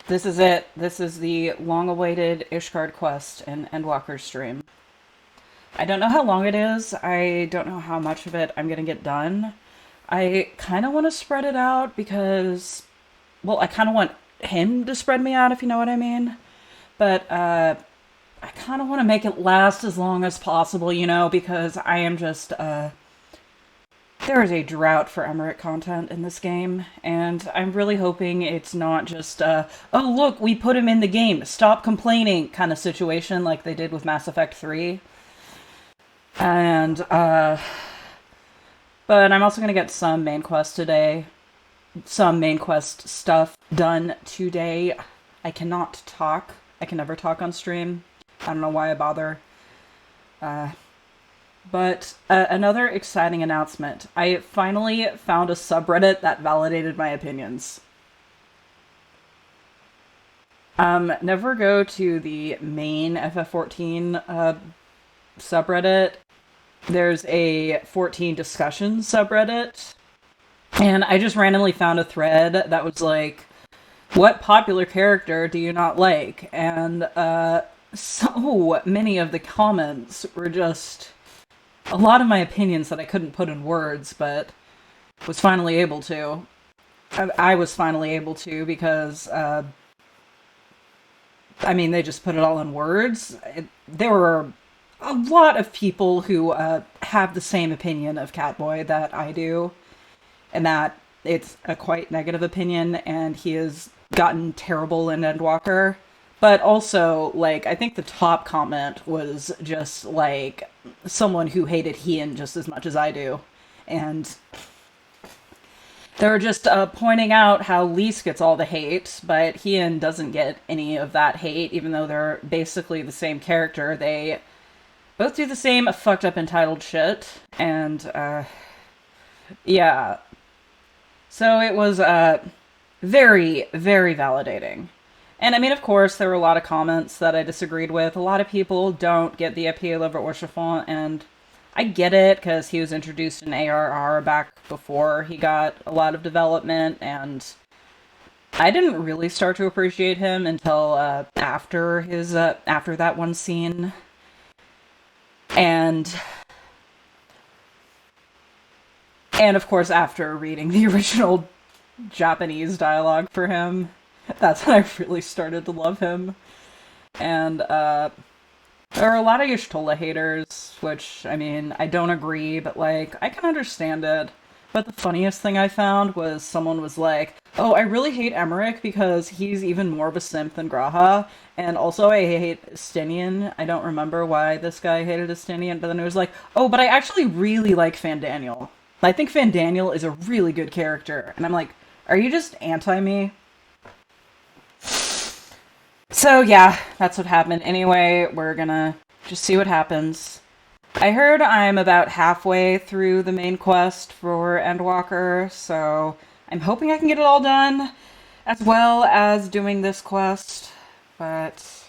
This is it. This is the long-awaited Ishgard quest in Endwalker stream. I don't know how long it is. I don't know how much of it I'm gonna get done. I kind of want to spread it out because, well, I kind of want him to spread me out, if you know what I mean. But I kind of want to make it last as long as possible, because I am just there is a drought for Emmerich content in this game, and I'm really hoping it's not just oh look, we put him in the game, stop complaining kind of situation like they did with Mass Effect 3. And but I'm also gonna get some main quest today. Some main quest stuff done today. I cannot talk. I can never talk on stream. I don't know why I bother. But another exciting announcement. I finally found a subreddit that validated my opinions. Never go to the main FF14 subreddit. There's a 14 discussion subreddit. And I just randomly found a thread that was like, what popular character do you not like? And so many of the comments were just a lot of my opinions that I couldn't put in words, but was finally able to. I was finally able to because, they just put it all in words. There were a lot of people who have the same opinion of Catboy that I do, and that it's a quite negative opinion, and he has gotten terrible in Endwalker. But also, I think the top comment was just, someone who hated Hien just as much as I do. And they were just pointing out how Lise gets all the hate, but Hien doesn't get any of that hate, even though they're basically the same character. They both do the same fucked up entitled shit, and, yeah. So it was, very, very validating. And of course, there were a lot of comments that I disagreed with. A lot of people don't get the appeal of Orchefant, and I get it, because he was introduced in ARR back before he got a lot of development, and I didn't really start to appreciate him until after that one scene. And of course, after reading the original Japanese dialogue for him. That's when I really started to love him. And, there are a lot of Y'shtola haters, which, I don't agree, but, I can understand it. But the funniest thing I found was someone was like, oh, I really hate Emmerich because he's even more of a simp than Graha, and also I hate Estinian. I don't remember why this guy hated Estinian, but then it was like, oh, but I actually really like Fandaniel. I think Fandaniel is a really good character. And I'm like, are you just anti-me? So yeah, that's what happened. Anyway, we're gonna just see what happens. I heard I'm about halfway through the main quest for Endwalker, so I'm hoping I can get it all done, as well as doing this quest, but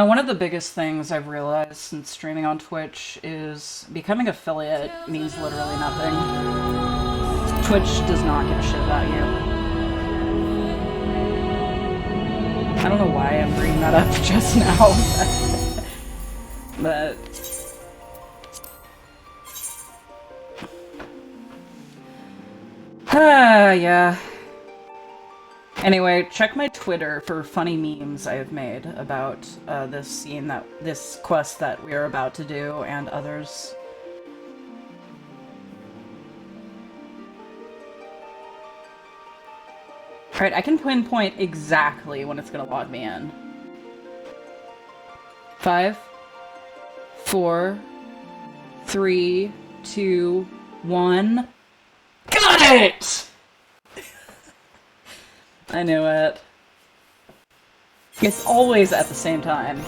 one of the biggest things I've realized since streaming on Twitch is becoming affiliate means literally nothing. Twitch does not give a shit about you. I don't know why I'm bringing that up just now, but yeah. Anyway, check my Twitter for funny memes I have made about this quest that we are about to do, and others. Alright, I can pinpoint exactly when it's gonna log me in. 5, 4, 3, 2, 1. Got it! I knew it. It's always at the same time.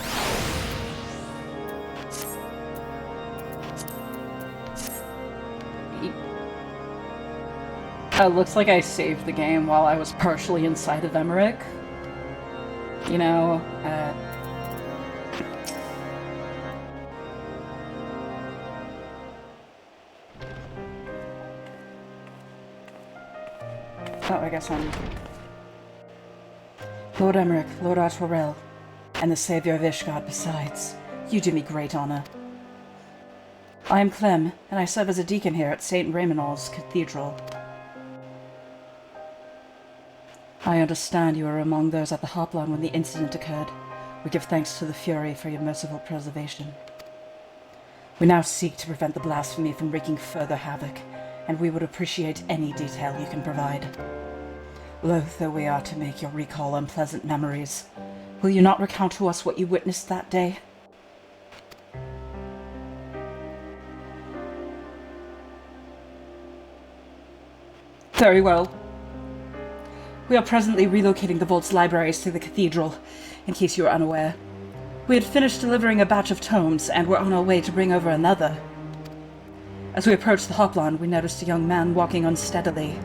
Looks like I saved the game while I was partially inside of Emmerich. You know, oh, I guess I'm... Lord Emmerich, Lord Artorel, and the Saviour of Ishgard besides. You do me great honour. I am Clem, and I serve as a deacon here at St. Raymonald's Cathedral. I understand you were among those at the Hoplon when the incident occurred. We give thanks to the Fury for your merciful preservation. We now seek to prevent the blasphemy from wreaking further havoc, and we would appreciate any detail you can provide. Loath though we are to make your recall unpleasant memories, will you not recount to us what you witnessed that day? Very well. We are presently relocating the Vault's libraries to the Cathedral, in case you are unaware. We had finished delivering a batch of tomes, and were on our way to bring over another. As we approached the Hoplon, we noticed a young man walking unsteadily.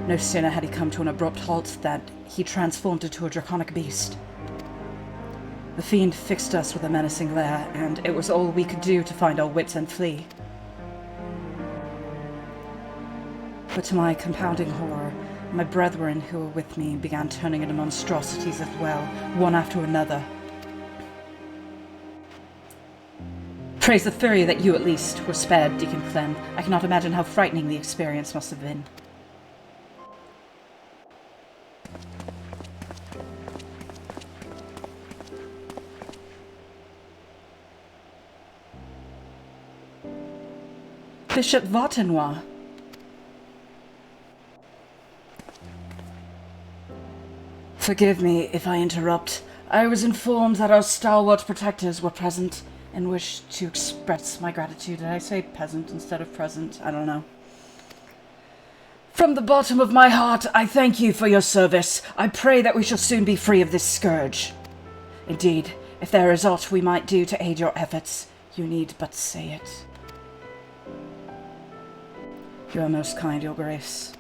No sooner had he come to an abrupt halt than he transformed into a draconic beast. The fiend fixed us with a menacing glare, and it was all we could do to find our wits and flee. But to my compounding horror, my brethren who were with me began turning into monstrosities as well, one after another. Praise the Fury that you, at least, were spared, Deacon Clem. I cannot imagine how frightening the experience must have been. Bishop Vartenois. Forgive me if I interrupt. I was informed that our stalwart protectors were present and wished to express my gratitude. Did I say peasant instead of present? I don't know. From the bottom of my heart, I thank you for your service. I pray that we shall soon be free of this scourge. Indeed, if there is aught we might do to aid your efforts, you need but say it. You are most kind, Your Grace.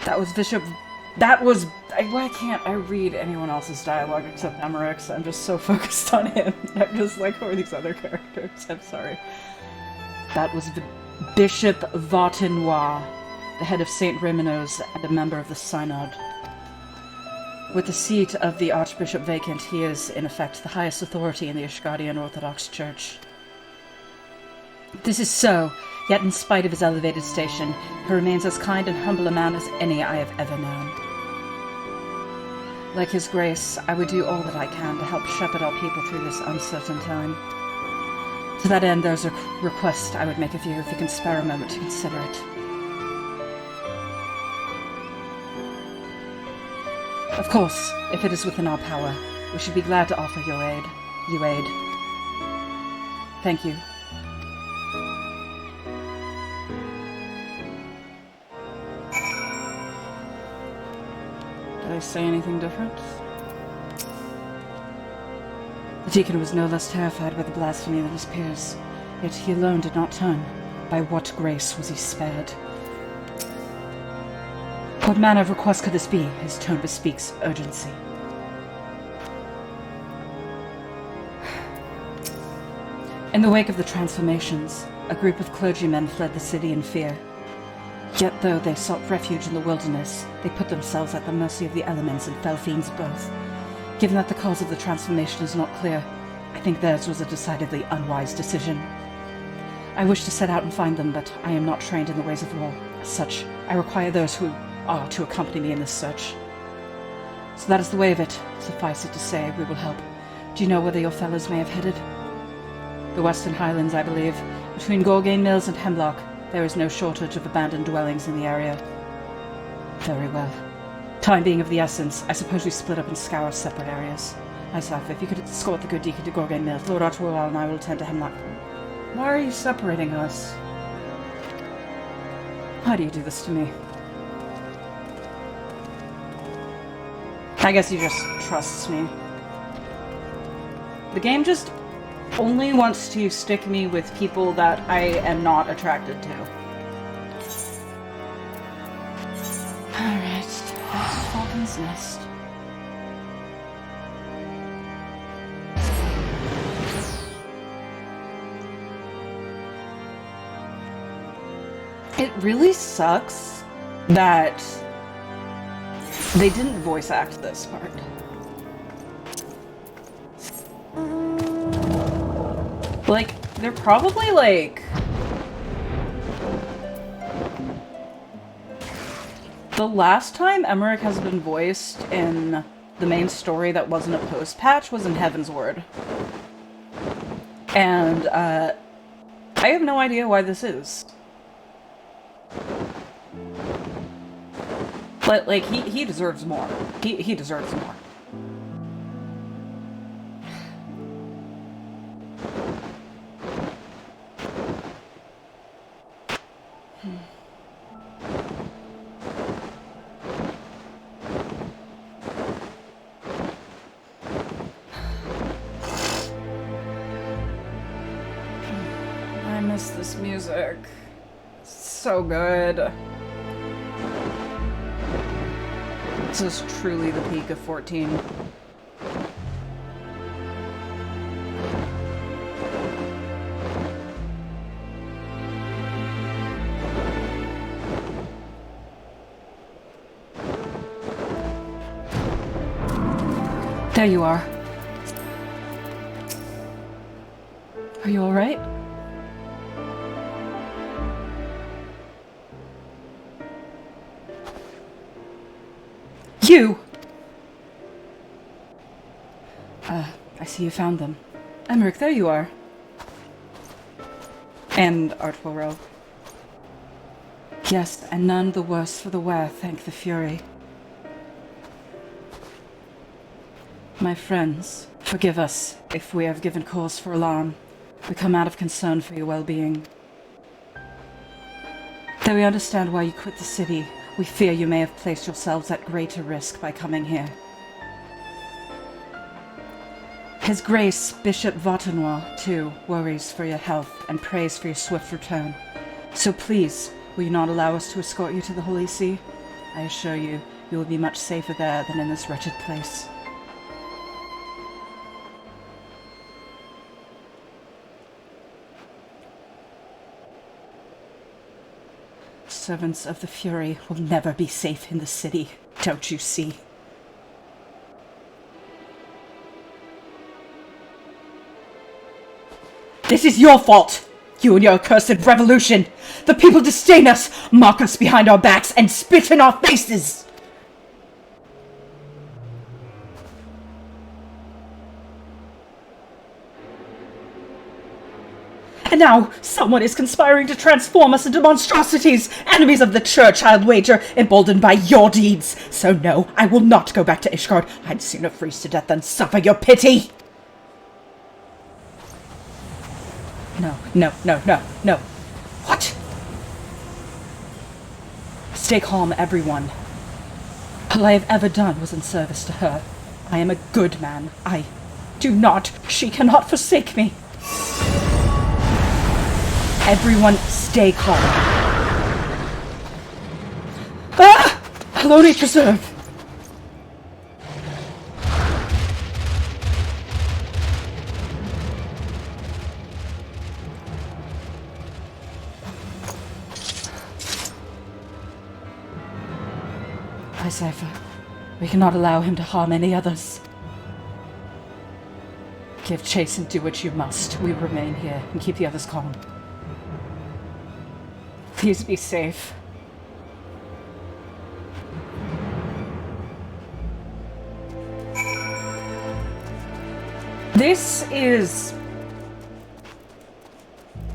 That was Bishop... That was... Why can't I read anyone else's dialogue except Emmerich's? I'm just so focused on him. I'm just like, who are these other characters? I'm sorry. That was Bishop Vartenois, the head of St. Raymonald's and a member of the Synod. With the seat of the Archbishop vacant, he is, in effect, the highest authority in the Ishgardian Orthodox Church. This is so, yet in spite of his elevated station, he remains as kind and humble a man as any I have ever known. Like His Grace, I would do all that I can to help shepherd our people through this uncertain time. To that end, there's a request I would make of you, if you can spare a moment to consider it. Of course, if it is within our power, we should be glad to offer you aid. Thank you. Did I say anything different? The deacon was no less terrified by the blasphemy than his peers, yet he alone did not turn. By what grace was he spared? What manner of request could this be? His tone bespeaks urgency. In the wake of the transformations, a group of clergymen fled the city in fear. Yet though they sought refuge in the wilderness, they put themselves at the mercy of the elements and fell fiends both. Given that the cause of the transformation is not clear, I think theirs was a decidedly unwise decision. I wish to set out and find them, but I am not trained in the ways of war. As such, I require those who are to accompany me in this search. So that is the way of it. Suffice it to say, we will help. Do you know whither your fellows may have headed? The Western Highlands, I believe. Between Gorgain Mills and Hemlock, there is no shortage of abandoned dwellings in the area. Very well. Time being of the essence, I suppose we split up and scour separate areas. Myself, if you could escort the good deacon to Gorgain Mills, Lord Artois and I will attend to Hemlock. Why are you separating us? Why do you do this to me? I guess he just trusts me. The game just only wants to stick me with people that I am not attracted to. Alright, back to Falcon's Nest. It really sucks that they didn't voice act this part. Like, they're probably like... The last time Emmerich has been voiced in the main story that wasn't a post-patch was in Heaven's Word. And, I have no idea why this is. But, like, he deserves more. He deserves more. I miss this music. It's so good. This is truly the peak of 14. There you are. Are you alright? You! I see you found them. Emmerich, there you are. And Artwell. Yes, and none the worse for the wear, thank the Fury. My friends, forgive us if we have given cause for alarm. We come out of concern for your well-being. Though we understand why you quit the city, we fear you may have placed yourselves at greater risk by coming here. His Grace, Bishop Vatanois, too, worries for your health and prays for your swift return. So please, will you not allow us to escort you to the Holy See? I assure you, you will be much safer there than in this wretched place. Servants of the Fury will never be safe in the city, don't you see? This is your fault! You and your accursed revolution! The people disdain us, mock us behind our backs, and spit in our faces! And now, someone is conspiring to transform us into monstrosities, enemies of the church, I'll wager, emboldened by your deeds. So no, I will not go back to Ishgard. I'd sooner freeze to death than suffer your pity. No. What? Stay calm, everyone. All I have ever done was in service to her. I am a good man. She cannot forsake me. Everyone, stay calm. Ah! Alone preserve. Hi, Cypher. We cannot allow him to harm any others. Give chase and do what you must. We remain here and keep the others calm. Please be safe.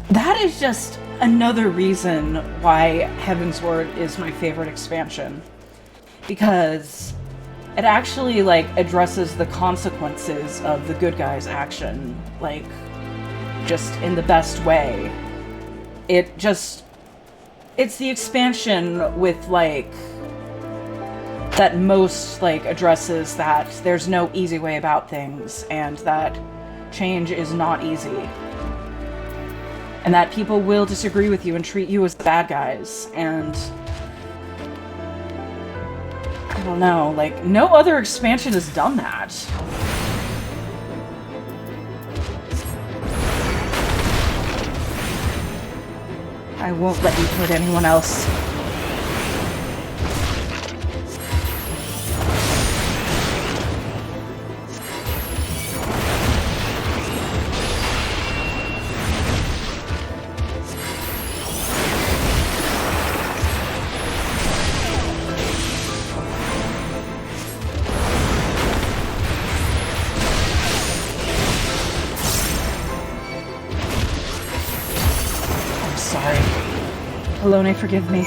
That is just another reason why Heaven's Word is my favorite expansion. Because it actually, like, addresses the consequences of the good guys' action. Like, just in the best way. It's the expansion with, like, that most, like, addresses that there's no easy way about things, and that change is not easy. And that people will disagree with you and treat you as bad guys, and I don't know, like, no other expansion has done that. I won't let you hurt anyone else. Alone, forgive me.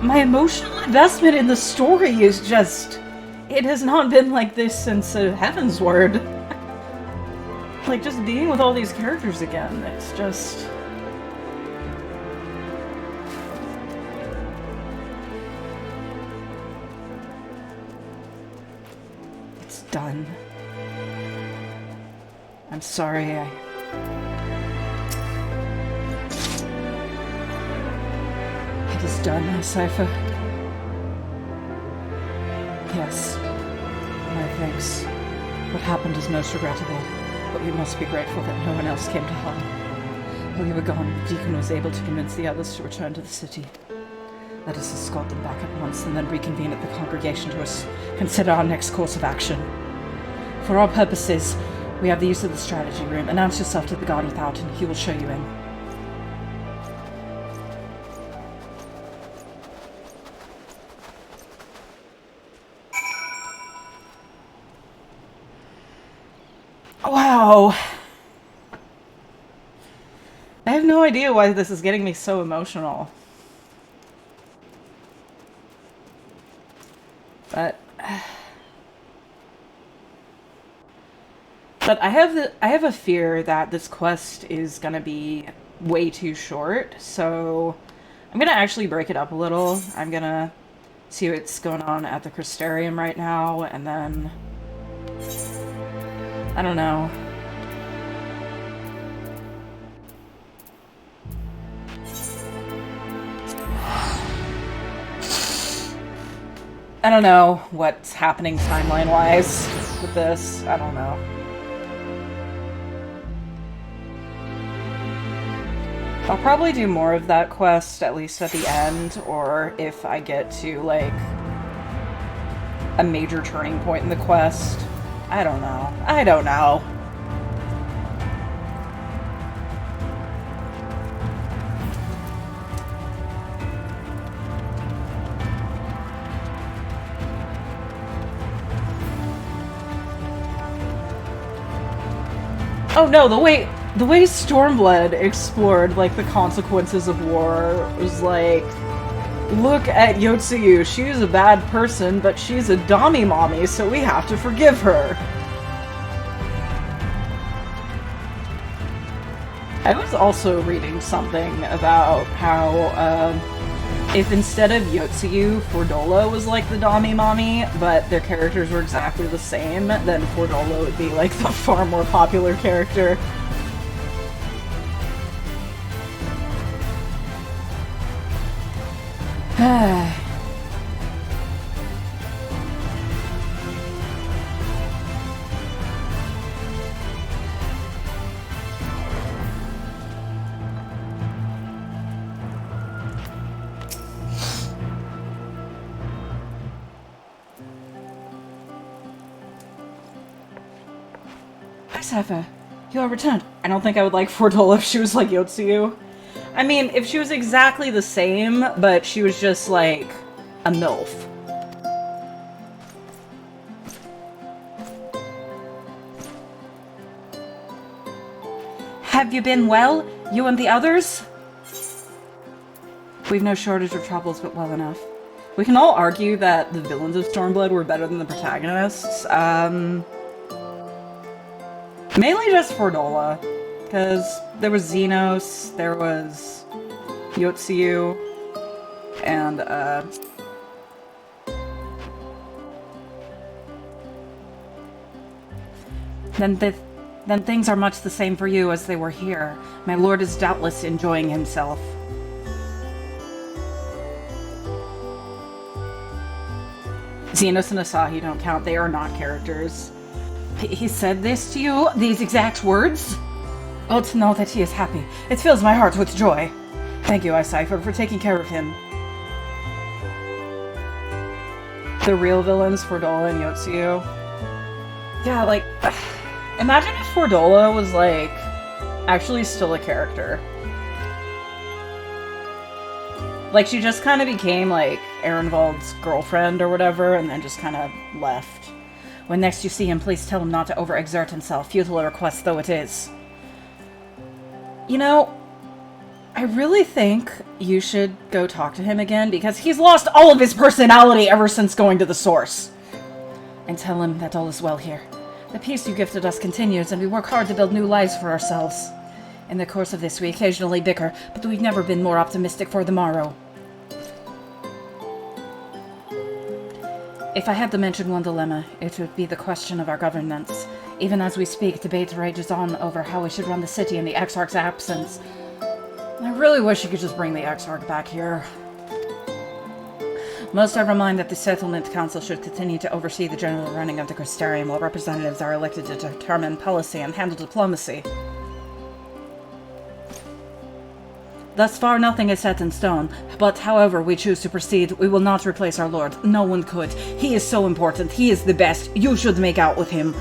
My emotional investment in the story is just... It has not been like this since Heaven's Word. Like, just being with all these characters again, it's just... Done. I'm sorry, It is done, Cypher. Yes. My thanks. What happened is most regrettable, but we must be grateful that no one else came to harm. While you were gone, the Deacon was able to convince the others to return to the city. Let us escort them back at once and then reconvene at the congregation to consider our next course of action. For our purposes, we have the use of the strategy room. Announce yourself to the guard without and he will show you in. Wow. I have no idea why this is getting me so emotional. But I have a fear that this quest is gonna be way too short, so I'm gonna actually break it up a little. I'm gonna see what's going on at the Crystarium right now, and then I don't know. I don't know what's happening timeline-wise with this. I don't know. I'll probably do more of that quest, at least at the end, or if I get to, like, a major turning point in the quest. I don't know. I don't know. Oh no, the way Stormblood explored, like, the consequences of war was like, look at Yotsuyu, she's a bad person, but she's a Dami mommy, so we have to forgive her. I was also reading something about how, if instead of Yotsuyu, Fordola was like the Dami mommy, but their characters were exactly the same, then Fordola would be like the far more popular character. Safa, you are returned. I don't think I would like Fordola if she was like Yotsuyu. I mean, if she was exactly the same, but she was just like a MILF. Have you been well? You and the others? We've no shortage of troubles, but well enough. We can all argue that the villains of Stormblood were better than the protagonists. Mainly just Fordola. Because there was Xenos, there was Yotsuyu, and, Then things are much the same for you as they were here. My lord is doubtless enjoying himself. Xenos and Asahi don't count. They are not characters. He said this to you? These exact words? Oh, to know that he is happy. It fills my heart with joy. Thank you, Icipher, for taking care of him. The real villains, Fordola and Yotsuyu. Yeah, like... Imagine if Fordola was, like, actually still a character. Like, she just kind of became, like, Ehrenwald's girlfriend or whatever, and then just kind of left. When next you see him, please tell him not to overexert himself, futile a request though it is. You know, I really think you should go talk to him again, because he's lost all of his personality ever since going to the source. And tell him that all is well here. The peace you gifted us continues, and we work hard to build new lives for ourselves. In the course of this, we occasionally bicker, but we've never been more optimistic for the morrow. If I had to mention one dilemma, it would be the question of our governance. Even as we speak, debate rages on over how we should run the city in the Exarch's absence. I really wish you could just bring the Exarch back here. Most are of mind that the Settlement Council should continue to oversee the general running of the Crystarium, while representatives are elected to determine policy and handle diplomacy. Thus far, nothing is set in stone, but however we choose to proceed, we will not replace our lord. No one could. He is so important. He is the best. You should make out with him.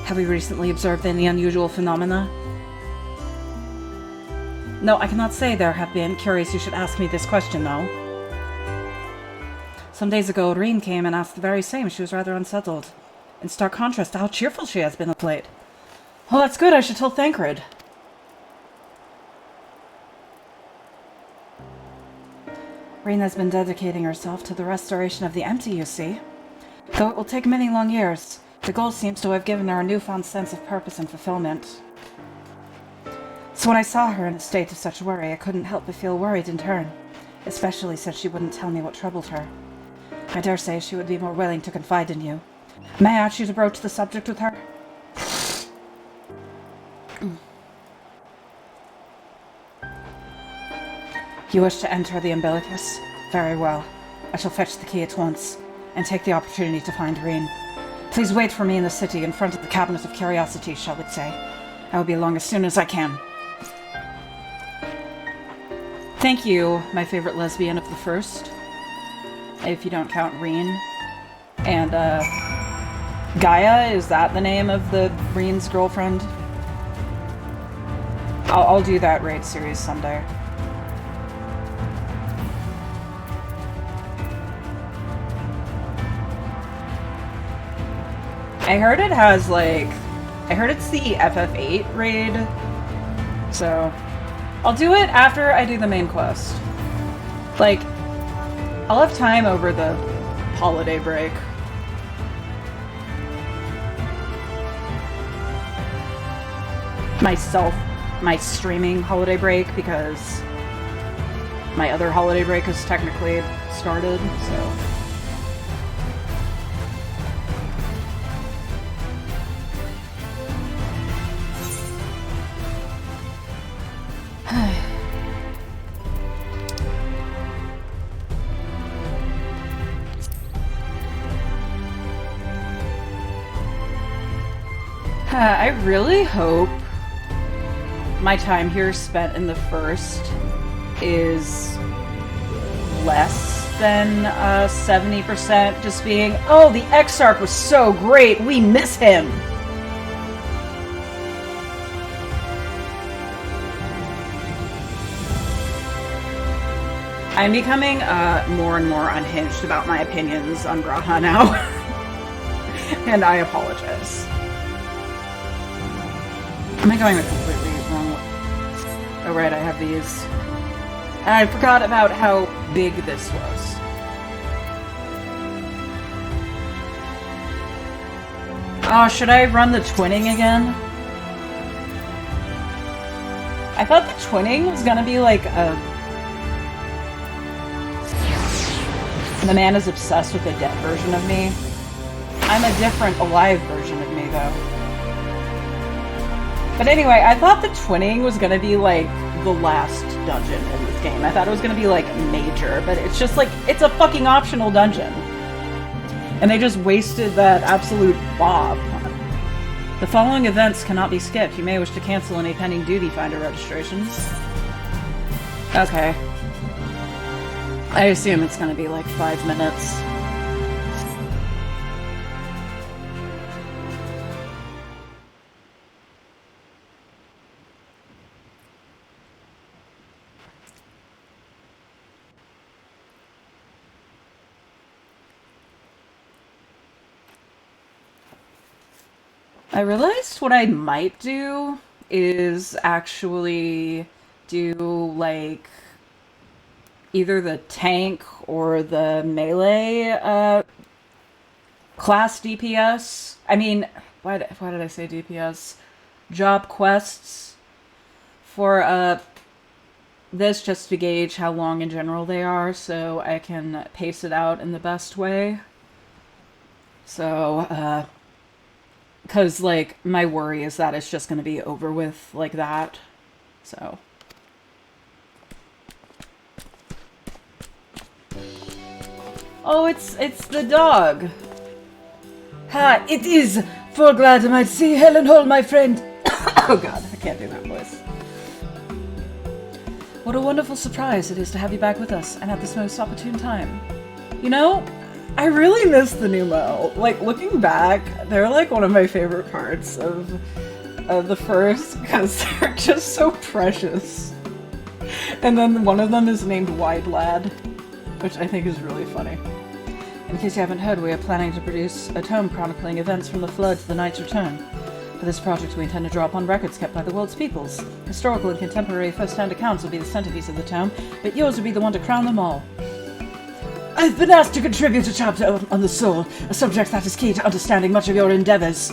Have we recently observed any unusual phenomena? No, I cannot say there have been. Curious you should ask me this question, though. Some days ago, Reen came and asked the very same. She was rather unsettled. In stark contrast to how cheerful she has been of late. Well, that's good. I should tell Thancred. Reen has been dedicating herself to the restoration of the empty, you see. Though it will take many long years, the goal seems to have given her a newfound sense of purpose and fulfillment. So when I saw her in a state of such worry, I couldn't help but feel worried in turn, especially since she wouldn't tell me what troubled her. I dare say she would be more willing to confide in you. May I ask you to broach the subject with her? You wish to enter the umbilicus? Very well. I shall fetch the key at once, and take the opportunity to find Reen. Please wait for me in the city, in front of the Cabinet of Curiosities, shall we say. I will be along as soon as I can. Thank you, my favorite lesbian of the first. If you don't count Reen. And, Gaia, is that the name of the Reen's girlfriend? I'll do that raid series someday. I heard it has, like... I heard it's the FF8 raid. So... I'll do it after I do the main quest. Like... I'll have time over the holiday break. My streaming holiday break, because... my other holiday break has technically started, so... I really hope my time here spent in the first is less than 70% just being, oh, the Exarch was so great, we miss him! I'm becoming more and more unhinged about my opinions on Graha now. And I apologize. Am I going the completely wrong way? Oh right, I have these. And I forgot about how big this was. Oh, should I run the twinning again? I thought the twinning was gonna be like a... The man is obsessed with the dead version of me. I'm a different, alive version of me, though. But anyway, I thought the twinning was gonna be like the last dungeon in this game. I thought it was gonna be like major, but it's just like, it's a fucking optional dungeon. And they just wasted that absolute bob. The following events cannot be skipped. You may wish to cancel any pending duty finder registrations. Okay. I assume it's gonna be like 5 minutes. I realized what I might do is actually do like either the tank or the melee class DPS. I mean, why did I say DPS? Job quests for this, just to gauge how long in general they are, so I can pace it out in the best way. So, because, like, my worry is that it's just going to be over with like that. So. Oh, it's the dog. Ha, it is. For glad I might see Helen Hall, my friend. Oh god, I can't do that voice. What a wonderful surprise it is to have you back with us, and at this most opportune time. You know, I really miss the Numo. Like, looking back, they're like one of my favorite parts of the first, because they're just so precious. And then one of them is named Wide Lad, which I think is really funny. In case you haven't heard, we are planning to produce a tome chronicling events from the Flood to the Knight's Return. For this project, we intend to draw upon records kept by the world's peoples. Historical and contemporary first-hand accounts will be the centerpiece of the tome, but yours will be the one to crown them all. I've been asked to contribute a chapter on the soul, a subject that is key to understanding much of your endeavors.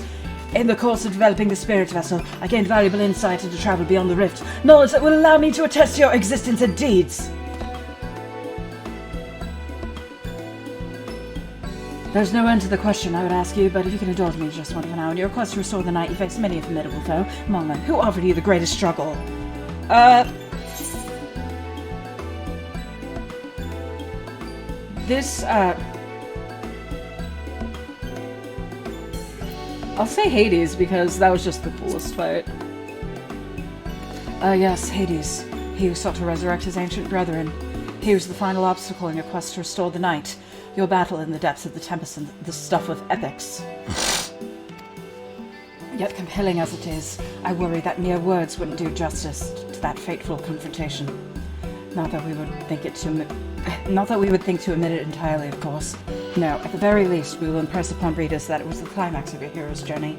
In the course of developing the spirit vessel, I gained valuable insight into travel beyond the rift, knowledge that will allow me to attest to your existence and deeds. There's no end to the question I would ask you, but if you can indulge me just one for now, in your quest to restore the knight, you face many a formidable foe. Among them, who offered you the greatest struggle? I'll say Hades, because that was just the coolest fight. Yes, Hades. He who sought to resurrect his ancient brethren. He was the final obstacle in your quest to restore the knight. Your battle in the depths of the Tempest and the stuff of epics. Yet compelling as it is, I worry that mere words wouldn't do justice to that fateful confrontation. Not that we would think to omit it entirely, of course. No, at the very least, we will impress upon readers that it was the climax of your hero's journey.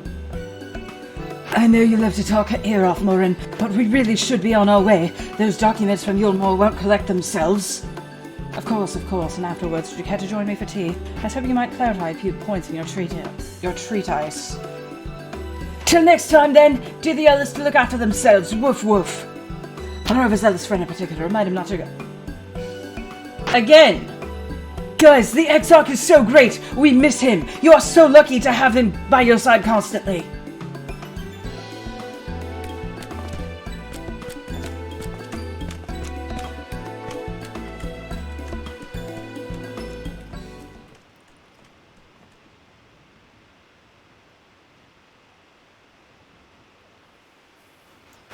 I know you love to talk her ear off, Morin, but we really should be on our way. Those documents from Yulmore won't collect themselves. Of course, and afterwards, would you care to join me for tea? I was hoping you might clarify a few points in your treatise. Till next time, then, do the others to look after themselves. Woof woof. An overzealous friend in particular, remind him not to go. Again! Guys, the Exarch is so great! We miss him! You are so lucky to have him by your side constantly!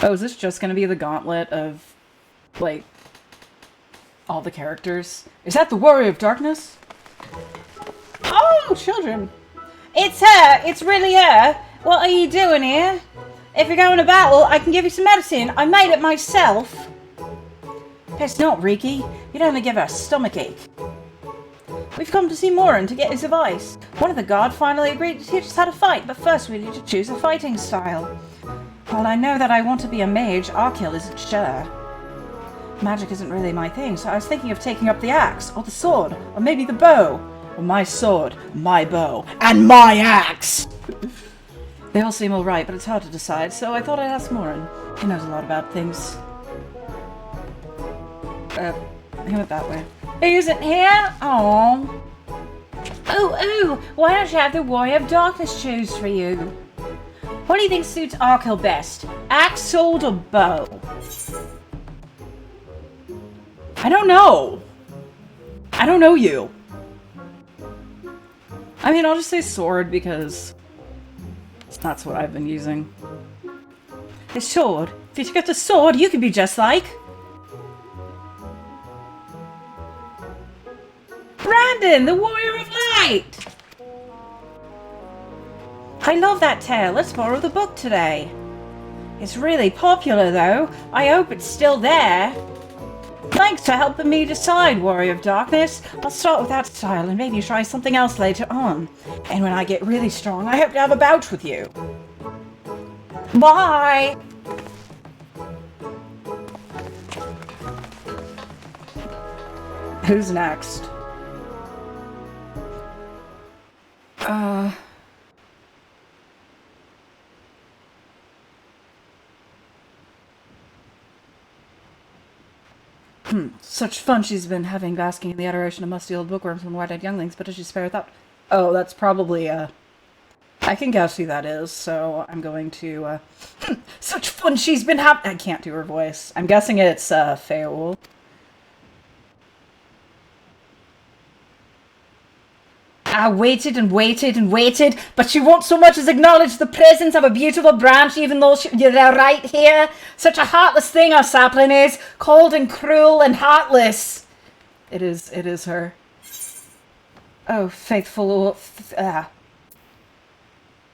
Oh, is this just gonna be the gauntlet of, like, all the characters? Is that the Warrior of Darkness? Oh, children! It's her! It's really her! What are you doing here? If you're going to battle, I can give you some medicine. I made it myself. It's not, Riki. You'd only give her a stomachache. We've come to see Morin to get his advice. One of the guard finally agreed to teach us how to fight, but first we need to choose a fighting style. While I know that I want to be a mage, Arkil isn't sure. Magic isn't really my thing, so I was thinking of taking up the axe, or the sword, or maybe the bow. Or my sword, my bow, and my axe! They all seem alright, but it's hard to decide, so I thought I'd ask Morin. He knows a lot about things. He went that way. He isn't here? Aww. Oh, why don't you have the Warrior of Darkness choose for you? What do you think suits Arkil best? Axe, sword, or bow? I don't know. I don't know you. I mean, I'll just say sword because that's what I've been using. The sword? If you got the sword, you could be just like... Brandon, the Warrior of Light! I love that tale. Let's borrow the book today. It's really popular, though. I hope it's still there. Thanks for helping me decide, Warrior of Darkness. I'll start with that style and maybe try something else later on. And when I get really strong, I hope to have a bout with you. Bye! Who's next? Such fun she's been having basking in the adoration of musty old bookworms and wide-eyed younglings, but does she spare a thought? Oh, that's probably, I can guess who that is, so I'm going to, such fun she's been having- I can't do her voice. I'm guessing it's, Feol. I waited and waited and waited, but she won't so much as acknowledge the presence of a beautiful branch, even though they're right here. Such a heartless thing our sapling is, cold and cruel and heartless. It is her. Oh, faithful,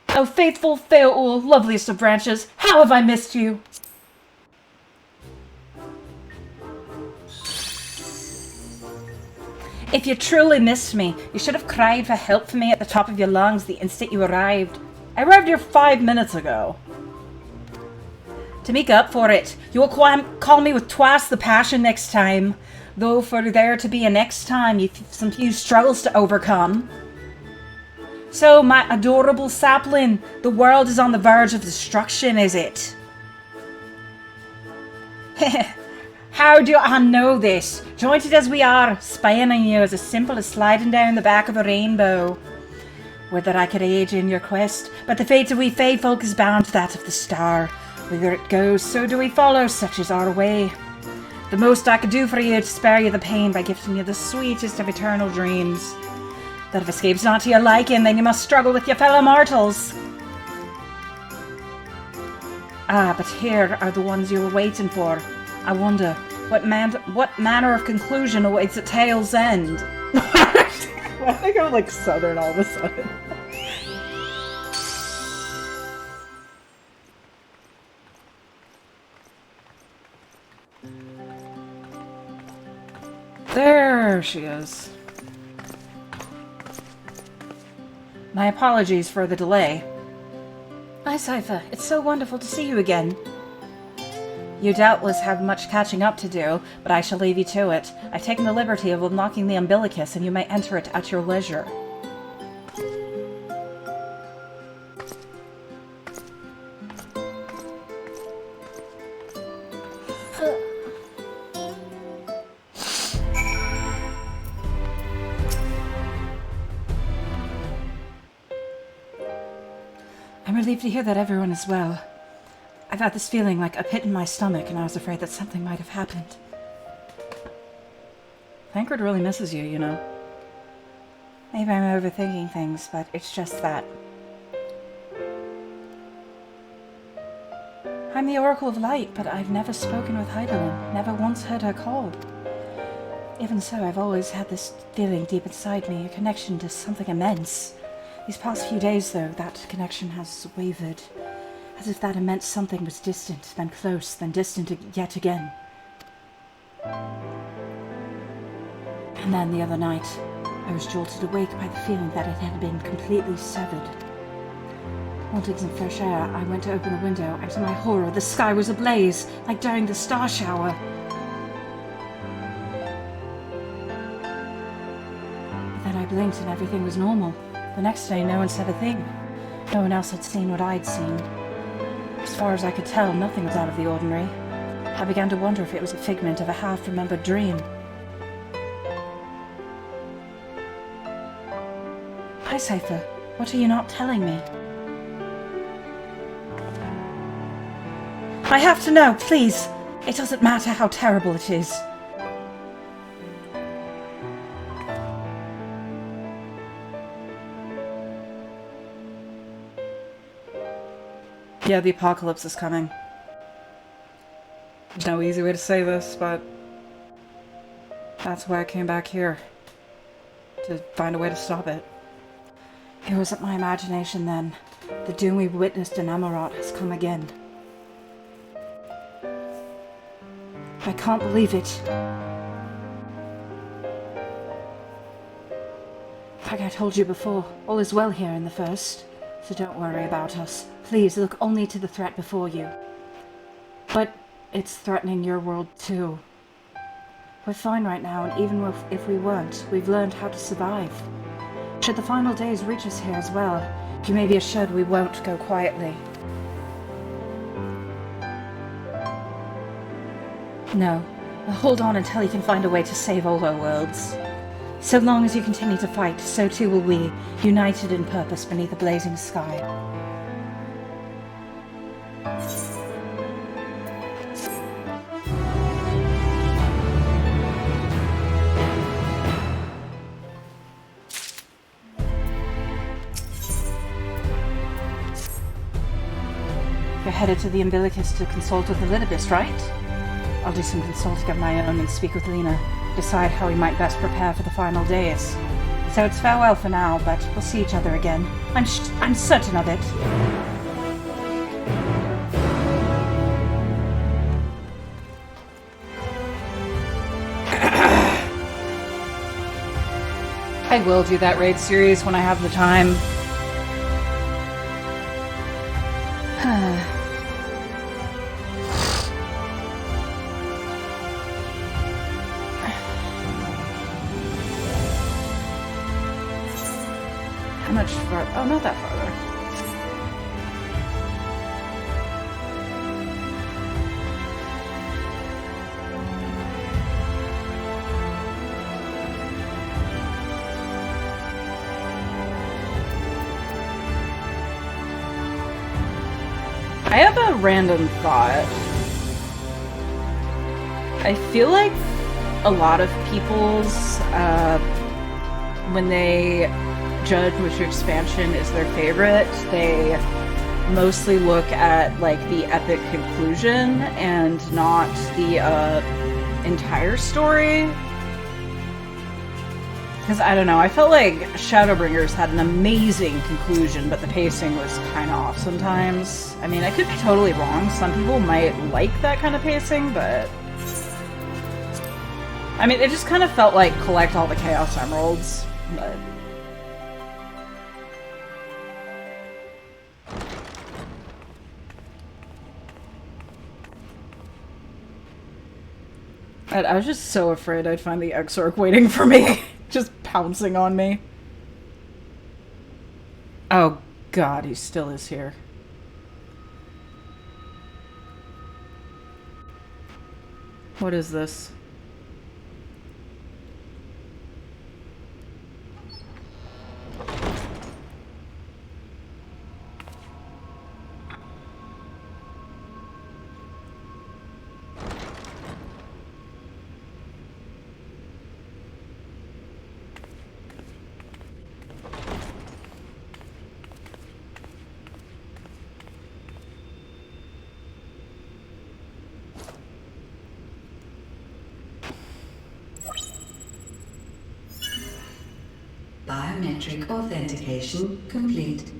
Oh, faithful Feol, loveliest of branches, how have I missed you? If you truly missed me, you should have cried for help for me at the top of your lungs the instant you arrived. I arrived here 5 minutes ago. To make up for it, you will call me with twice the passion next time. Though for there to be a next time, you've some few struggles to overcome. So, my adorable sapling, the world is on the verge of destruction, is it? How do I know this? Jointed as we are, spying on you is as simple as sliding down the back of a rainbow. Would that I could aid you in your quest, but the fate of we fae folk is bound to that of the star. Whither it goes, so do we follow, such is our way. The most I could do for you to spare you the pain by gifting you the sweetest of eternal dreams. That if escapes not to your liking, then you must struggle with your fellow mortals. Ah, but here are the ones you were waiting for. I wonder, what manner of conclusion awaits at tale's end? I think I'm like southern all of a sudden. There she is. My apologies for the delay. Hi, Cypher. It's so wonderful to see you again. You doubtless have much catching up to do, but I shall leave you to it. I've taken the liberty of unlocking the umbilicus, and you may enter it at your leisure. I'm relieved to hear that everyone is well. I've had this feeling like a pit in my stomach, and I was afraid that something might have happened. Thancred really misses you, you know. Maybe I'm overthinking things, but it's just that. I'm the Oracle of Light, but I've never spoken with Heidelin, never once heard her call. Even so, I've always had this feeling deep inside me, a connection to something immense. These past few days, though, that connection has wavered, as if that immense something was distant, then close, then distant yet again. And then the other night, I was jolted awake by the feeling that it had been completely severed. Wanting some fresh air, I went to open the window, and to my horror, the sky was ablaze, like during the star shower. But then I blinked and everything was normal. The next day, no one said a thing. No one else had seen what I'd seen. As far as I could tell, nothing was out of the ordinary. I began to wonder if it was a figment of a half-remembered dream. Hi, Cypher. What are you not telling me? I have to know, please. It doesn't matter how terrible it is. Yeah, the apocalypse is coming. There's no easy way to say this, but that's why I came back here. To find a way to stop it. It wasn't my imagination then. The doom we witnessed in Amarat has come again. I can't believe it. Like I told you before, all is well here in the First, so don't worry about us. Please look only to the threat before you. But it's threatening your world too. We're fine right now, and even if we weren't, we've learned how to survive. Should the final days reach us here as well, you may be assured we won't go quietly. No, hold on until you can find a way to save all our worlds. So long as you continue to fight, so too will we, united in purpose beneath a blazing sky. You're headed to the Umbilicus to consult with Elidibus, right? I'll do some consulting of my own and speak with Lena, decide how we might best prepare for the final days. So it's farewell for now, but we'll see each other again. I'm certain of it. I will do that raid series when I have the time. How much far? Oh, not that farther. I have a random thought. I feel like a lot of people's, when they judge which expansion is their favorite, they mostly look at, like, the epic conclusion and not the, entire story. Because, I don't know, I felt like Shadowbringers had an amazing conclusion, but the pacing was kind of off sometimes. I mean, I could be totally wrong. Some people might like that kind of pacing, but... I mean, it just kind of felt like collect all the Chaos Emeralds, but... I was just so afraid I'd find the Exarch waiting for me. Just pouncing on me. Oh god, he still is here. What is this? Biometric authentication complete.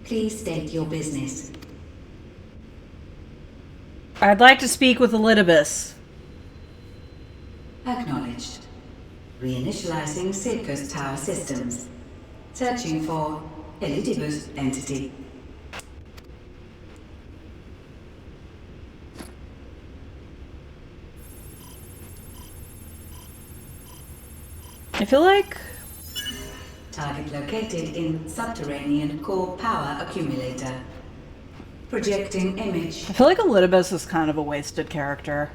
Please state your business. I'd like to speak with Elidibus. Acknowledged. Reinitializing Circus Tower systems. Searching for Elidibus entity. I feel like Target located in subterranean core power accumulator. Projecting image. Elidibus is kind of a wasted character.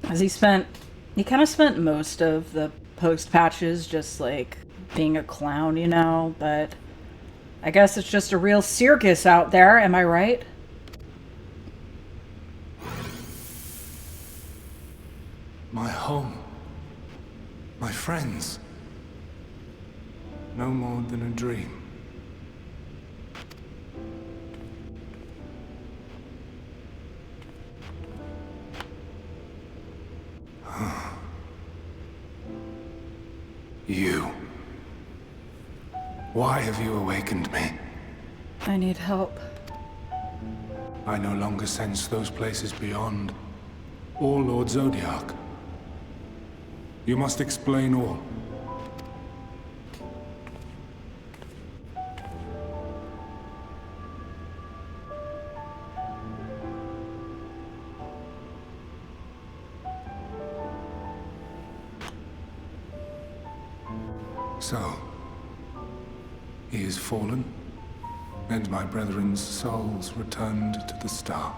As he kind of spent most of the post patches just like being a clown, you know, but I guess it's just a real circus out there, am I right? My home. My friends. No more than a dream. You. Why have you awakened me? I need help. I no longer sense those places beyond, or Lord Zodiac. You must explain all. So, he is fallen, and my brethren's souls returned to the star.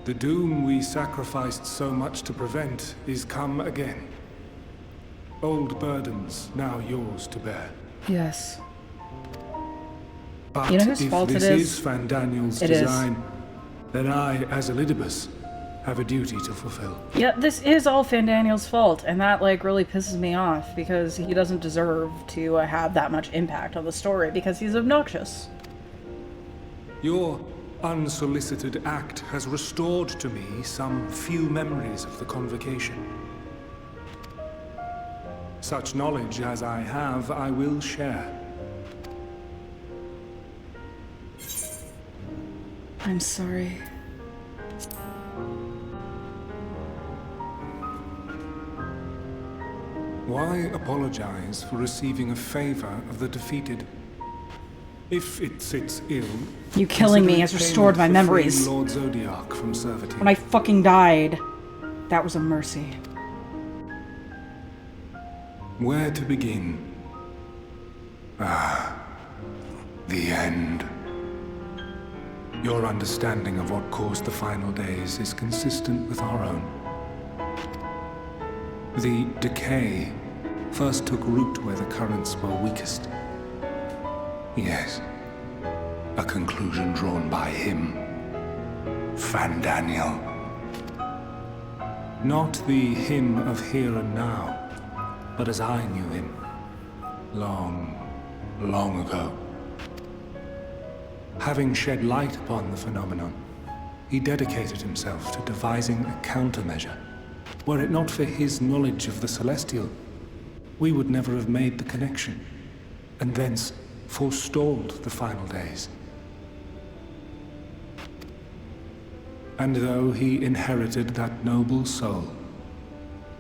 The doom we sacrificed so much to prevent is come again. Old burdens now yours to bear. Yes. But You know whose if fault this it is Fandaniel's It is. design, then I, as Elidibus, have a duty to fulfill. Yep, this is all Fandaniel's fault, and that, like, really pisses me off, because he doesn't deserve to have that much impact on the story, because he's obnoxious. Your unsolicited act has restored to me some few memories of the convocation. Such knowledge as I have, I will share. I'm sorry. Why apologize for receiving a favor of the defeated? If it sits ill, You killing me consider has it restored my payment for freeing memories. Lord Zodiac from servitude. When I fucking died, that was a mercy. Where to begin? The end. Your understanding of what caused the final days is consistent with our own. The decay first took root where the currents were weakest. Yes, a conclusion drawn by him, Fandaniel. Not the him of here and now, but as I knew him, long, long ago. Having shed light upon the phenomenon, he dedicated himself to devising a countermeasure. Were it not for his knowledge of the Celestial, we would never have made the connection, and thence forestalled the final days. And though he inherited that noble soul,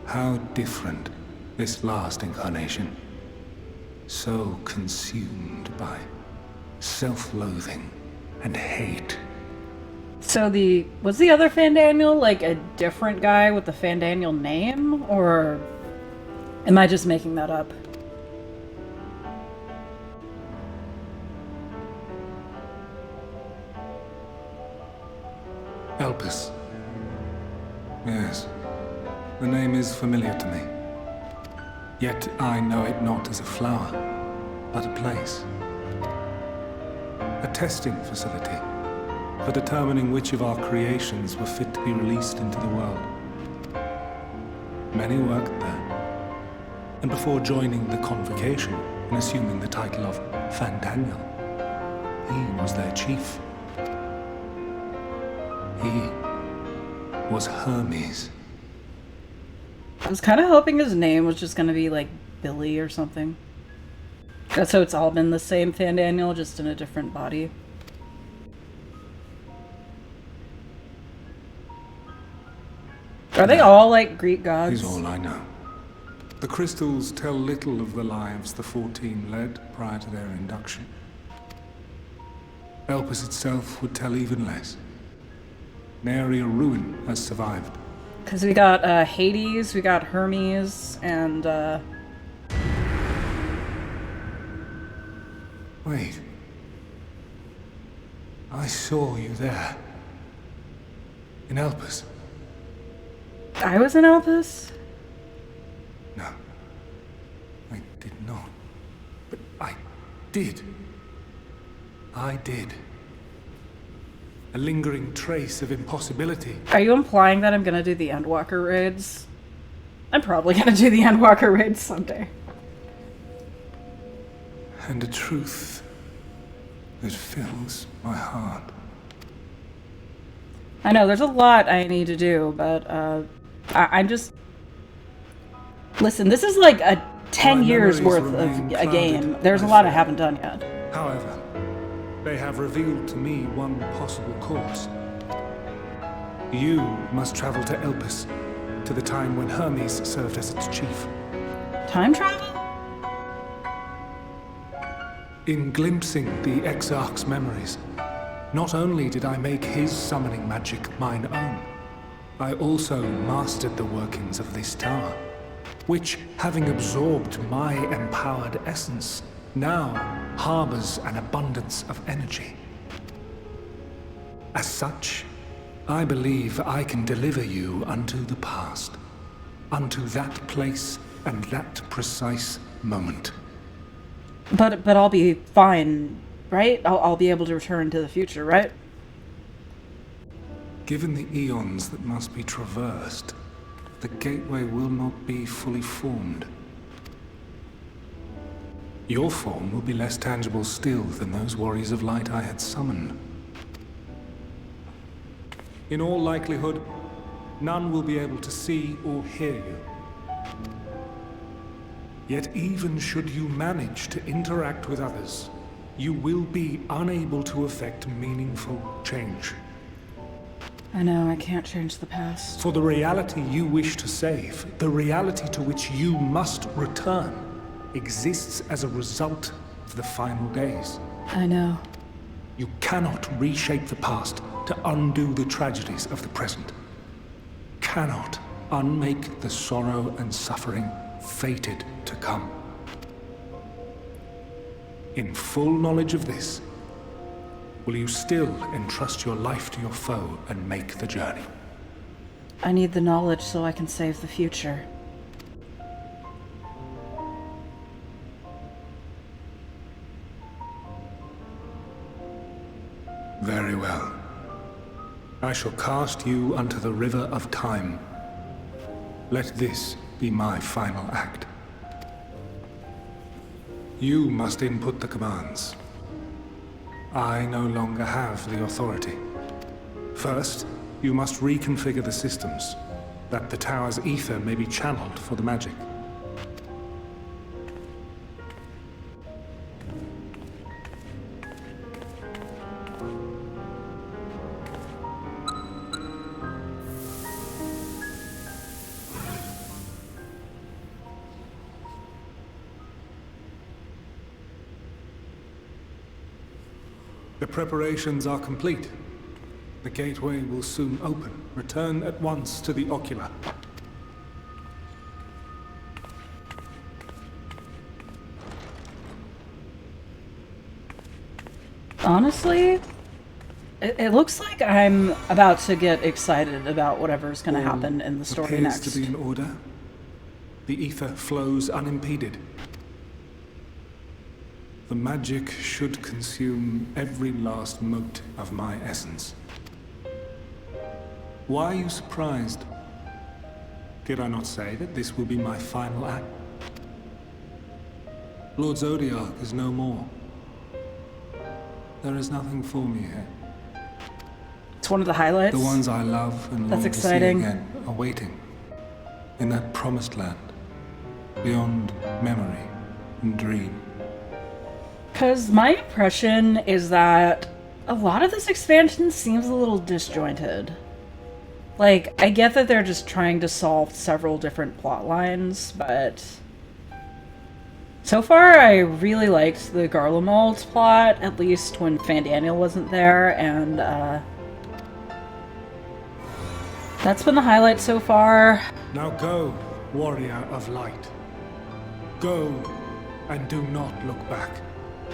how different this last incarnation, so consumed by self-loathing and hate. So was the other Fandaniel like a different guy with the Fandaniel name, or am I just making that up? Elpis. Yes, the name is familiar to me. Yet I know it not as a flower, but a place. A testing facility for determining which of our creations were fit to be released into the world. Many worked there, and before joining the convocation and assuming the title of Fandaniel, he was their chief. He was Hermes. I was kind of hoping his name was just gonna be like Billy or something. So it's all been the same Fandaniel, just in a different body. Are they all like Greek gods? Is all I know. The crystals tell little of the lives the 14 led prior to their induction. Elpis itself would tell even less. Nary a ruin has survived. Because we got Hades, we got Hermes, and Wait. I saw you there. In Elpis. I was in Elpis? No. I did not. But I did. I did. A lingering trace of impossibility. Are you implying that I'm gonna do the Endwalker raids? I'm probably gonna do the Endwalker raids someday. And a truth that fills my heart. I know, there's a lot I need to do, but I'm just... Listen, this is like a 10 My years memories worth of remain a game. clouded, There's a I lot I fear. haven't done yet. However, they have revealed to me one possible course. You must travel to Elpis, to the time when Hermes served as its chief. Time travel? In glimpsing the Exarch's memories, not only did I make his summoning magic mine own, I also mastered the workings of this tower, which, having absorbed my empowered essence, now harbors an abundance of energy. As such, I believe I can deliver you unto the past, unto that place and that precise moment. But I'll be fine, right? I'll be able to return to the future, right? Given the eons that must be traversed, the gateway will not be fully formed. Your form will be less tangible still than those warriors of light I had summoned. In all likelihood, none will be able to see or hear you. Yet even should you manage to interact with others, you will be unable to effect meaningful change. I know, I can't change the past. For the reality you wish to save, the reality to which you must return, exists as a result of the final days. I know. You cannot reshape the past to undo the tragedies of the present. Cannot unmake the sorrow and suffering fated to come. In full knowledge of this, will you still entrust your life to your foe and make the journey? I need the knowledge so I can save the future. Very well. I shall cast you unto the river of time. Let this be my final act. You must input the commands. I no longer have the authority. First, you must reconfigure the systems, that the tower's ether may be channeled for the magic. The preparations are complete. The gateway will soon open. Return at once to the ocular. Honestly, it looks like I'm about to get excited about whatever's going to happen in the story Appears next. to be in order. The ether flows unimpeded. The magic should consume every last mote of my essence. Why are you surprised? Did I not say that this will be my final act? Lord Zodiac is no more. There is nothing for me here. It's one of the highlights. The ones I love and That's long to see exciting. again are waiting. In that promised land. Beyond memory and dream. Because my impression is that a lot of this expansion seems a little disjointed. Like, I get that they're just trying to solve several different plot lines, but so far I really liked the Garlemald plot, at least when Fandaniel wasn't there, and that's been the highlight so far. Now go, warrior of light. Go, and do not look back.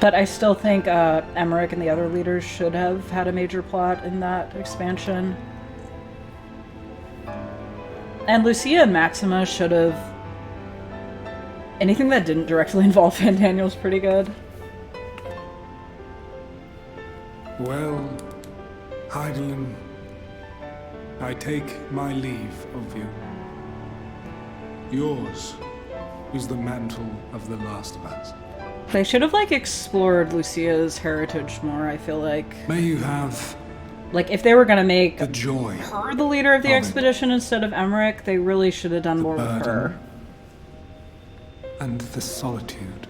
But I still think Emmerich and the other leaders should have had a major plot in that expansion. And Lucia and Maxima should have... Anything that didn't directly involve Fandaniel's pretty good. Well, Heidelin, I take my leave of you. Yours is the mantle of the last of us. They should have, like, explored Lucia's heritage more, I feel like. May you have Like, if they were gonna make the joy, her the leader of the expedition instead of Emmerich, they really should have done more with her. and the solitude.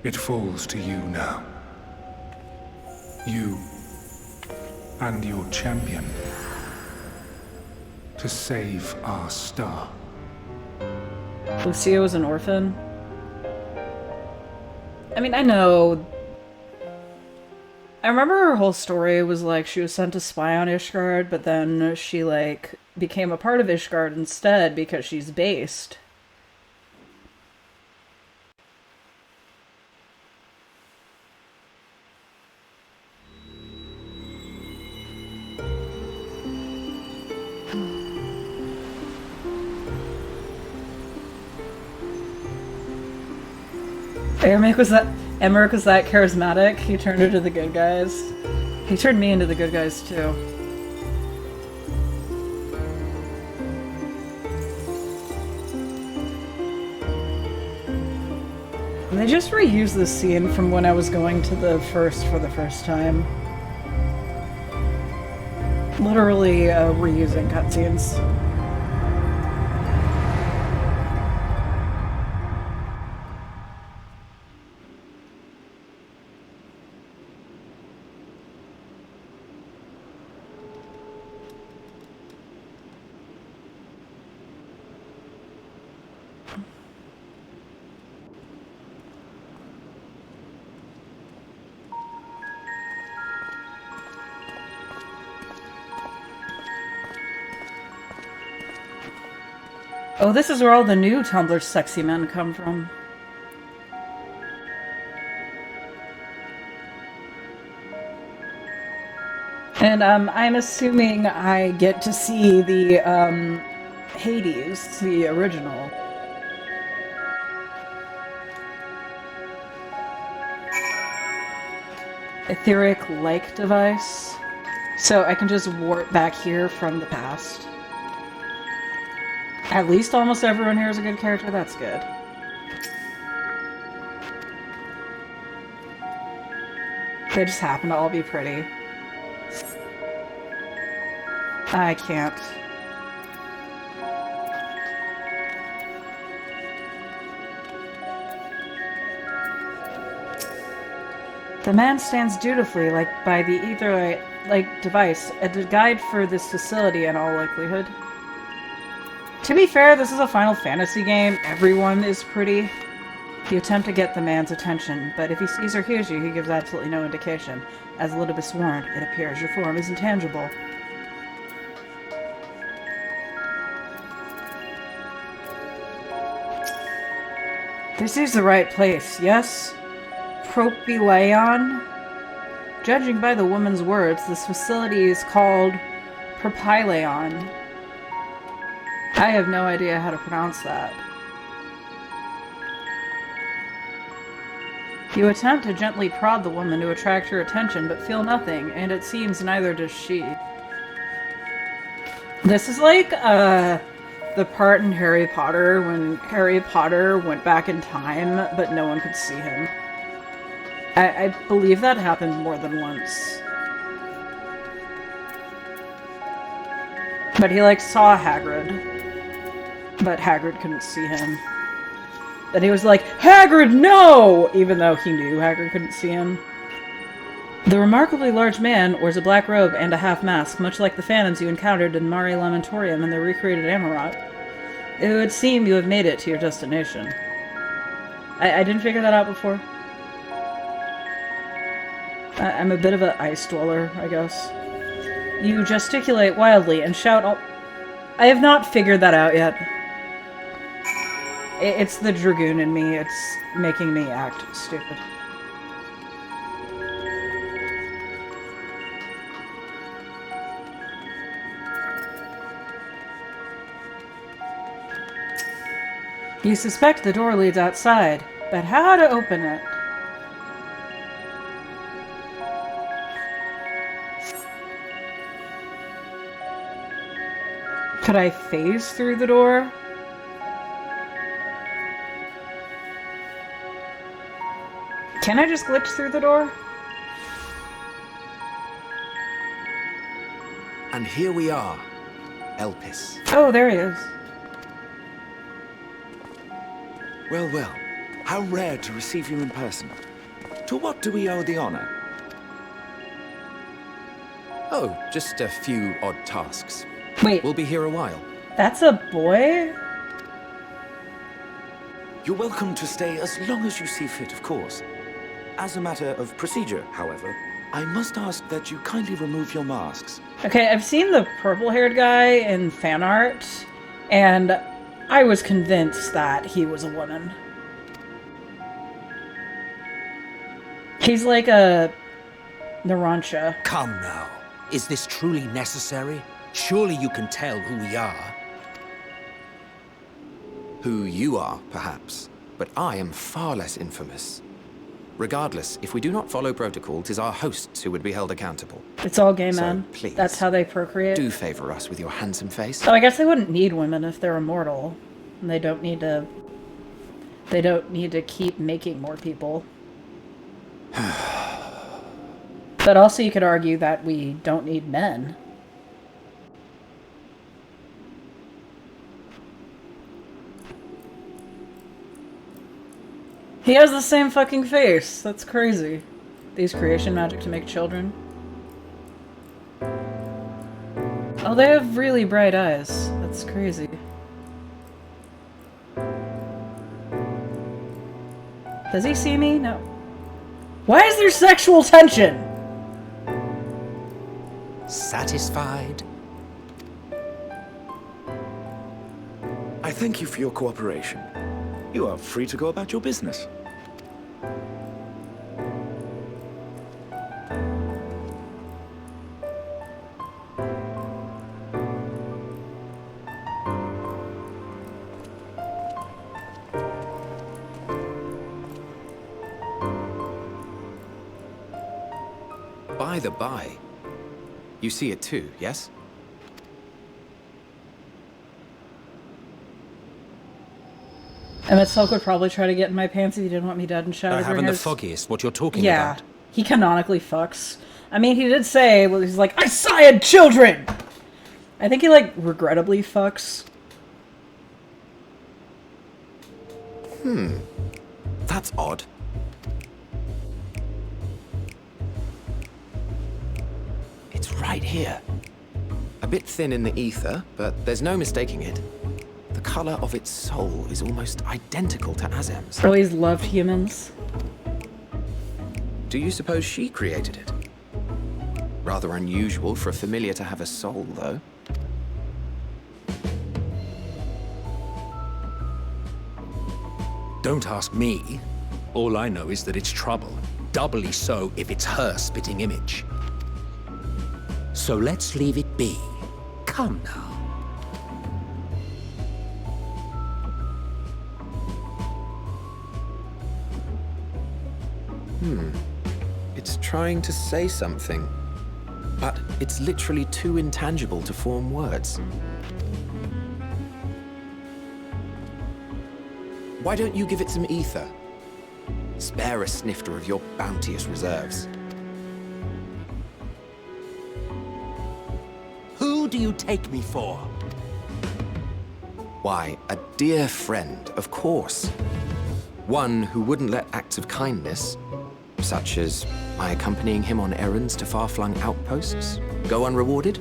It falls to you now. You and your champion to save our star. Lucia was an orphan. I mean, I know. I remember her whole story was like she was sent to spy on Ishgard, but then she like became a part of Ishgard instead because she's based. Emmerich was that charismatic. He turned into the good guys. He turned me into the good guys too. And they just reused this scene from when I was going to the first for the first time. Literally reusing cutscenes. Oh, this is where all the new Tumblr sexy men come from. And I'm assuming I get to see the Hades, the original. Etheric like device. So I can just warp back here from the past. At least almost everyone here is a good character, that's good. They just happen to all be pretty. I can't. The man stands dutifully, like by the ether-like device, a guide for this facility in all likelihood. To be fair, this is a Final Fantasy game. Everyone is pretty. You attempt to get the man's attention, but if he sees or hears you, he gives absolutely no indication. As Elidibus warned, it appears your form is intangible. This is the right place, yes? Propylaeon? Judging by the woman's words, this facility is called Propylaeon. I have no idea how to pronounce that. You attempt to gently prod the woman to attract her attention, but feel nothing, and it seems neither does she. This is like, the part in Harry Potter when Harry Potter went back in time, but no one could see him. I believe that happened more than once. But he, like, saw Hagrid. But Hagrid couldn't see him. And he was like, Hagrid, no! Even though he knew Hagrid couldn't see him. The remarkably large man wears a black robe and a half mask, much like the phantoms you encountered in Mare Lamentorium and the recreated Amarat. It would seem you have made it to your destination. I didn't figure that out before. I'm a bit of an ice dweller, I guess. You gesticulate wildly and shout all... I have not figured that out yet. It's the dragoon in me. It's making me act stupid. You suspect the door leads outside, but how to open it? Could I phase through the door? Can I just glitch through the door? And here we are, Elpis. Oh, there he is. Well, well, how rare to receive you in person. To what do we owe the honor? Oh, just a few odd tasks. Wait, We'll be here a while. that's a boy? You're welcome to stay as long as you see fit, of course. As a matter of procedure, however, I must ask that you kindly remove your masks. Okay, I've seen the purple-haired guy in fan art, and I was convinced that he was a woman. He's like a Narancha. Come now. Is this truly necessary? Surely you can tell who we are. Who you are, perhaps, but I am far less infamous. Regardless, if we do not follow protocol, 'tis our hosts who would be held accountable. It's all gay So, men. please, That's how they procreate. Do favor us with your handsome face. So I guess they wouldn't need women if they're immortal. And they don't need to... They don't need to keep making more people. But also you could argue that we don't need men. He has the same fucking face. That's crazy. They use creation magic to make children. Oh, they have really bright eyes. That's crazy. Does he see me? No. Why is there sexual tension? Satisfied? I thank you for your cooperation. You are free to go about your business. By the by, you see it too, yes? Emmett Silk would probably try to get in my pants if he didn't want me dead and shouted. I haven't the foggiest what you're talking Yeah, about. he canonically fucks. I mean, he did say, well, he's like, I sired children! I think he, like, regrettably fucks. That's odd. It's right here. A bit thin in the ether, but there's no mistaking it. The color of its soul is almost identical to Azem's. Always loved humans. Do you suppose she created it? Rather unusual for a familiar to have a soul, though. Don't ask me. All I know is that it's trouble. Doubly so if it's her spitting image. So let's leave it be. Come now. It's trying to say something, but it's literally too intangible to form words. Why don't you give it some ether? Spare a snifter of your bounteous reserves. Who do you take me for? Why, a dear friend, of course. One who wouldn't let acts of kindness Such as my accompanying him on errands to far-flung outposts? Go unrewarded?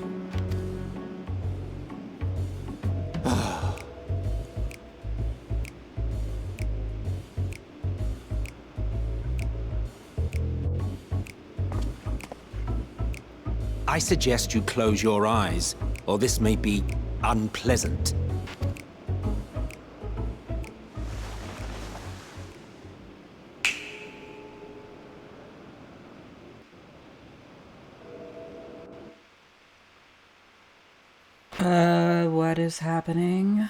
I suggest you close your eyes, or this may be unpleasant. What is happening?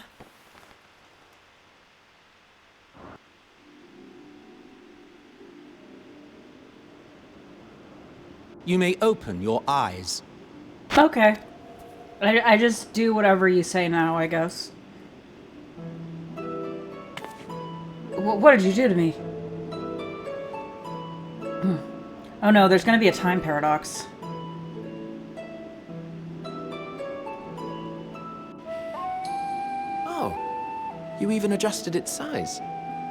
You may open your eyes. Okay. I just do whatever you say now, I guess. What did you do to me? Oh no, there's gonna be a time paradox. Oh, you even adjusted its size.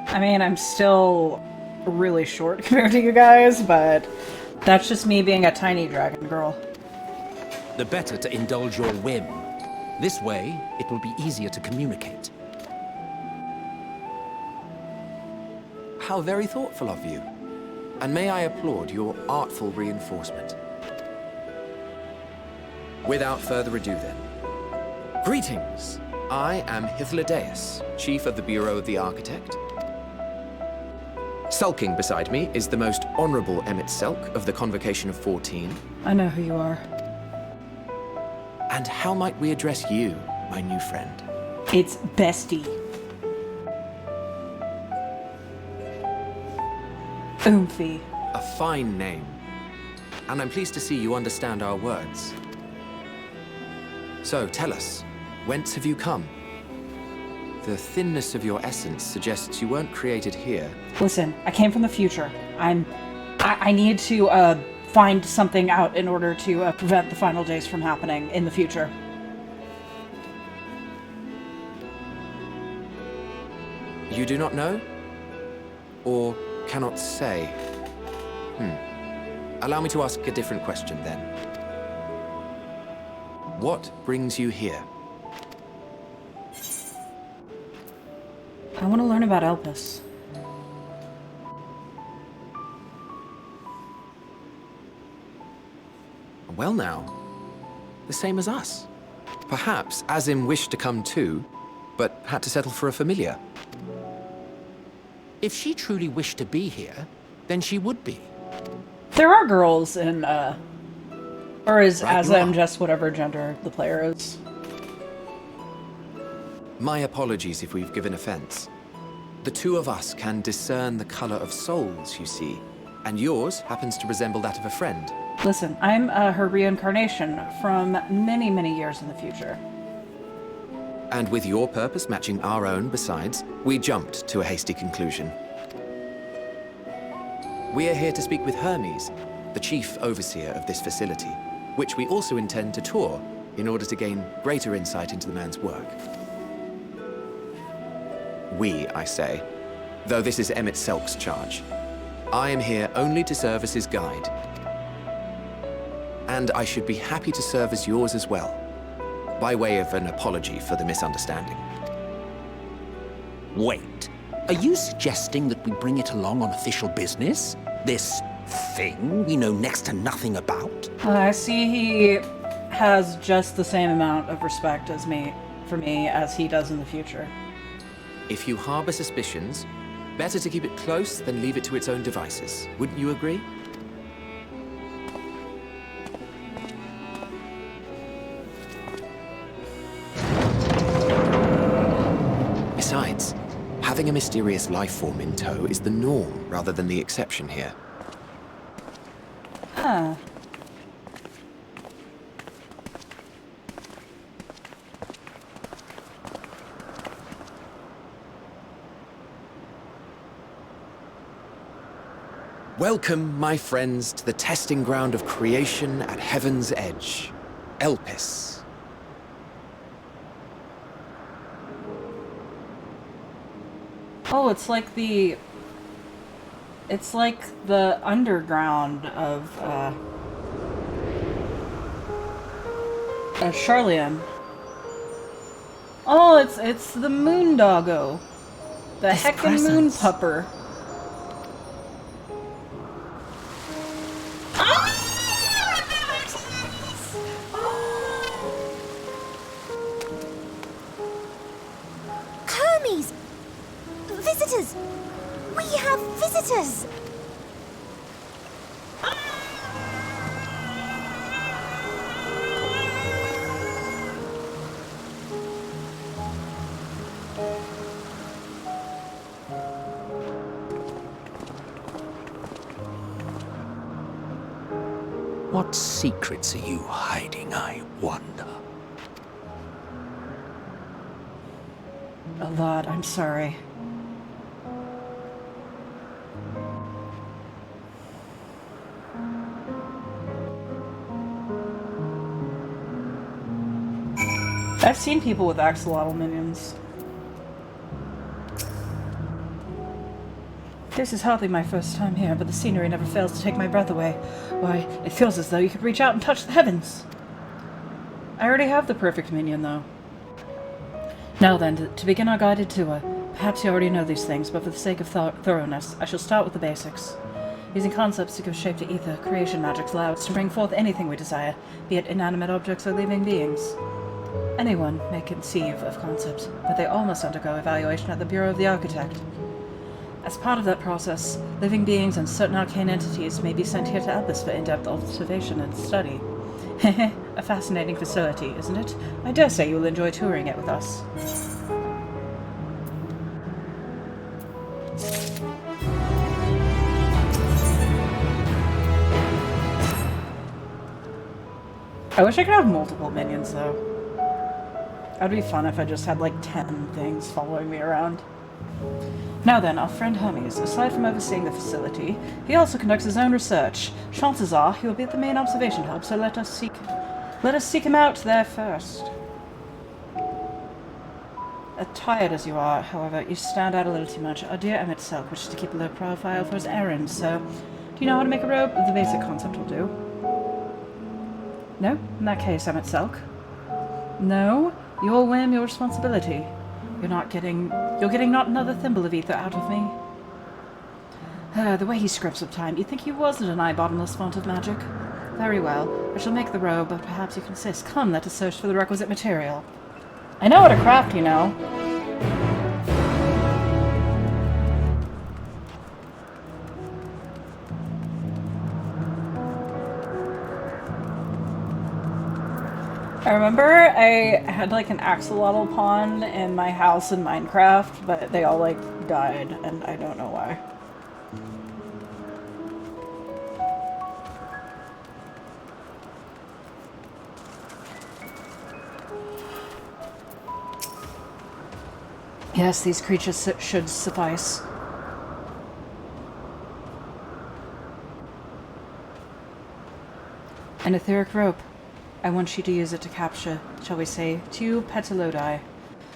I mean, I'm still really short compared to you guys, but that's just me being a tiny dragon girl. The better to indulge your whim. This way, it will be easier to communicate. How very thoughtful of you. And may I applaud your artful reinforcement. Without further ado then. Greetings! I am Hythlodaeus, Chief of the Bureau of the Architect. Sulking beside me is the most honorable Emmett Selk of the Convocation of 14. I know who you are. And how might we address you, my new friend? It's Bestie. Oomphy. A fine name. And I'm pleased to see you understand our words. So, tell us, whence have you come? The thinness of your essence suggests you weren't created here. Listen, I came from the future. I need to, find something out in order to, prevent the final days from happening in the future. You do not know? Or cannot say? Allow me to ask a different question then. What brings you here? I want to learn about Elpis. Well now, the same as us. Perhaps Azim wished to come too, but had to settle for a familiar. If she truly wished to be here, then she would be. There are girls in, or is Right, Azim you are. just whatever gender the player is? My apologies if we've given offense. The two of us can discern the color of souls, you see, and yours happens to resemble that of a friend. Listen, I'm her reincarnation from many, many years in the future. And with your purpose matching our own besides, we jumped to a hasty conclusion. We are here to speak with Hermes, the chief overseer of this facility, which we also intend to tour in order to gain greater insight into the man's work. We, I say, though this is Emmett Selk's charge. I am here only to serve as his guide. And I should be happy to serve as yours as well, by way of an apology for the misunderstanding. Wait, are you suggesting that we bring it along on official business? This thing we know next to nothing about? I see he has just the same amount of respect as for me as he does in the future. If you harbor suspicions, better to keep it close than leave it to its own devices. Wouldn't you agree? Besides, having a mysterious life form in tow is the norm rather than the exception here. Huh. Welcome, my friends, to the testing ground of creation at Heaven's Edge, Elpis. Oh, it's like the It's like the underground of Charlian. Oh, it's the moon doggo. The His heckin' moon presence. pupper. Hermes! Visitors! We have visitors! What secrets are you hiding, I wonder? A lot, I'm sorry. I've seen people with axolotl minions. This is hardly my first time here, but the scenery never fails to take my breath away. Why, it feels as though you could reach out and touch the heavens. I already have the perfect minion, though. Now then, to begin our guided tour. Perhaps you already know these things, but for the sake of thoroughness, I shall start with the basics. Using concepts to give shape to ether, creation magics allow us to bring forth anything we desire, be it inanimate objects or living beings. Anyone may conceive of concepts, but they all must undergo evaluation at the Bureau of the Architect. As part of that process, living beings and certain arcane entities may be sent here to help us for in-depth observation and study. A fascinating facility, isn't it? I dare say you will enjoy touring it with us. I wish I could have multiple minions, though. That'd be fun if I just had like 10 things following me around. Now then, our friend Hermes, aside from overseeing the facility, he also conducts his own research. Chances are he will be at the main observation hub, so let us seek him out there first. Tired as you are, however, you stand out a little too much. Our dear Emmett Selk wishes to keep a low profile for his errands, so do you know how to make a robe? The basic concept will do. No? In that case, Emmett Selk. No? Your whim, your responsibility. You're getting not another thimble of ether out of me. The way he scripts up time, you'd think he wasn't an eye-bottomless font of magic. Very well, I shall make the robe, but perhaps you can assist. Come, let us search for the requisite material. I know how to craft, you know. I remember I had like an axolotl pond in my house in Minecraft, but they all like died, and I don't know why. Yes, these creatures should suffice. An etheric rope. I want you to use it to capture, shall we say, 2 petalodi.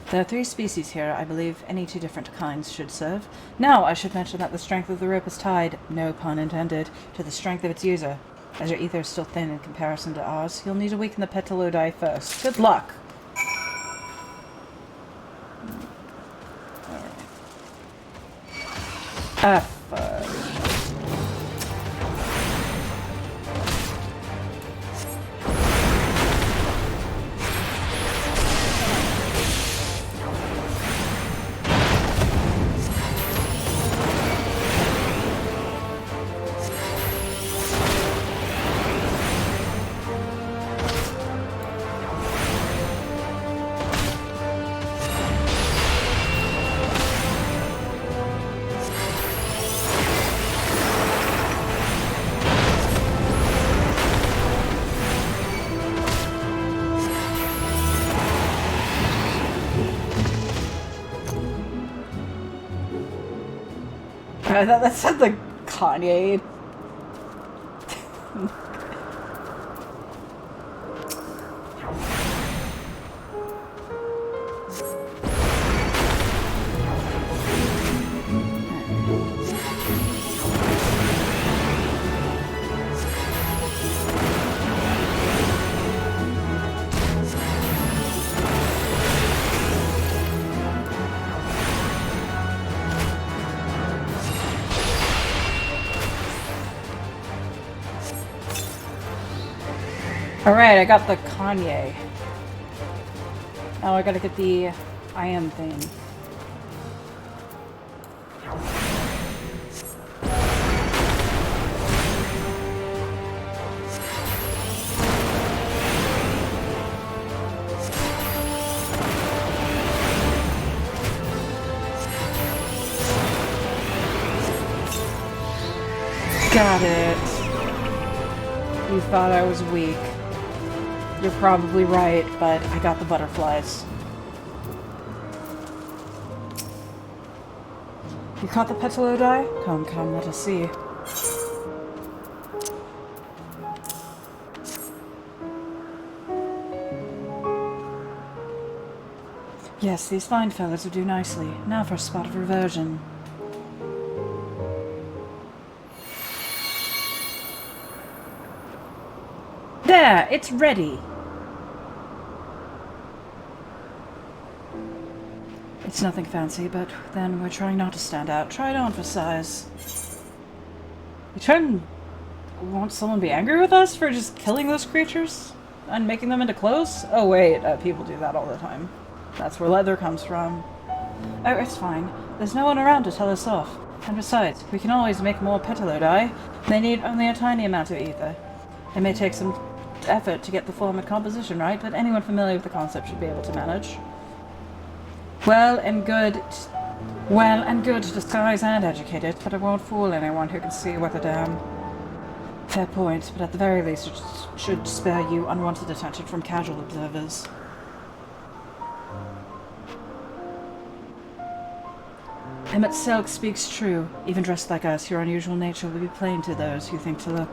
There are 3 species here. I believe any 2 different kinds should serve. Now, I should mention that the strength of the rope is tied, no pun intended, to the strength of its user. As your ether is still thin in comparison to ours, you'll need to weaken the petalodi first. Good luck! Ah, fuck. I thought that said the Kanye. Alright, I got the Kanye. Now I gotta get the IM thing. Got it. You thought I was weak. You're probably right, but I got the butterflies. You caught the petalo die? Come, come, let us see. Yes, these fine fellows would do nicely. Now for a spot of reversion. There, it's ready. It's nothing fancy, but then we're trying not to stand out. Try it on for size. You trying to want someone to be angry with us for just killing those creatures and making them into clothes? Oh wait, people do that all the time. That's where leather comes from. Oh, it's fine. There's no one around to tell us off. And besides, we can always make more petalo dye. They need only a tiny amount of ether. It may take some effort to get the form and composition right, but anyone familiar with the concept should be able to manage. Well and good disguised and educated, but it won't fool anyone who can see what the damn. Fair point, but at the very least it should spare you unwanted attention from casual observers. Emmett Selk speaks true. Even dressed like us, your unusual nature will be plain to those who think to look.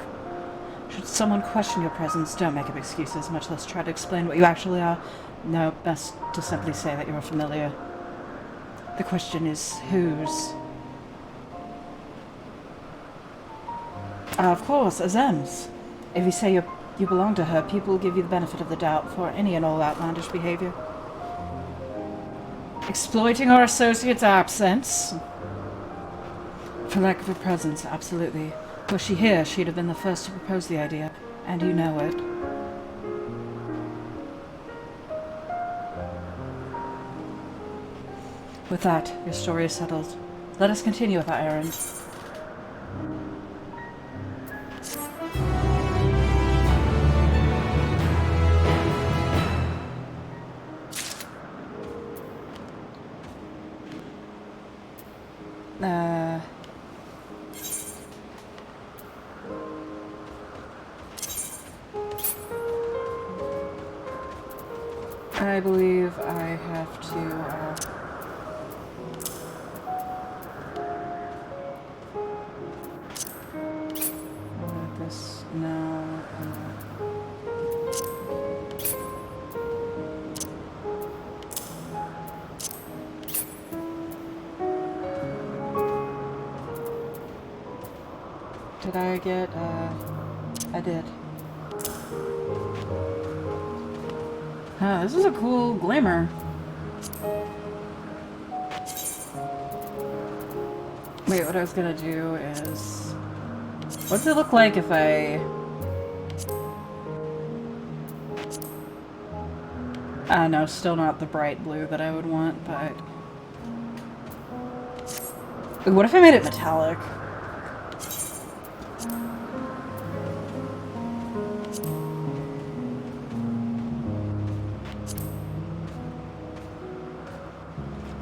Should someone question your presence, don't make up excuses, much less try to explain what you actually are. No, best to simply say that you're familiar. The question is, whose? Of course, Azem's. If you say you belong to her, people will give you the benefit of the doubt for any and all outlandish behavior. Exploiting our associates' absence? For lack of a presence, absolutely. Were she here, she'd have been the first to propose the idea, and you know it. With that, your story is settled. Let us continue with our errand. I believe I have to, this now, did I get, I did. This is a cool glimmer. Wait, what I was gonna do is... What does it look like if I... no, still not the bright blue that I would want, but... Wait, what if I made it metallic?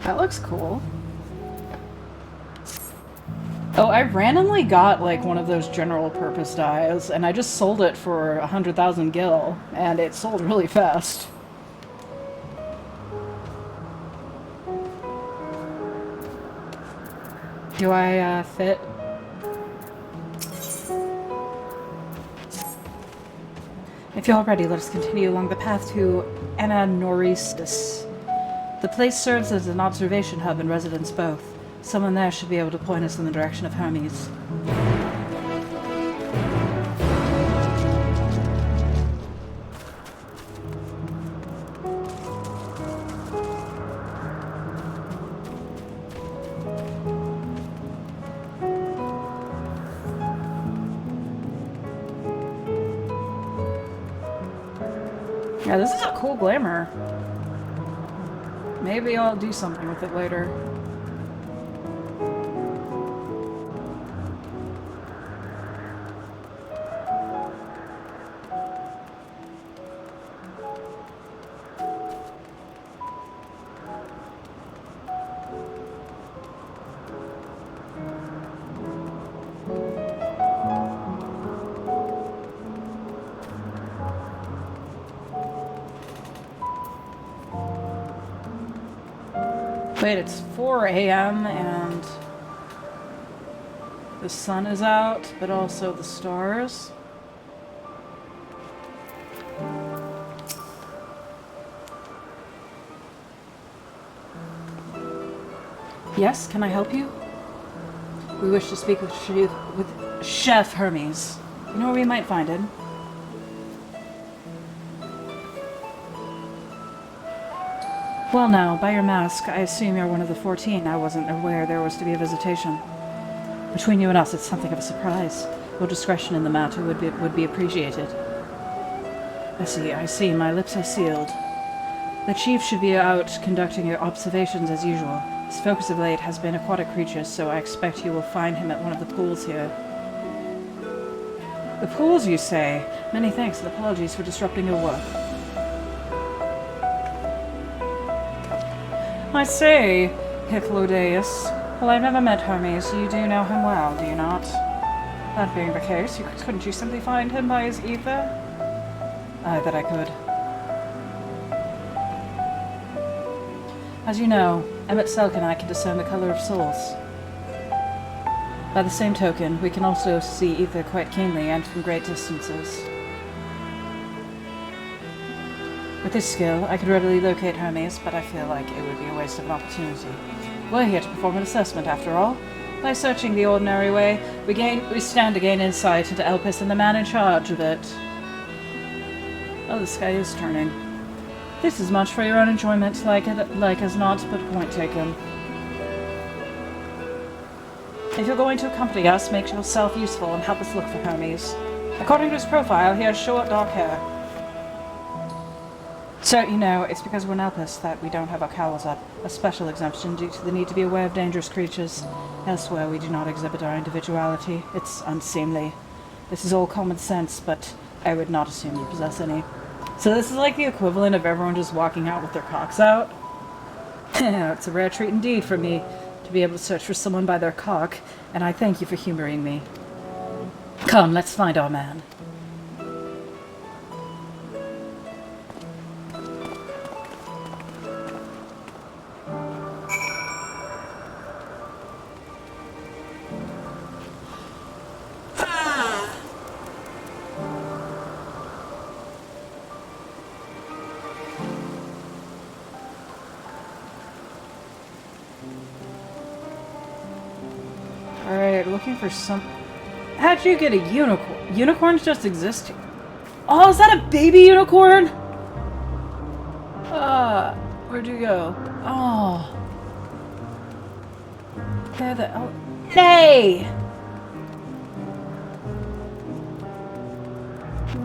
That looks cool. Oh, I randomly got like one of those general purpose dyes, and I just sold it for 100,000 gil, and it sold really fast. Do I fit? If you're ready, let us continue along the path to Ananoristus. The place serves as an observation hub and residence both. Someone there should be able to point us in the direction of Hermes. Yeah, this is a cool glamour. Maybe I'll do something with it later. Wait, it's 4 a.m. and the sun is out, but also the stars. Yes, can I help you? We wish to speak with Chef Hermes. You know where we might find him? Well now, by your mask, I assume you're one of the 14. I wasn't aware there was to be a visitation. Between you and us, it's something of a surprise. Your discretion in the matter would be appreciated. I see. My lips are sealed. The chief should be out conducting your observations as usual. His focus of late has been aquatic creatures, so I expect you will find him at one of the pools here. The pools, you say? Many thanks and apologies for disrupting your work. I say, Hiclodeus. Well, I've never met Hermes. You do know him well, do you not? That being the case, couldn't you simply find him by his ether? Aye, that I could. As you know, Emmett Selk and I can discern the color of souls. By the same token, we can also see ether quite keenly and from great distances. With this skill, I could readily locate Hermes, but I feel like it would be a waste of an opportunity. We're here to perform an assessment, after all. By searching the ordinary way, we stand to gain insight into Elpis and the man in charge of it. Oh, the sky is turning. This is much for your own enjoyment, like as not, but point taken. If you're going to accompany us, make yourself useful and help us look for Hermes. According to his profile, he has short, dark hair. So, you know, it's because we're in Elpis that we don't have our cowls up. A special exemption due to the need to be aware of dangerous creatures. Elsewhere, we do not exhibit our individuality. It's unseemly. This is all common sense, but I would not assume you possess any. So this is like the equivalent of everyone just walking out with their cocks out? It's a rare treat indeed for me to be able to search for someone by their cock, and I thank you for humoring me. Come, let's find our man. Alright, looking for some... How'd you get a unicorn? Unicorns just exist here. Oh, is that a baby unicorn? Where'd you go? Oh. There the... Oh. Nay!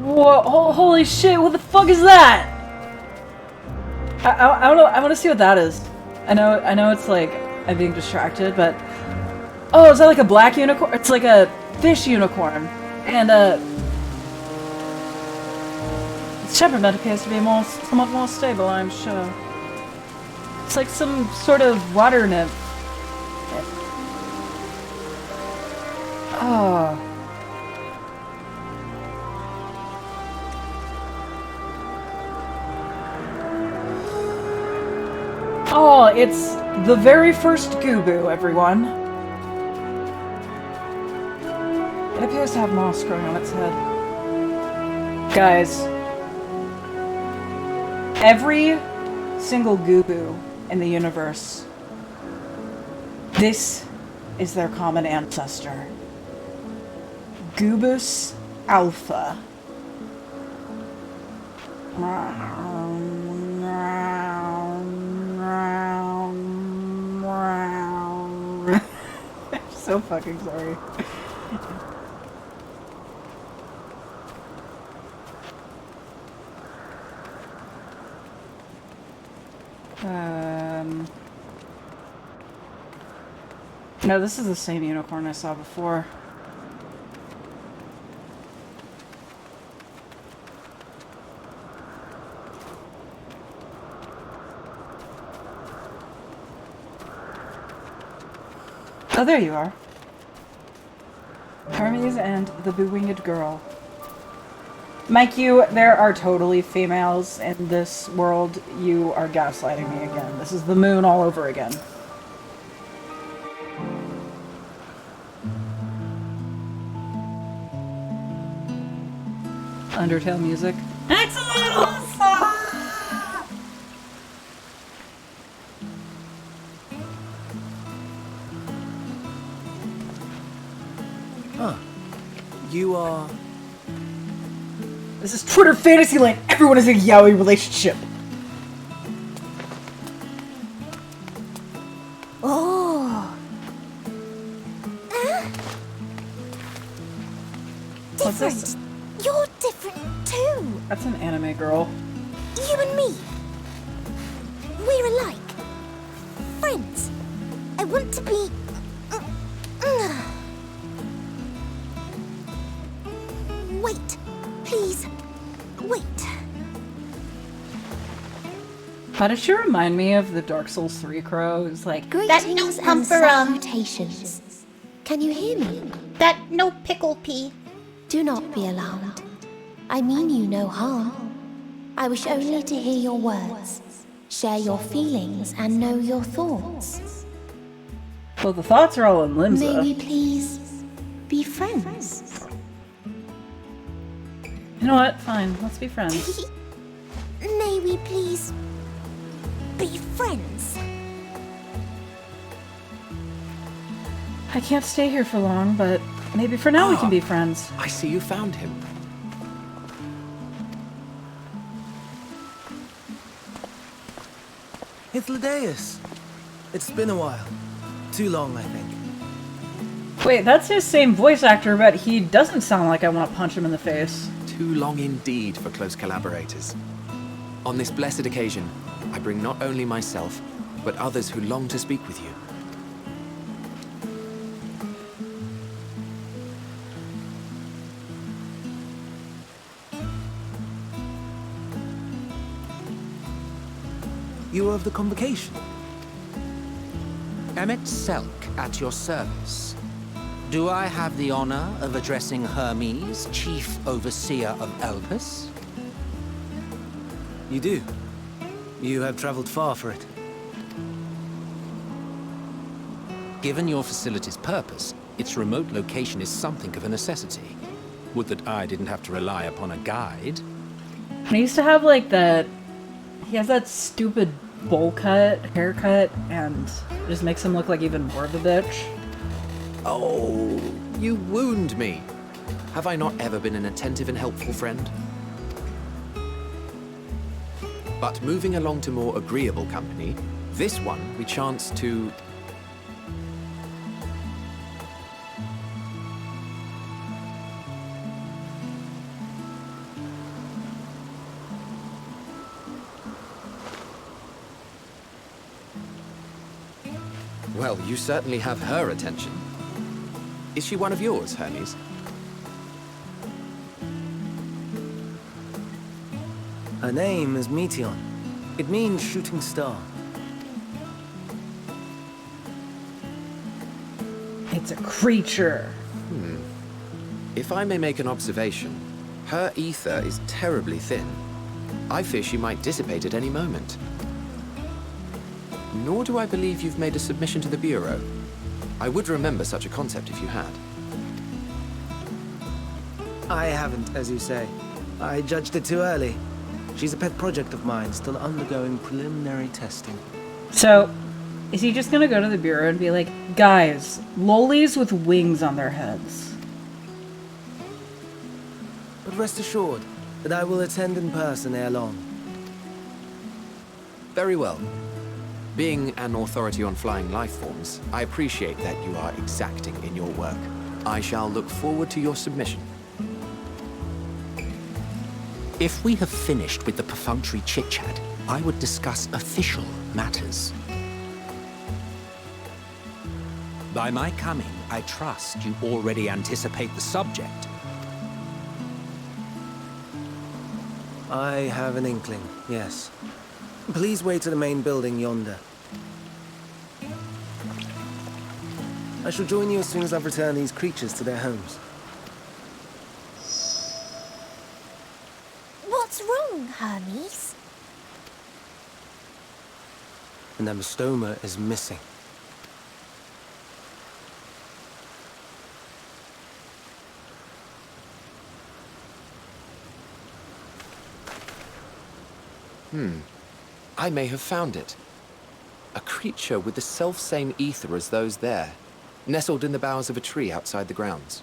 Whoa, holy shit, what the fuck is that? I don't know, I want to see what that is. I know it's like, I'm being distracted, but... Oh, is that like a black unicorn? It's like a fish unicorn. And, its temperament appears to be somewhat more stable, I'm sure. It's like some sort of water nymph. Oh. Oh, it's the very first Gubu, everyone. It appears to have moss growing on its head. Guys, every single Gubu in the universe, this is their common ancestor. Gubus Alpha. I'm so fucking sorry. No, this is the same unicorn I saw before. Oh, there you are. Hermes and the Bewinged Girl. Mike, there are totally females in this world. You are gaslighting me again. This is the moon all over again. Undertale music. Excellent! You are... This is Twitter Fantasyland. Everyone is in a yaoi relationship. Oh. What's Different. this? You're different too. That's an anime girl. You and me. We're alike. Friends. I want to be... Wait. Please. Wait. How does she remind me of the Dark Souls 3 crow? It's like, Greetings and salutations. Can you hear me? That no pickle pea. Do not be alarmed. I mean you no harm. I wish only to hear your words, share your feelings, and know your thoughts. well, the thoughts are all in Limsa. May we please be friends? You know what? Fine. Let's be friends. May we please be friends? I can't stay here for long, but maybe for now we can be friends. I see you found him. It's Ladeus. It's been a while. Too long, I think. Wait, that's his same voice actor, but he doesn't sound like I want to punch him in the face. Too long indeed for close collaborators. On this blessed occasion, I bring not only myself, but others who long to speak with you. You are of the convocation. Emmet Selk at your service. Do I have the honor of addressing Hermes, Chief Overseer of Elpis? You do. You have traveled far for it. Given your facility's purpose, its remote location is something of a necessity. Would that I didn't have to rely upon a guide. And he used to have like that. He has that stupid bowl cut, haircut, and it just makes him look like even more of a bitch. Oh, you wound me. Have I not ever been an attentive and helpful friend? But moving along to more agreeable company, this one we chance to... Well, you certainly have her attention. Is she one of yours, Hermes? Her name is Meteon. It means shooting star. It's a creature. If I may make an observation, her ether is terribly thin. I fear she might dissipate at any moment. Nor do I believe you've made a submission to the Bureau. I would remember such a concept if you had. I haven't, as you say. I judged it too early. She's a pet project of mine, still undergoing preliminary testing. So, is he just gonna go to the Bureau and be like, guys, lolies with wings on their heads? But rest assured that I will attend in person ere long. Very well. Being an authority on flying life forms, I appreciate that you are exacting in your work. I shall look forward to your submission. If we have finished with the perfunctory chit-chat, I would discuss official matters. By my coming, I trust you already anticipate the subject. I have an inkling, yes. Please wait to the main building yonder. I shall join you as soon as I've returned these creatures to their homes. What's wrong, Hermes? An amystoma is missing. I may have found it. A creature with the self-same ether as those there, nestled in the boughs of a tree outside the grounds.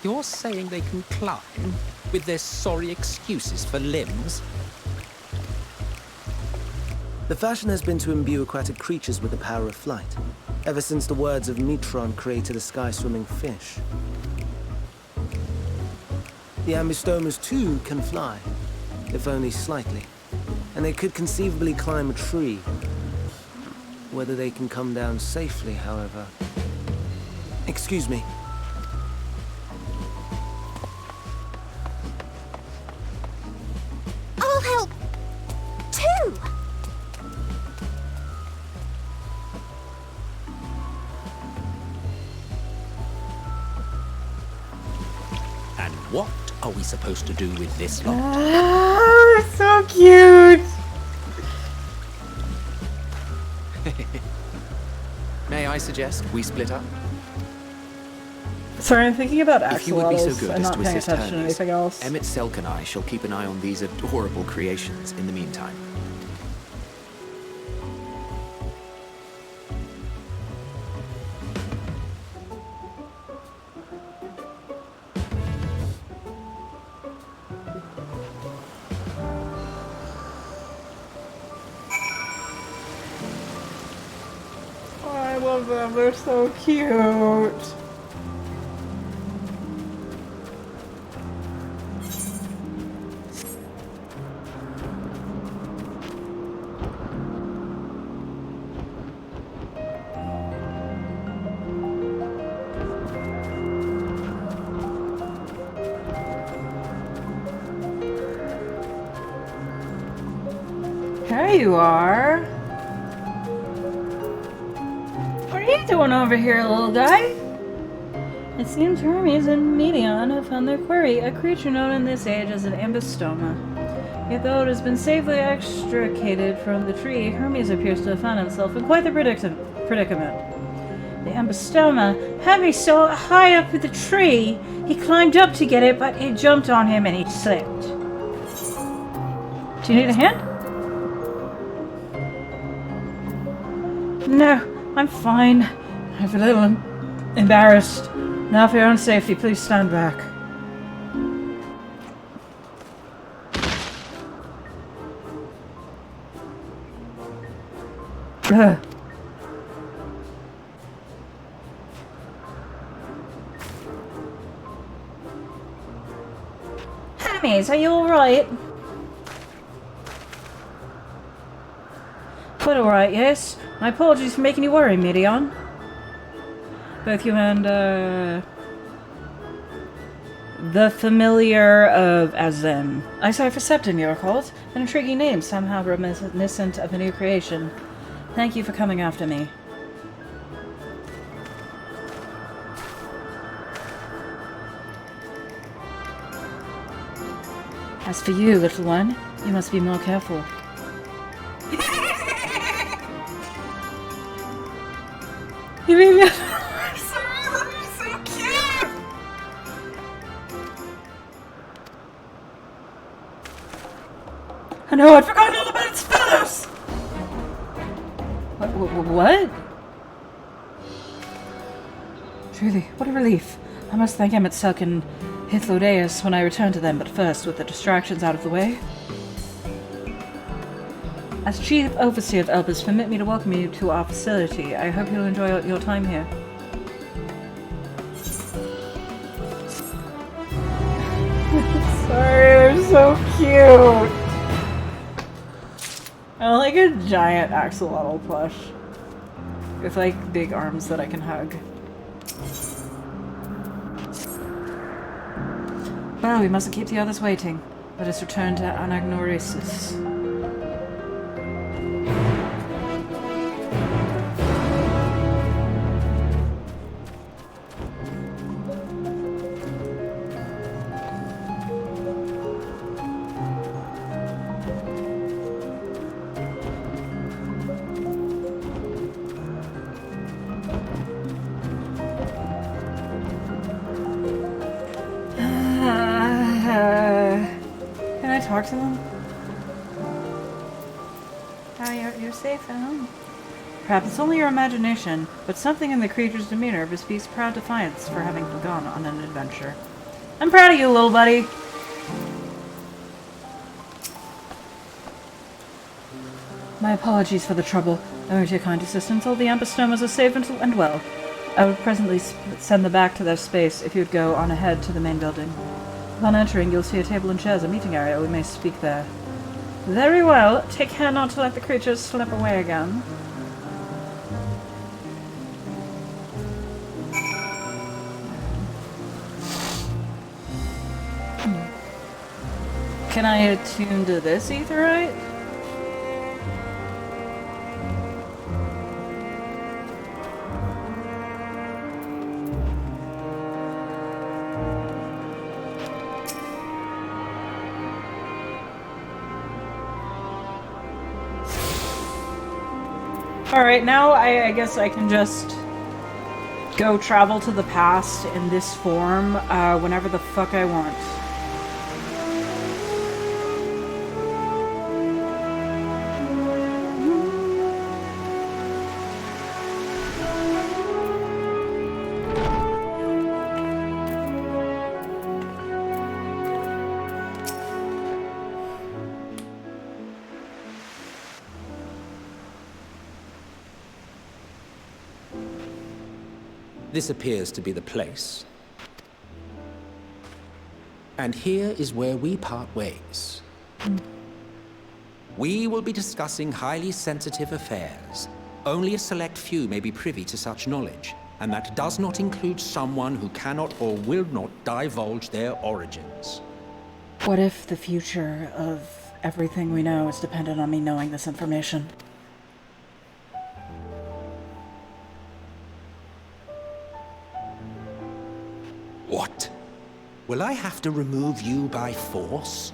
You're saying they can climb with their sorry excuses for limbs? The fashion has been to imbue aquatic creatures with the power of flight, ever since the words of Metron created a sky-swimming fish. The ambystomas too can fly, if only slightly, and they could conceivably climb a tree. Whether they can come down safely, however... Excuse me. I'll help too. And what are we supposed to do with this lot? Ah, so cute. May I suggest we split up? Sorry, I'm thinking about If you would be so axolotls good and as not to paying assist attention to Hermes, anything else. Emmett Selk and I shall keep an eye on these adorable creations in the meantime. Oh, I love them. They're so cute. There you are. What are you doing over here, little guy? It seems Hermes and Medion have found their quarry, a creature known in this age as an ambystoma. Yet though it has been safely extricated from the tree, Hermes appears to have found himself in quite the predicament. The ambystoma had me so high up in the tree, he climbed up to get it, but it jumped on him and he slipped. Do you need a hand? No, I'm fine. I'm a little embarrassed. Now for your own safety, please stand back. Ugh. Hermes, are you alright? Quite alright, yes. My apologies for making you worry, Medion. Both you and, the familiar of Azem. I sorry for Septim, you're called. An intriguing name, somehow reminiscent of a new creation. Thank you for coming after me. As for you, little one, you must be more careful. You made me so cute! I know, I'd forgotten all about its feathers! What? Truly, what a relief. I must thank Emmett Selk and Hythlodeus when I return to them, but first, with the distractions out of the way. As Chief Overseer of Elpis, permit me to welcome you to our facility. I hope you'll enjoy your time here. Sorry, they're so cute. I like a giant axolotl plush with like big arms that I can hug. Well, we mustn't keep the others waiting. Let us return to Anagnoresis. Can I talk to them? Oh, you're safe at home. Perhaps it's only your imagination, but something in the creature's demeanor bespeaks proud defiance for having gone on an adventure. I'm proud of you, little buddy. My apologies for the trouble. Owing to your kind assistance, all the Ampistomas are safe and well. I would presently send them back to their space if you'd go on ahead to the main building. Upon entering, you'll see a table and chairs, a meeting area. We may speak there. Very well. Take care not to let the creatures slip away again. Can I attune to this aetherite? Alright, now I guess I can just go travel to the past in this form whenever the fuck I want. This appears to be the place. And here is where we part ways. We will be discussing highly sensitive affairs. Only a select few may be privy to such knowledge, and that does not include someone who cannot or will not divulge their origins. What if the future of everything we know is dependent on me knowing this information? What? Will I have to remove you by force?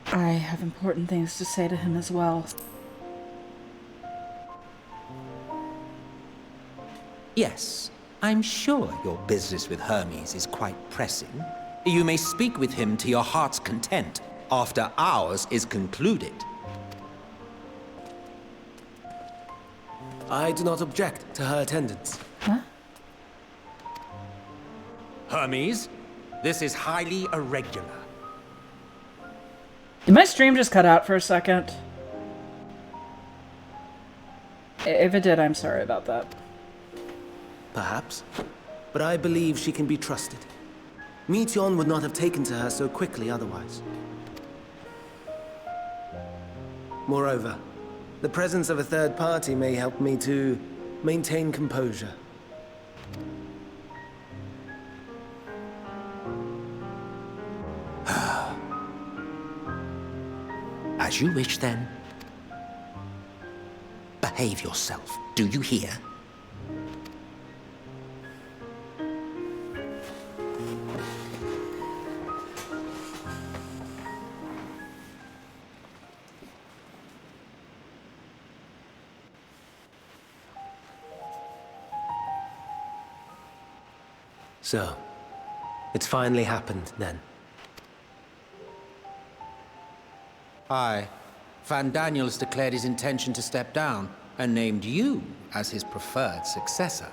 I have important things to say to him as well. Yes, I'm sure your business with Hermes is quite pressing. You may speak with him to your heart's content after ours is concluded. I do not object to her attendance. Huh? Hermes, this is highly irregular. Did my stream just cut out for a second? If it did, I'm sorry about that. Perhaps. But I believe she can be trusted. Meteon would not have taken to her so quickly otherwise. Moreover, the presence of a third party may help me to maintain composure. As you wish, then. Behave yourself, do you hear? So, it's finally happened, then. Aye. Van Daniels declared his intention to step down and named you as his preferred successor.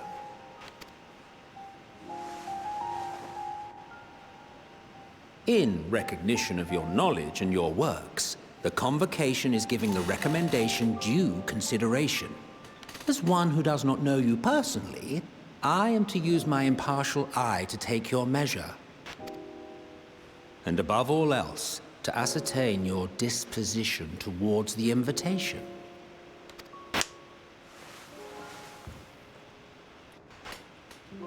In recognition of your knowledge and your works, the Convocation is giving the recommendation due consideration. As one who does not know you personally, I am to use my impartial eye to take your measure. And above all else, to ascertain your disposition towards the invitation.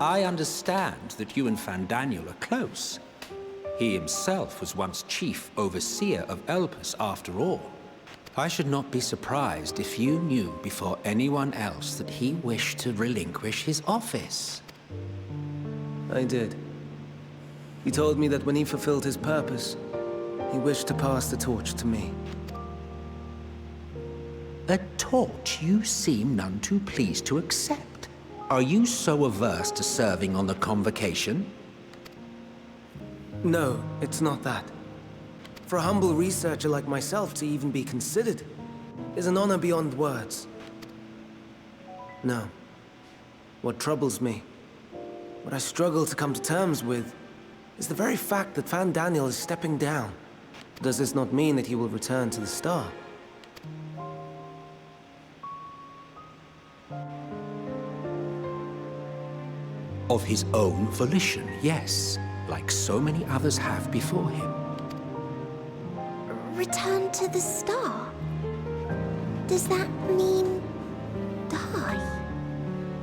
I understand that you and Fandaniel are close. He himself was once chief overseer of Elpis after all. I should not be surprised if you knew before anyone else that he wished to relinquish his office. I did. He told me that when he fulfilled his purpose, he wished to pass the torch to me. A torch you seem none too pleased to accept. Are you so averse to serving on the convocation? No, it's not that. For a humble researcher like myself to even be considered is an honor beyond words. No. What troubles me, what I struggle to come to terms with, is the very fact that Fandaniel is stepping down. Does this not mean that he will return to the Star? Of his own volition, yes, like so many others have before him. Return to the Star? Does that mean die?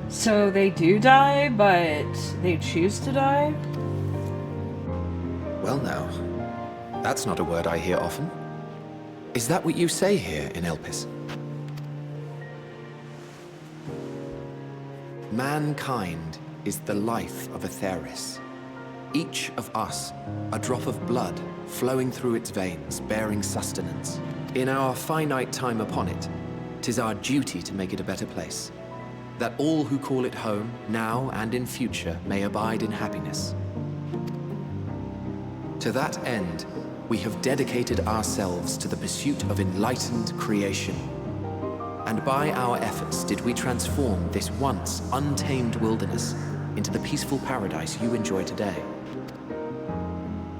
So they do die, but they choose to die? Well now, that's not a word I hear often. Is that what you say here in Elpis? Mankind is the life of Aetheris. Each of us, a drop of blood flowing through its veins, bearing sustenance. In our finite time upon it, 'tis our duty to make it a better place, that all who call it home, now and in future, may abide in happiness. To that end, we have dedicated ourselves to the pursuit of enlightened creation. And by our efforts did we transform this once untamed wilderness into the peaceful paradise you enjoy today.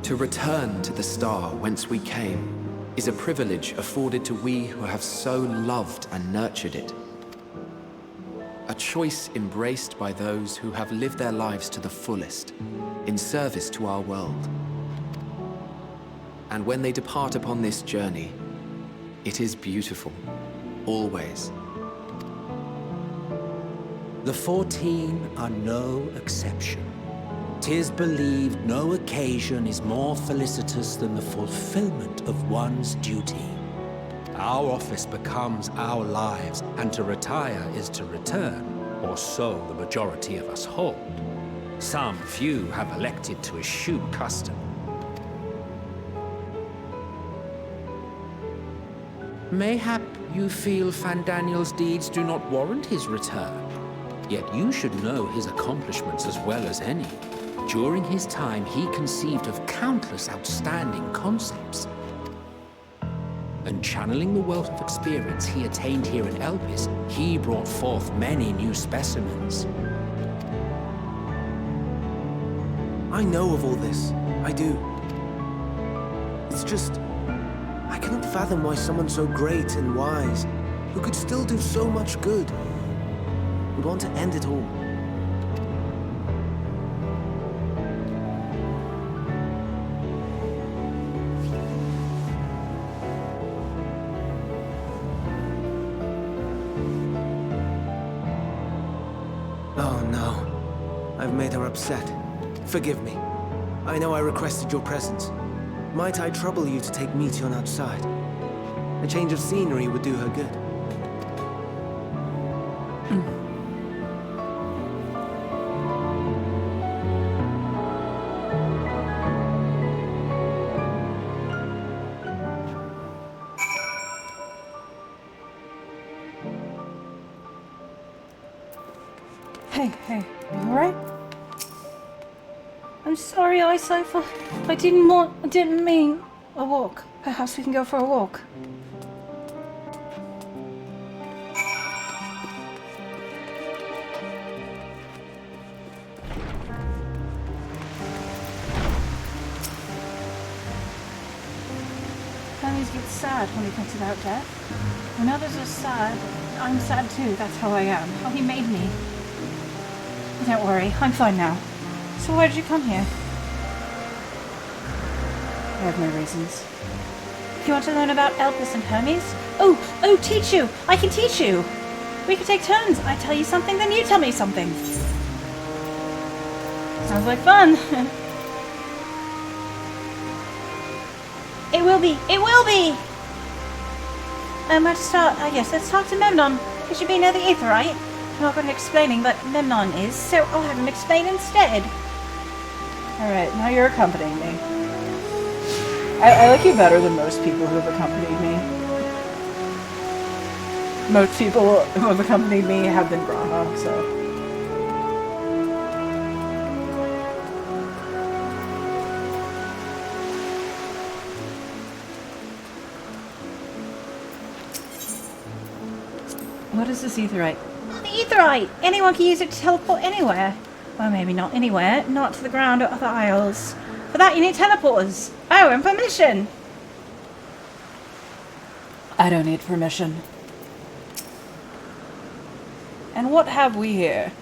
To return to the Star whence we came is a privilege afforded to we who have so loved and nurtured it. A choice embraced by those who have lived their lives to the fullest, in service to our world. And when they depart upon this journey, it is beautiful, always. The 14 are no exception. 'Tis believed no occasion is more felicitous than the fulfillment of one's duty. Our office becomes our lives, and to retire is to return, or so the majority of us hold. Some few have elected to eschew custom. Mayhap you feel Fandaniel's deeds do not warrant his return. Yet you should know his accomplishments as well as any. During his time, he conceived of countless outstanding concepts. And channeling the wealth of experience he attained here in Elpis, he brought forth many new specimens. I know of all this. I do. It's just, I cannot fathom why someone so great and wise, who could still do so much good, would want to end it all. Oh no. I've made her upset. Forgive me. I know I requested your presence. Might I trouble you to take Meteon outside? A change of scenery would do her good. Hey, you alright? I'm sorry, Icipher. I didn't mean a walk. Perhaps we can go for a walk. Families get sad when it comes about death. When others are sad, I'm sad too. That's how I am. How he made me. Don't worry, I'm fine now. So why did you come here? I have no reasons. You want to learn about Elpis and Hermes? Oh, teach you! I can teach you! We can take turns. I tell you something, then you tell me something. Sounds like fun. It will be! It will be! Where to start? I guess let's talk to Memnon. He should be near the Aetheryte. I'm not going to explaining, but Memnon is, so I'll have him explain instead. Alright, now you're accompanying me. I like you better than most people who have accompanied me. Most people who have accompanied me have been Brahma, so... What is this Aetheryte? The Aetheryte! Anyone can use it to teleport anywhere. Well, maybe not anywhere, not to the ground or other isles. For that you need teleporters. Oh, and permission! I don't need permission. And what have we here?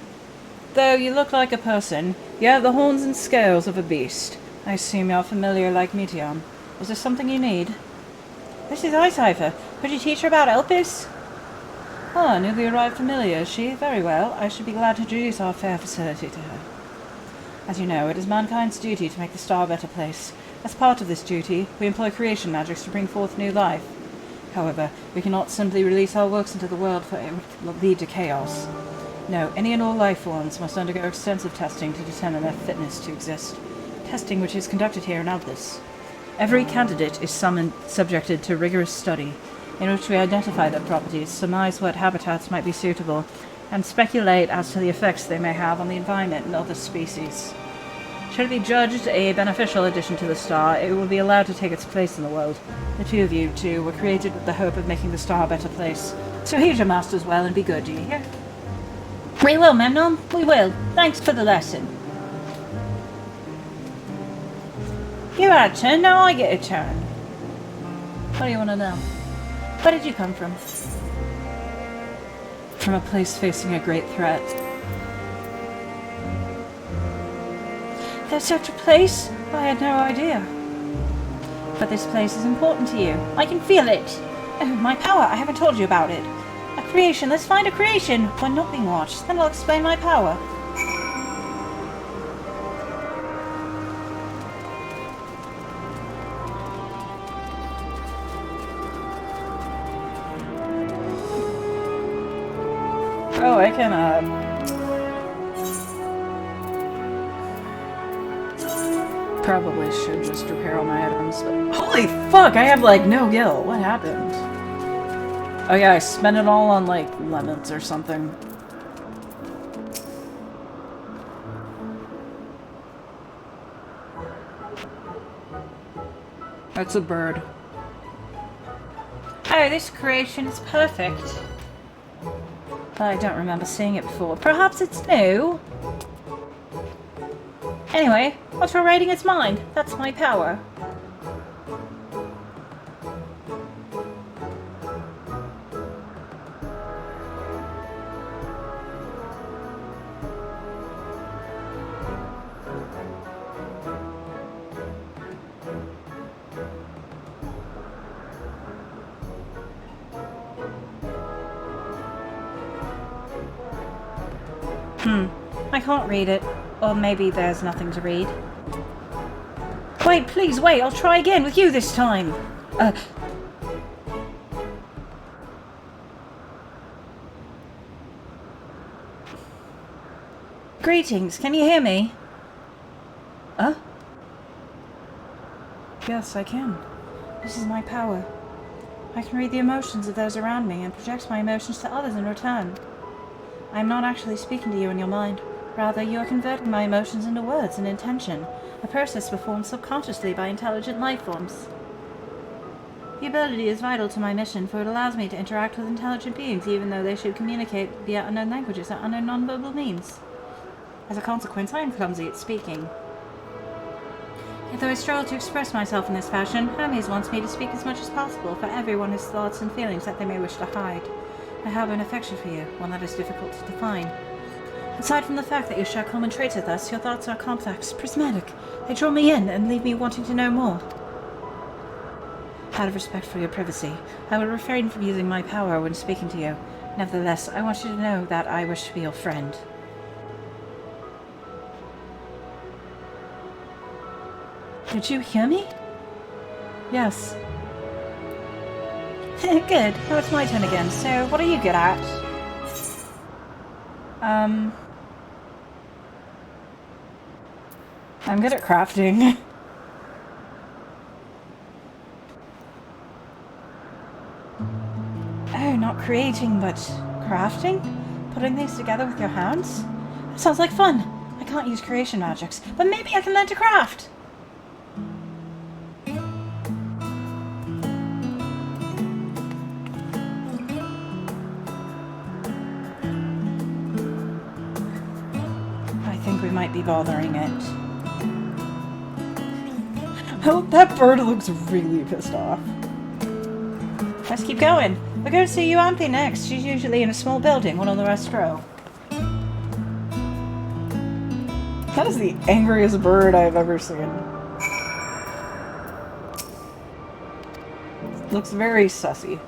Though you look like a person, you have the horns and scales of a beast. I assume you're familiar like Meteon. Is there something you need? This is Icipher. Could you teach her about Elpis? Ah, newly arrived familiar, is she? Very well. I should be glad to introduce our fair facility to her. As you know, it is mankind's duty to make the star a better place. As part of this duty, we employ creation magics to bring forth new life. However, we cannot simply release our works into the world, for it would lead to chaos. No, any and all life forms must undergo extensive testing to determine their fitness to exist. Testing which is conducted here in Albus. Every candidate is subjected to rigorous study, in which we identify their properties, surmise what habitats might be suitable, and speculate as to the effects they may have on the environment and other species. Should it be judged a beneficial addition to the star, it will be allowed to take its place in the world. The two of you, too, were created with the hope of making the star a better place. So heed your masters well and be good, do you hear? We will, Memnon. We will. Thanks for the lesson. You had a turn, now I get a turn. What do you want to know? Where did you come from? From a place facing a great threat. There's such a place? I had no idea. But this place is important to you. I can feel it. Oh, my power. I haven't told you about it. A creation. Let's find a creation. When not being watched. Then I'll explain my power. Oh, I can, probably should just repair all my items, but... Holy fuck, I have, like, no gil. What happened? Oh yeah, I spent it all on, like, lemons or something. That's a bird. Oh, this creation is perfect. I don't remember seeing it before. Perhaps it's new? Anyway, overriding its mind. That's my power. I can't read it. Or maybe there's nothing to read. Wait, please wait. I'll try again with you this time. Greetings. Can you hear me? Yes, I can. This is my power. I can read the emotions of those around me and project my emotions to others in return. I am not actually speaking to you in your mind. Rather, you are converting my emotions into words and intention, a process performed subconsciously by intelligent life forms. The ability is vital to my mission, for it allows me to interact with intelligent beings even though they should communicate via unknown languages or unknown nonverbal means. As a consequence, I am clumsy at speaking. Yet though I struggle to express myself in this fashion, Hermes wants me to speak as much as possible, for everyone has thoughts and feelings that they may wish to hide. I have an affection for you, one that is difficult to define. Aside from the fact that you share common traits with us, your thoughts are complex, prismatic. They draw me in and leave me wanting to know more. Out of respect for your privacy, I will refrain from using my power when speaking to you. Nevertheless, I want you to know that I wish to be your friend. Did you hear me? Yes. Good. Now it's my turn again. So, what are you good at? I'm good at crafting. Oh, not creating, but crafting? Putting things together with your hands? That sounds like fun. I can't use creation magics, but maybe I can learn to craft. I think we might be bothering it. Oh, that bird looks really pissed off. Let's keep going. We're going to see Euanthe next. She's usually in a small building, one on the rest row. That is the angriest bird I've ever seen. Looks very sussy.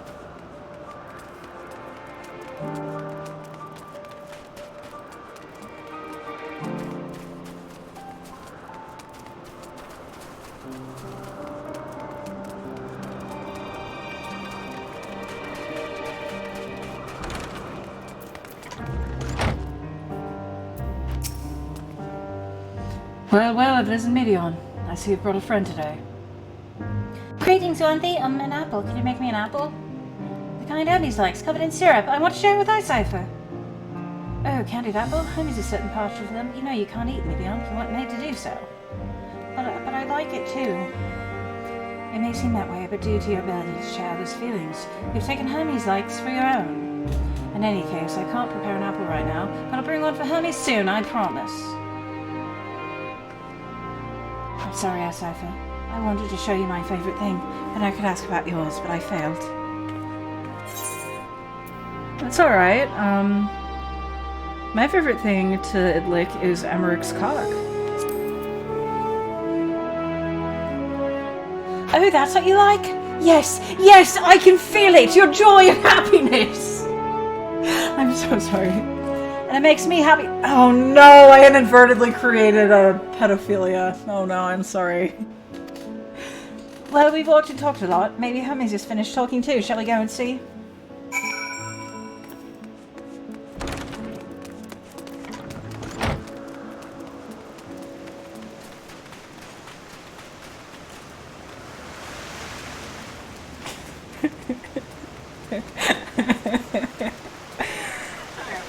Well, well, if it isn't Midion. I see you've brought a friend today. Greetings, Euanthe. An apple. Can you make me an apple? The kind Hermes likes, covered in syrup. I want to share it with Icipher. Oh, candied apple? Hermes a certain part of them. You know you can't eat Midion. You weren't made to do so. But I like it too. It may seem that way, but due to your ability to share those feelings, you've taken Hermes' likes for your own. In any case, I can't prepare an apple right now, but I'll bring one for Hermes soon, I promise. I'm sorry, Icipher. I wanted to show you my favorite thing, and I could ask about yours, but I failed. That's alright. My favorite thing to lick is Emmerich's cock. Oh, that's what you like? Yes, yes, I can feel it! Your joy and happiness! I'm so sorry. And it makes me happy. Oh no, I inadvertently created a pedophilia. Oh no, I'm sorry. Well, we've walked and talked a lot. Maybe Hermes just finished talking too. Shall we go and see?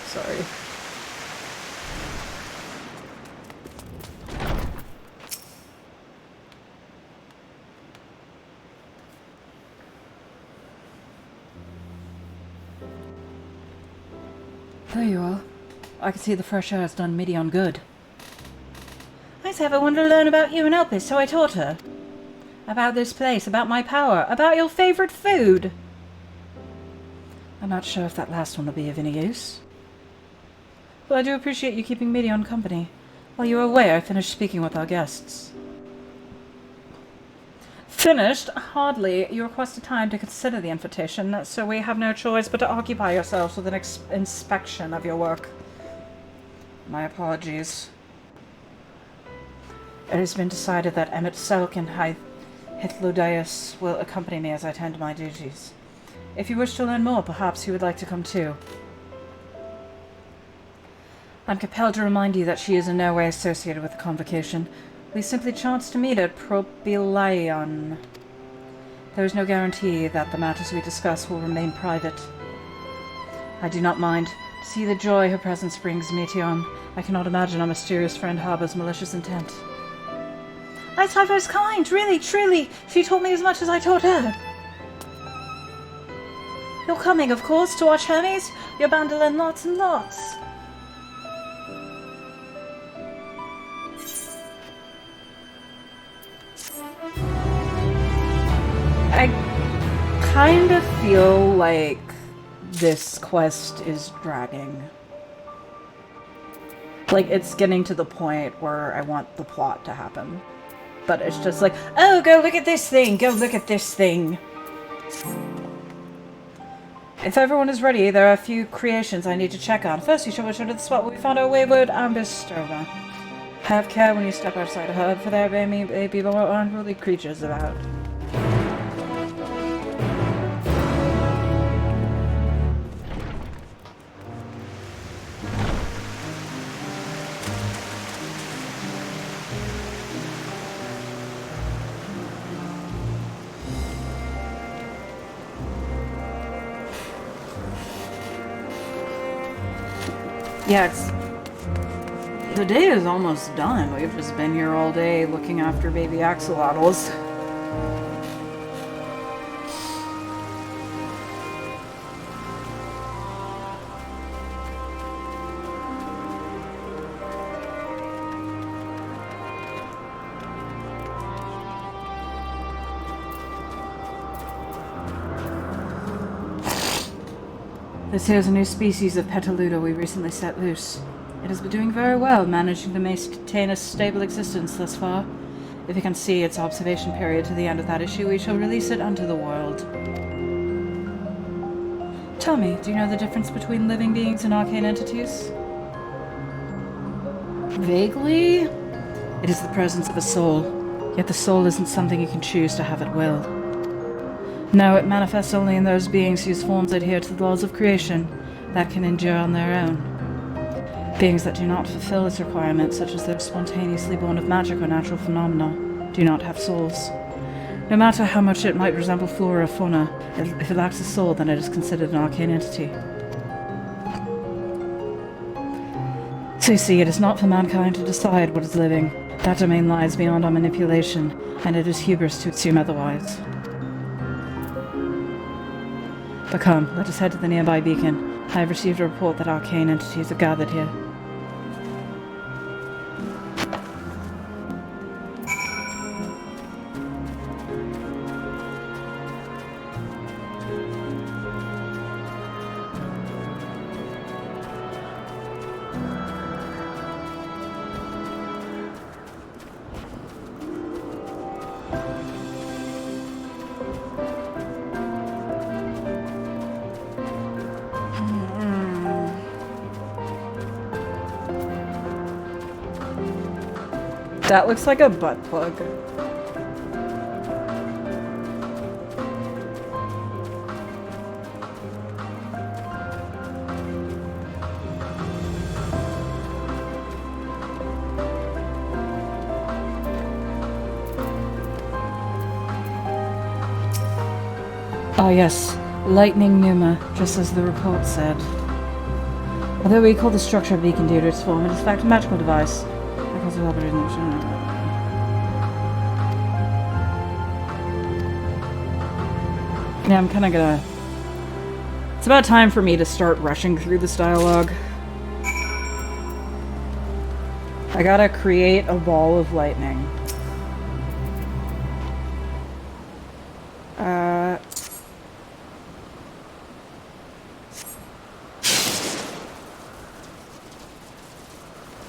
Sorry. There you are. I can see the fresh air has done Midion good. Icipher wanted to learn about you and Elpis, so I taught her. About this place, about my power, about your favorite food. I'm not sure if that last one will be of any use. Well, I do appreciate you keeping Midion company. While you were away, I finished speaking with our guests. Finished? Hardly. You requested time to consider the invitation, so we have no choice but to occupy ourselves with an inspection of your work. My apologies. It has been decided that Emmett Selk and Hythlodaeus will accompany me as I tend to my duties. If you wish to learn more, perhaps you would like to come too. I'm compelled to remind you that she is in no way associated with the convocation. We simply chanced to meet at Probilion. There is no guarantee that the matters we discuss will remain private. I do not mind. To see the joy her presence brings Meteon, I cannot imagine our mysterious friend harbors malicious intent. Icipher is kind, really, truly. She taught me as much as I taught her. You're coming, of course, to watch Hermes? You're bound to learn lots and lots. I kind of feel like this quest is dragging. Like, it's getting to the point where I want the plot to happen. But it's just like, oh, go look at this thing, go look at this thing. If everyone is ready, there are a few creations I need to check on. First, you shall return to the spot where we found our wayward ambassador. Have care when you step outside a herd, for there may be more unruly creatures about. Yeah, the day is almost done. We've just been here all day looking after baby axolotls. This here is a new species of Petaluda we recently set loose. It has been doing very well, managing to maintain a stable existence thus far. If you can see its observation period to the end of that issue, we shall release it unto the world. Tell me, do you know the difference between living beings and arcane entities? Vaguely? It is the presence of a soul, yet the soul isn't something you can choose to have at will. No, it manifests only in those beings whose forms adhere to the laws of creation, that can endure on their own. Beings that do not fulfill its requirements, such as those spontaneously born of magic or natural phenomena, do not have souls. No matter how much it might resemble flora or fauna, if it lacks a soul, then it is considered an arcane entity. So you see, it is not for mankind to decide what is living. That domain lies beyond our manipulation, and it is hubris to assume otherwise. But come, let us head to the nearby beacon. I have received a report that arcane entities have gathered here. That looks like a butt plug. Ah yes, lightning pneuma, just as the report said. Although we call the structure a beacon due to its form, it is in fact a magical device. Yeah, I'm kind of gonna... It's about time for me to start rushing through this dialogue. I gotta create a ball of lightning.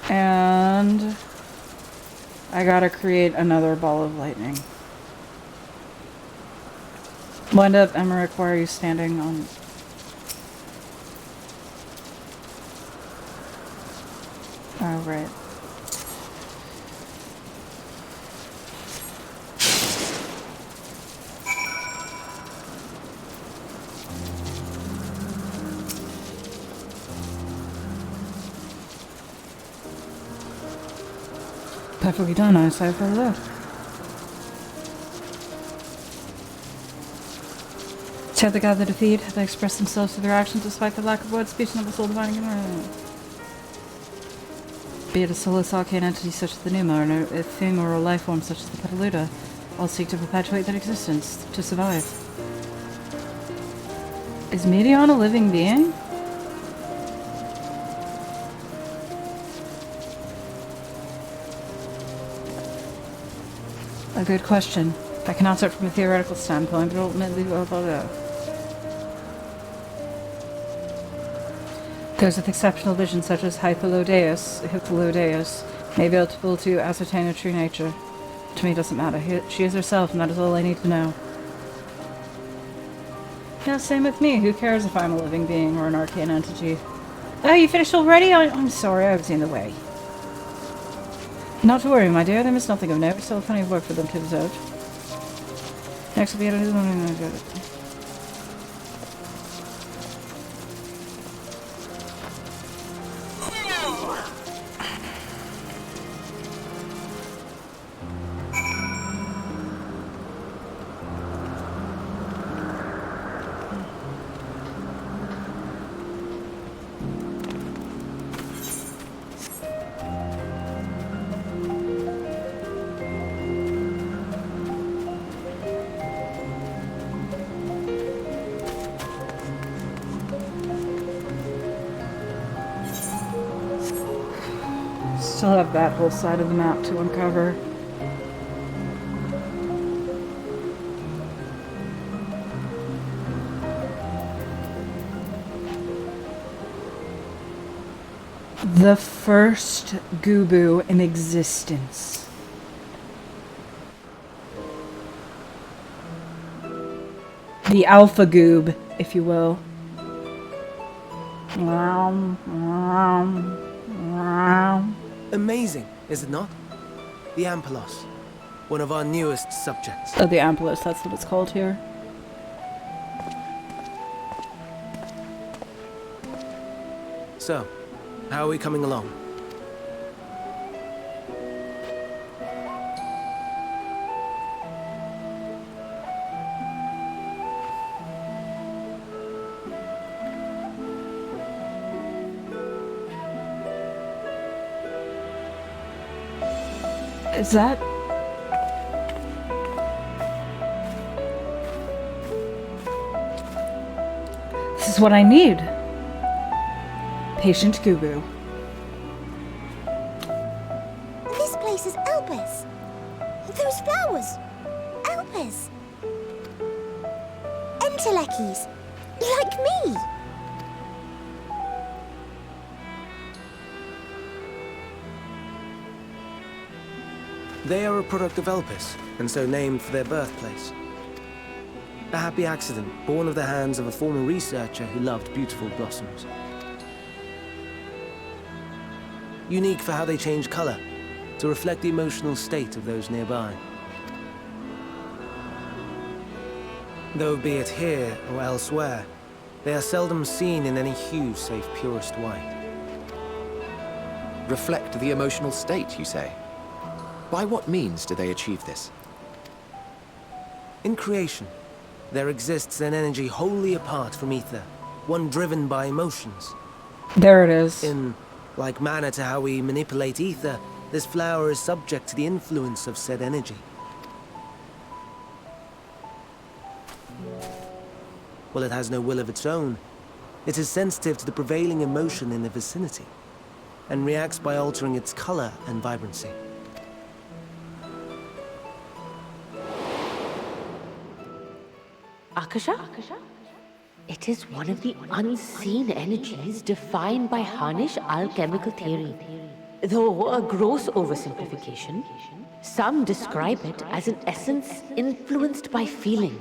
And I gotta create another ball of lightning. Wind up, Emmerich, why are you standing on... Oh, right. Perfectly done, I say for that. Tear the gather defeat, they express themselves through their actions despite the lack of words, speech, and of the soul divining in. Be it a soulless arcane entity such as the Pneuma, or an ephemeral life form such as the Petaluda, all seek to perpetuate their existence, to survive. Is Medion a living being? A good question. I can answer it from a theoretical standpoint, but ultimately, Those with exceptional vision, such as Hythalodeus, may be able to ascertain her true nature. To me, it doesn't matter. She is herself, and that is all I need to know. Yeah, same with me. Who cares if I'm a living being or an arcane entity? Oh, you finished already? I'm sorry, I was in the way. Not to worry, my dear. They miss nothing of note. Still plenty of work for them to observe. Next will be still have that whole side of the map to uncover. The first Gubu in existence. The Alpha Goob, if you will. Amazing, is it not? The Ampelos, one of our newest subjects. Oh, the Ampelos, that's what it's called here. So, how are we coming along? Is that... This is what I need. Patient Gubu. This place is Elpis. Those flowers. Elpis. Entelekis. Like me. They are a product of Elpis, and so named for their birthplace. A happy accident, born of the hands of a former researcher who loved beautiful blossoms. Unique for how they change color, to reflect the emotional state of those nearby. Though be it here or elsewhere, they are seldom seen in any hue save purest white. Reflect the emotional state, you say? By what means do they achieve this? In creation, there exists an energy wholly apart from ether, one driven by emotions. There it is. In like manner to how we manipulate ether, this flower is subject to the influence of said energy. Well, it has no will of its own. It is sensitive to the prevailing emotion in the vicinity, and reacts by altering its color and vibrancy. Akasha? It is one of the unseen energies defined by Harnish alchemical theory. Though a gross oversimplification, some describe it as an essence influenced by feeling.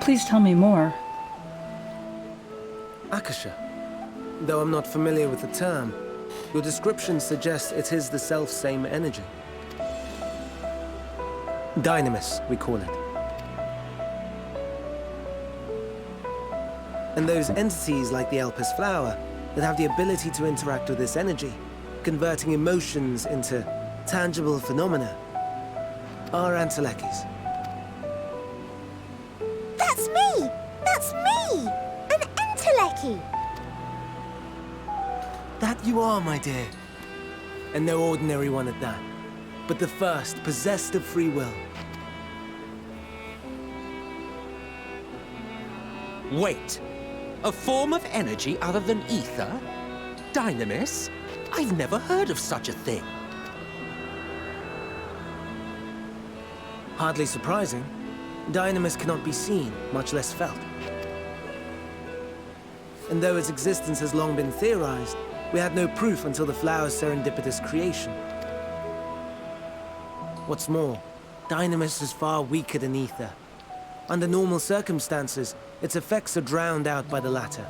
Please tell me more. Akasha. Though I'm not familiar with the term, your description suggests it is the self-same energy. Dynamis, we call it. And those entities like the Elpis flower that have the ability to interact with this energy, converting emotions into tangible phenomena, are Antelekis. That's me! That's me! An Enteleki! That you are, my dear. And no ordinary one at that, but the first possessed of free will. Wait. A form of energy other than ether? Dynamis? I've never heard of such a thing. Hardly surprising. Dynamis cannot be seen, much less felt. And though its existence has long been theorized, we had no proof until the flower's serendipitous creation. What's more, Dynamis is far weaker than ether. Under normal circumstances, its effects are drowned out by the latter.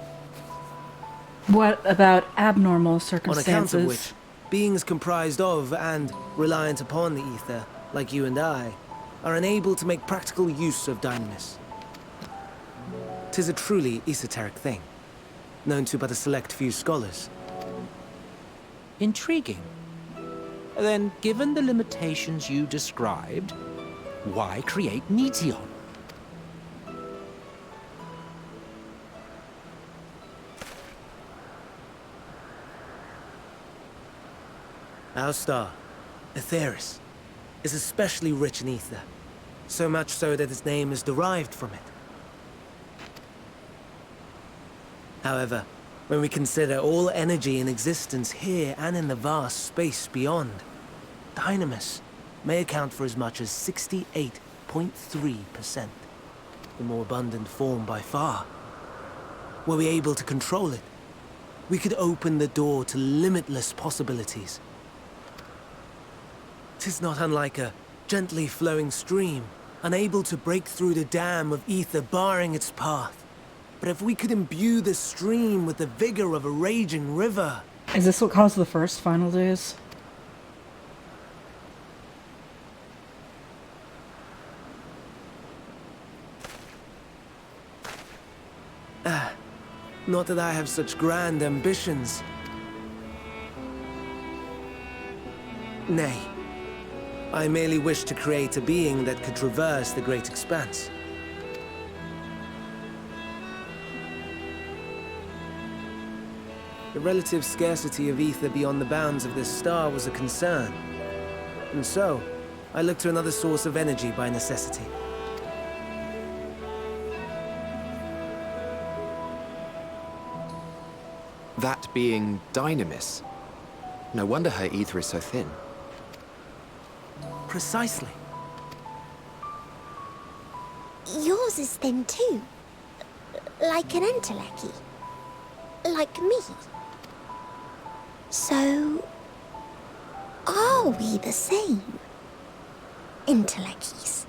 What about abnormal On circumstances? account of which, beings comprised of and reliant upon the ether, like you and I, are unable to make practical use of Dynamis. 'Tis a truly esoteric thing, known to but a select few scholars. Intriguing. Then, given the limitations you described, why create Neteon? Our star, Aetheris, is especially rich in ether, so much so that its name is derived from it. However, when we consider all energy in existence here and in the vast space beyond, Dynamis may account for as much as 68.3%, the more abundant form by far. Were we able to control it, we could open the door to limitless possibilities. 'Tis not unlike a gently flowing stream, unable to break through the dam of ether barring its path. But if we could imbue the stream with the vigor of a raging river... Is this what caused the first final days? Not that I have such grand ambitions. Nay. I merely wish to create a being that could traverse the great expanse. The relative scarcity of ether beyond the bounds of this star was a concern. And so, I looked to another source of energy by necessity. That being Dynamis. No wonder her ether is so thin. Precisely. Yours is thin too. Like an entelechy. Like me. So... are we the same? Entelecchies.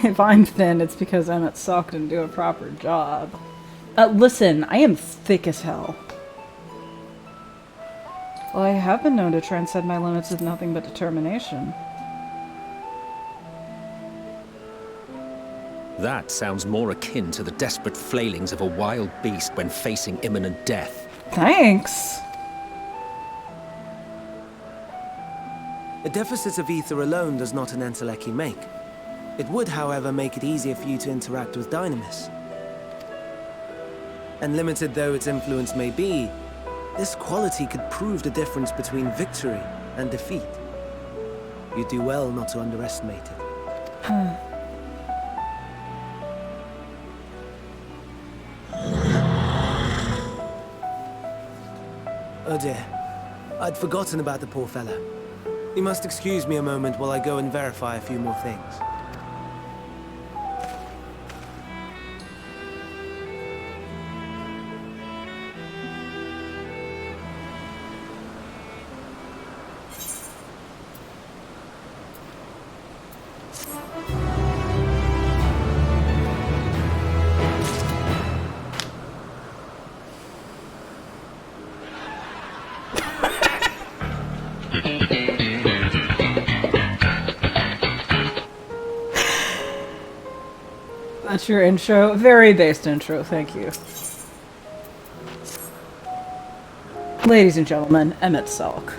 If I'm thin, it's because Emmett Salk didn't do a proper job. Listen, I am thick as hell. Well, I have been known to transcend my limits with nothing but determination. That sounds more akin to the desperate flailings of a wild beast when facing imminent death. Thanks! A deficit of ether alone does not an entelechy make. It would, however, make it easier for you to interact with Dynamis. And limited though its influence may be, this quality could prove the difference between victory and defeat. You'd do well not to underestimate it. Oh dear. I'd forgotten about the poor fella. You must excuse me a moment while I go and verify a few more things. That's your intro. Very based intro, thank you. Ladies and gentlemen, Emmett Salk.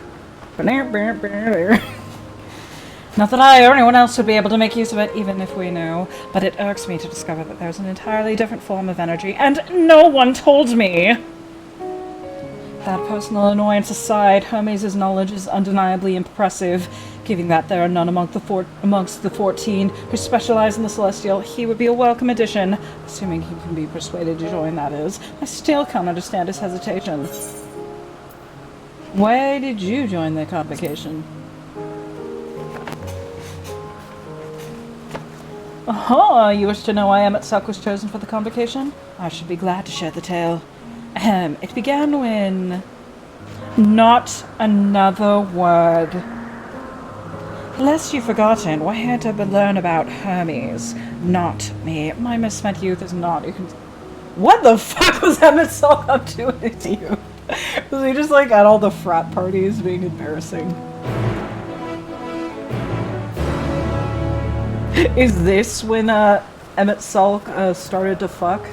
Not that I or anyone else would be able to make use of it, even if we knew, but it irks me to discover that there's an entirely different form of energy, and no one told me! That personal annoyance aside, Hermes' knowledge is undeniably impressive. Given that there are none amongst the 14 who specialize in the Celestial, he would be a welcome addition, assuming he can be persuaded to join, that is. I still can't understand his hesitation. Why did you join the convocation? Oh, you wish to know why Emmett Suck was chosen for the convocation? I should be glad to share the tale. It began when... Not another word. Lest you've forgotten, why had to learn about Hermes? Not me. My misspent youth is not... You can... What the fuck was Emmett Suck up to in his youth? Was he just like at all the frat parties being embarrassing? Is this when Emmett Sulk started to fuck?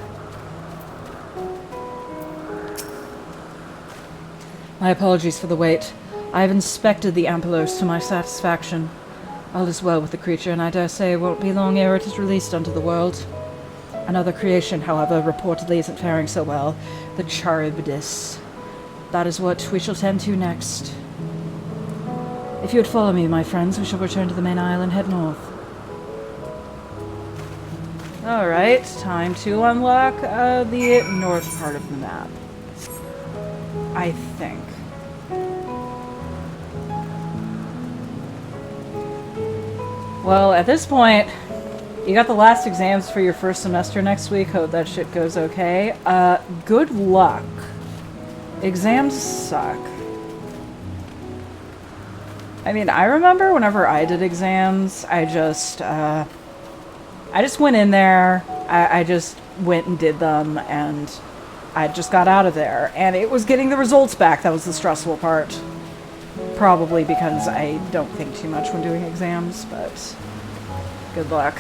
My apologies for the wait. I have inspected the Ampelos to my satisfaction. All is well with the creature, and I dare say it won't be long ere it is released unto the world. Another creation, however, reportedly isn't faring so well. The Charybdis. That is what we shall tend to next. If you would follow me, my friends, we shall return to the main isle and head north. Alright, time to unlock the north part of the map. I think. Well, at this point, you got the last exams for your first semester next week. Hope that shit goes okay. Good luck. Exams suck. I mean, I remember whenever I did exams, I just went in there, I just went and did them, and I just got out of there. And it was getting the results back that was the stressful part. Probably because I don't think too much when doing exams, but good luck.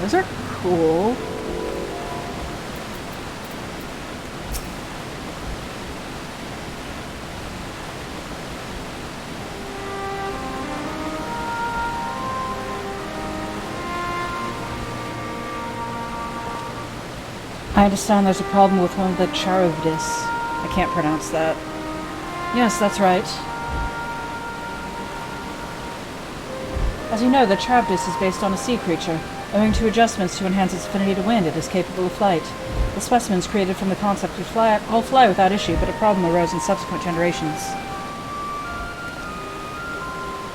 Those are cool. I understand there's a problem with one of the Charybdis. I can't pronounce that. Yes, that's right. As you know, the Charybdis is based on a sea creature. Owing to adjustments to enhance its affinity to wind, it is capable of flight. The specimens created from the concept would all fly without issue, but a problem arose in subsequent generations.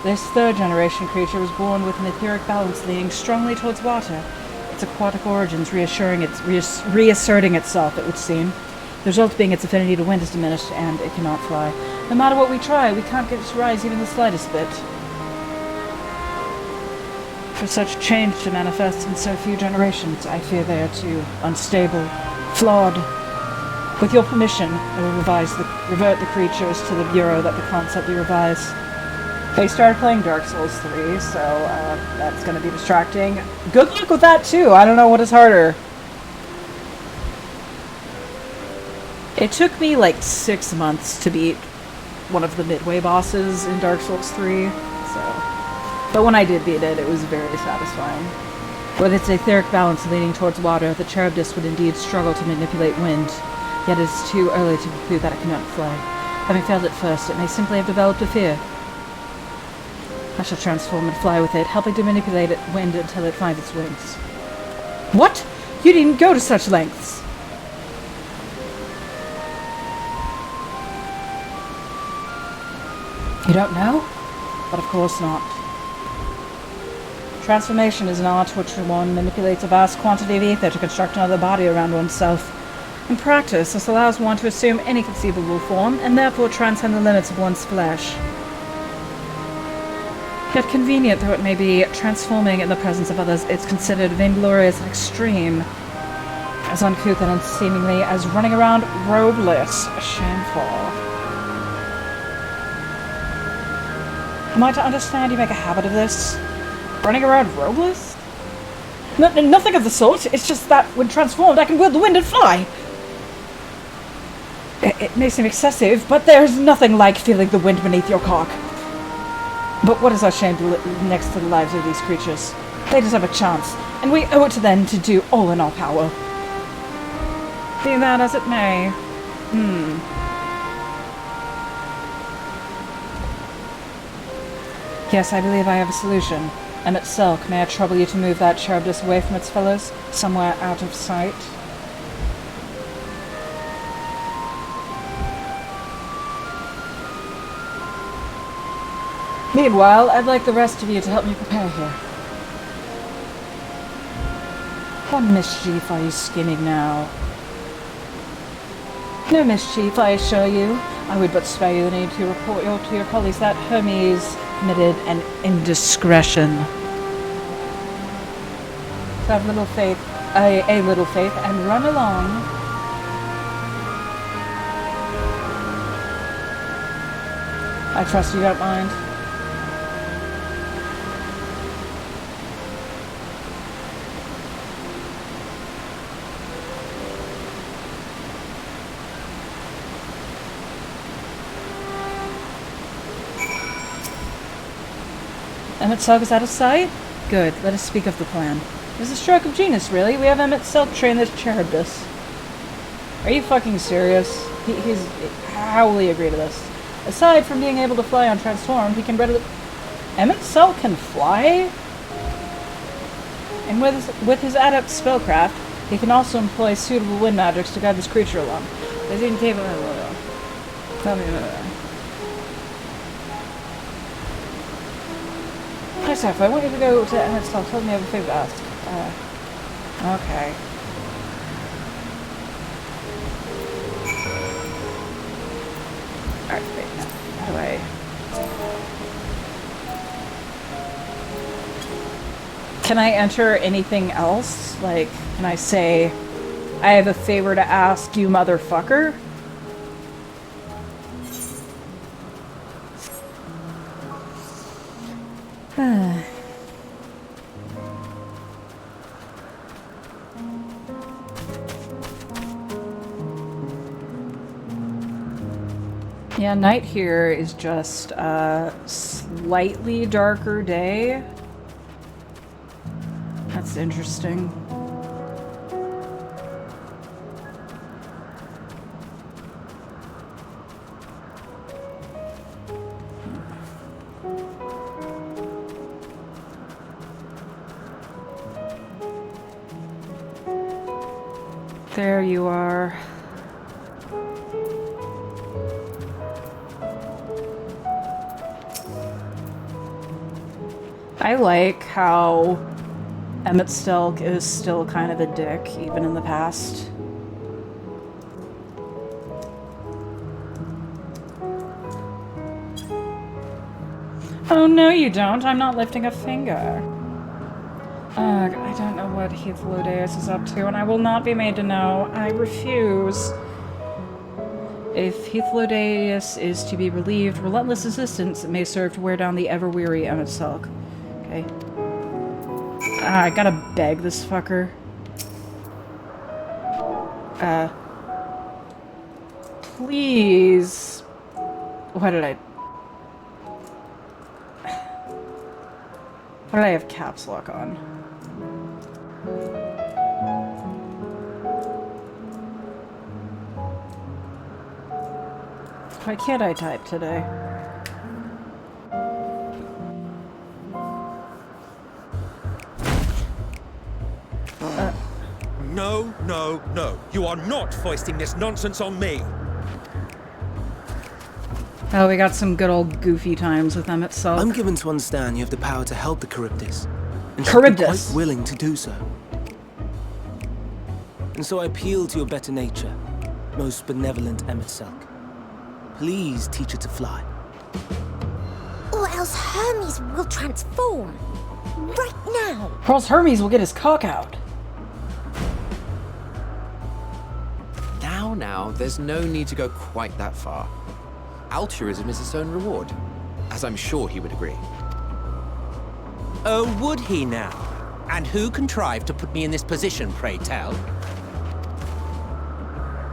This third generation creature was born with an etheric balance leaning strongly towards water. Its aquatic origins reasserting itself, it would seem. The result being its affinity to wind is diminished, and it cannot fly. No matter what we try, we can't get it to rise even the slightest bit. For such change to manifest in so few generations, I fear they are too unstable, flawed. With your permission, I will revert the creatures to the bureau that the concept be revised. They started playing Dark Souls 3, so that's going to be distracting. Good luck with that too. I don't know what is harder. It took me like 6 months to beat one of the midway bosses in Dark Souls 3, so... But when I did beat it, it was very satisfying. With its etheric balance leaning towards water, the Charybdis would indeed struggle to manipulate wind. Yet it is too early to conclude that it cannot fly. Having failed at first, it may simply have developed a fear. I shall transform and fly with it, helping to manipulate wind until it finds its wings. What? You didn't go to such lengths! You don't know? But of course not. Transformation is an art which one manipulates a vast quantity of ether to construct another body around oneself. In practice, this allows one to assume any conceivable form, and therefore transcend the limits of one's flesh. Yet convenient though it may be, transforming in the presence of others is considered vainglorious and extreme, as uncouth and unseemingly as running around robeless. Shameful. Am I to understand you make a habit of this? Running around robeless? Nothing of the sort. It's just that, when transformed, I can wield the wind and fly. It may seem excessive, but there's nothing like feeling the wind beneath your cock. But what is our shame next to the lives of these creatures? They deserve a chance, and we owe it to them to do all in our power. Be that as it may. Yes, I believe I have a solution. Emmett Selk, may I trouble you to move that Charybdis away from its fellows, somewhere out of sight? Meanwhile, I'd like the rest of you to help me prepare here. What mischief are you scheming now? No mischief, I assure you. I would but spare you the need to report to your colleagues that Hermes committed an indiscretion. So have little faith, a little faith, and run along. I trust you don't mind. Emmett Selk is out of sight? Good, let us speak of the plan. It's a stroke of genius, really. We have Emmett Selk train this Charybdis. Are you fucking serious? How will he agree to this? Aside from being able to fly untransformed, he can readily... Emmett Selk can fly? And with his adept spellcraft, he can also employ suitable wind magics to guide this creature along. Is he capable of... Tell me about that. Hi, Seth, I want you to go to Emmett Selk. Tell me I have a favor to ask. Okay. Alright, wait, no. How do I... Can I enter anything else? Like, can I say, I have a favor to ask you, motherfucker? Yeah, night here is just a slightly darker day. That's interesting. There you are. I like how Emmett Selk is still kind of a dick, even in the past. Oh, no you don't. I'm not lifting a finger. Ugh, I don't know what Heath Lodeus is up to, and I will not be made to know. I refuse. If Heath Lodeus is to be relieved, relentless assistance may serve to wear down the ever-weary Emmett Selk. Okay. I gotta beg this fucker. Please. Why did I have caps lock on? Why can't I type today? No, no, no. You are not foisting this nonsense on me. Oh, we got some good old goofy times with Emmett Selk. I'm given to understand you have the power to help the Charybdis. And should be Charybdis? quite willing to do so. And so I appeal to your better nature, most benevolent Emmett Selk. Please teach her to fly. Or else Hermes will transform. Right now. Or else Hermes will get his cock out. Now, there's no need to go quite that far. Altruism is its own reward, as I'm sure he would agree. Oh, would he now? And who contrived to put me in this position, pray tell?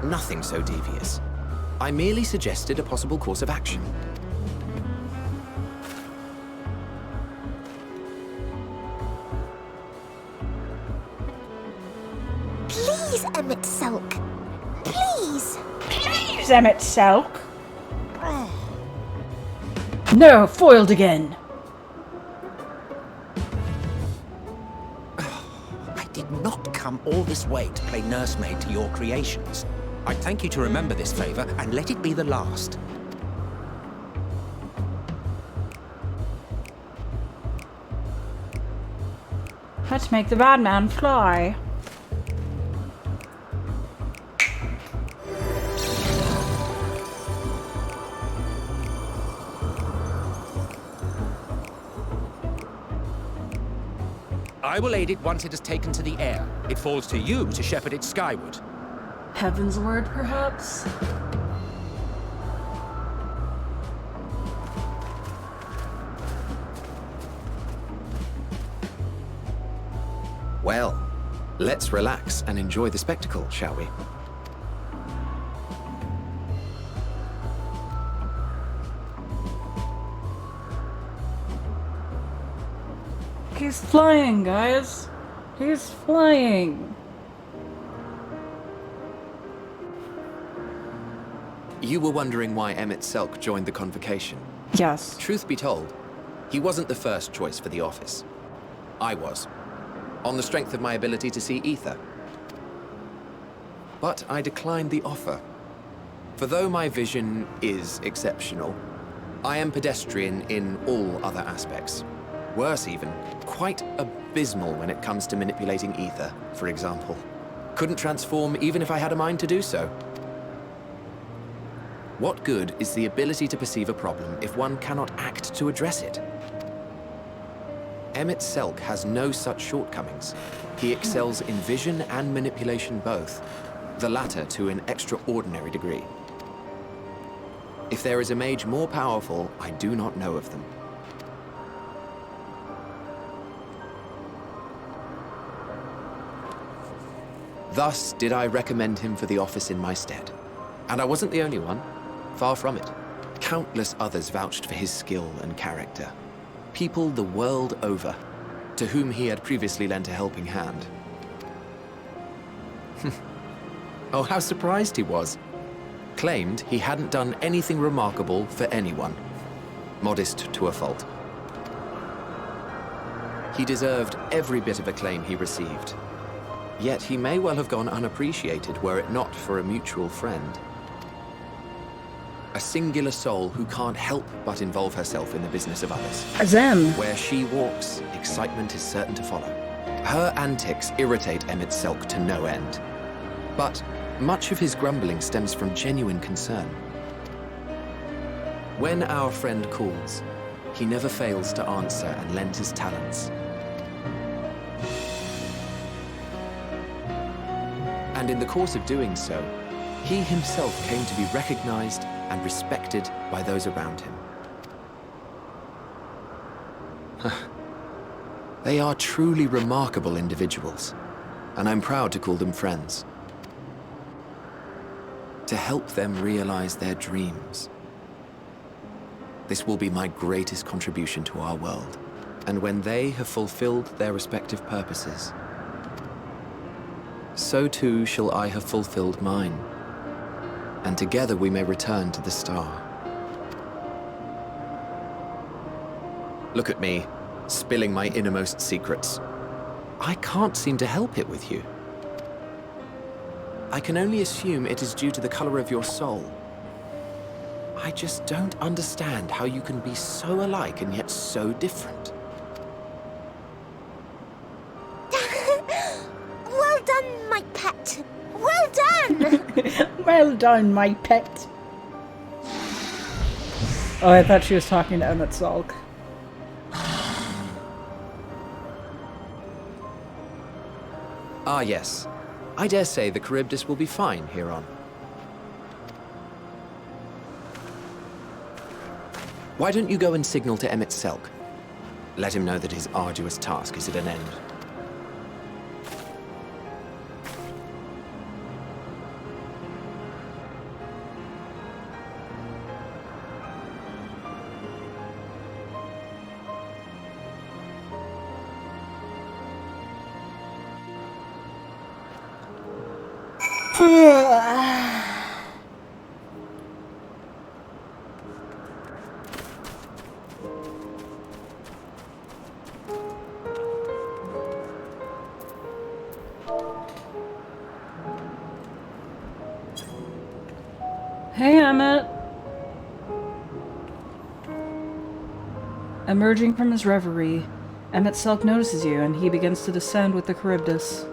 Nothing so devious. I merely suggested a possible course of action. Please, Emmett Selk. Please. Please, Emmett Selk. No, foiled again. come all this way to play nursemaid to your creations. I thank you to remember this favor, and let it be the last. Let's make the bad man fly. I will aid it once it is taken to the air. It falls to you to shepherd it skyward. Heaven's word, perhaps? Well, let's relax and enjoy the spectacle, shall we? He's flying, guys. He's flying. You were wondering why Emmett Selk joined the convocation. Yes. Truth be told, he wasn't the first choice for the office. I was, on the strength of my ability to see ether. But I declined the offer. For though my vision is exceptional, I am pedestrian in all other aspects. Worse even, quite abysmal when it comes to manipulating ether, for example. Couldn't transform even if I had a mind to do so. What good is the ability to perceive a problem if one cannot act to address it? Emmett Selk has no such shortcomings. He excels in vision and manipulation both, the latter to an extraordinary degree. If there is a mage more powerful, I do not know of them. Thus did I recommend him for the office in my stead. And I wasn't the only one. Far from it. Countless others vouched for his skill and character. People the world over, to whom he had previously lent a helping hand. Oh, how surprised he was. Claimed he hadn't done anything remarkable for anyone. Modest to a fault. He deserved every bit of acclaim he received. Yet he may well have gone unappreciated were it not for a mutual friend. A singular soul who can't help but involve herself in the business of others. Zen. Where she walks, excitement is certain to follow. Her antics irritate Emmett Selk to no end. But much of his grumbling stems from genuine concern. When our friend calls, he never fails to answer and lend his talents. And in the course of doing so, he himself came to be recognized and respected by those around him. They are truly remarkable individuals, and I'm proud to call them friends. To help them realize their dreams. This will be my greatest contribution to our world, and when they have fulfilled their respective purposes, so too shall I have fulfilled mine, and together we may return to the star. Look at me, spilling my innermost secrets. I can't seem to help it with you. I can only assume it is due to the color of your soul. I just don't understand how you can be so alike and yet so different. Well done, my pet. Well done! Well done, my pet. Oh, I thought she was talking to Emmett Salk. Ah, yes. I dare say the Charybdis will be fine here on. Why don't you go and signal to Emmett Selk? Let him know that his arduous task is at an end. Hey, Emmett. Emerging from his reverie, Emmett Selk notices you, and he begins to descend with the Charybdis.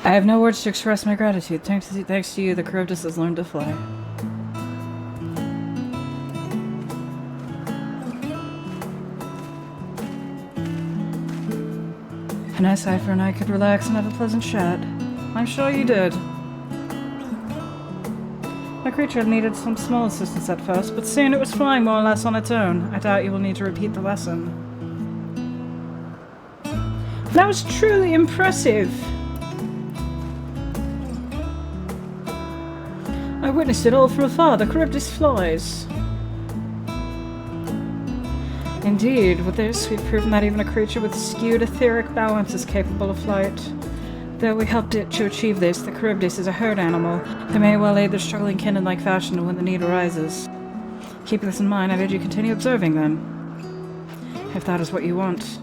I have no words to express my gratitude. Thanks to you, the Charybdis has learned to fly. And I sighed for and I could relax and have a pleasant chat. I'm sure you did. My creature needed some small assistance at first, but soon it was flying more or less on its own. I doubt you will need to repeat the lesson. That was truly impressive. I witnessed it all from afar. The Charybdis flies. Indeed, with this, we've proven that even a creature with skewed etheric balance is capable of flight. Though we helped it to achieve this, the Charybdis is a herd animal. They may well aid their struggling kin in like fashion when the need arises. Keeping this in mind, I bid you continue observing them, if that is what you want.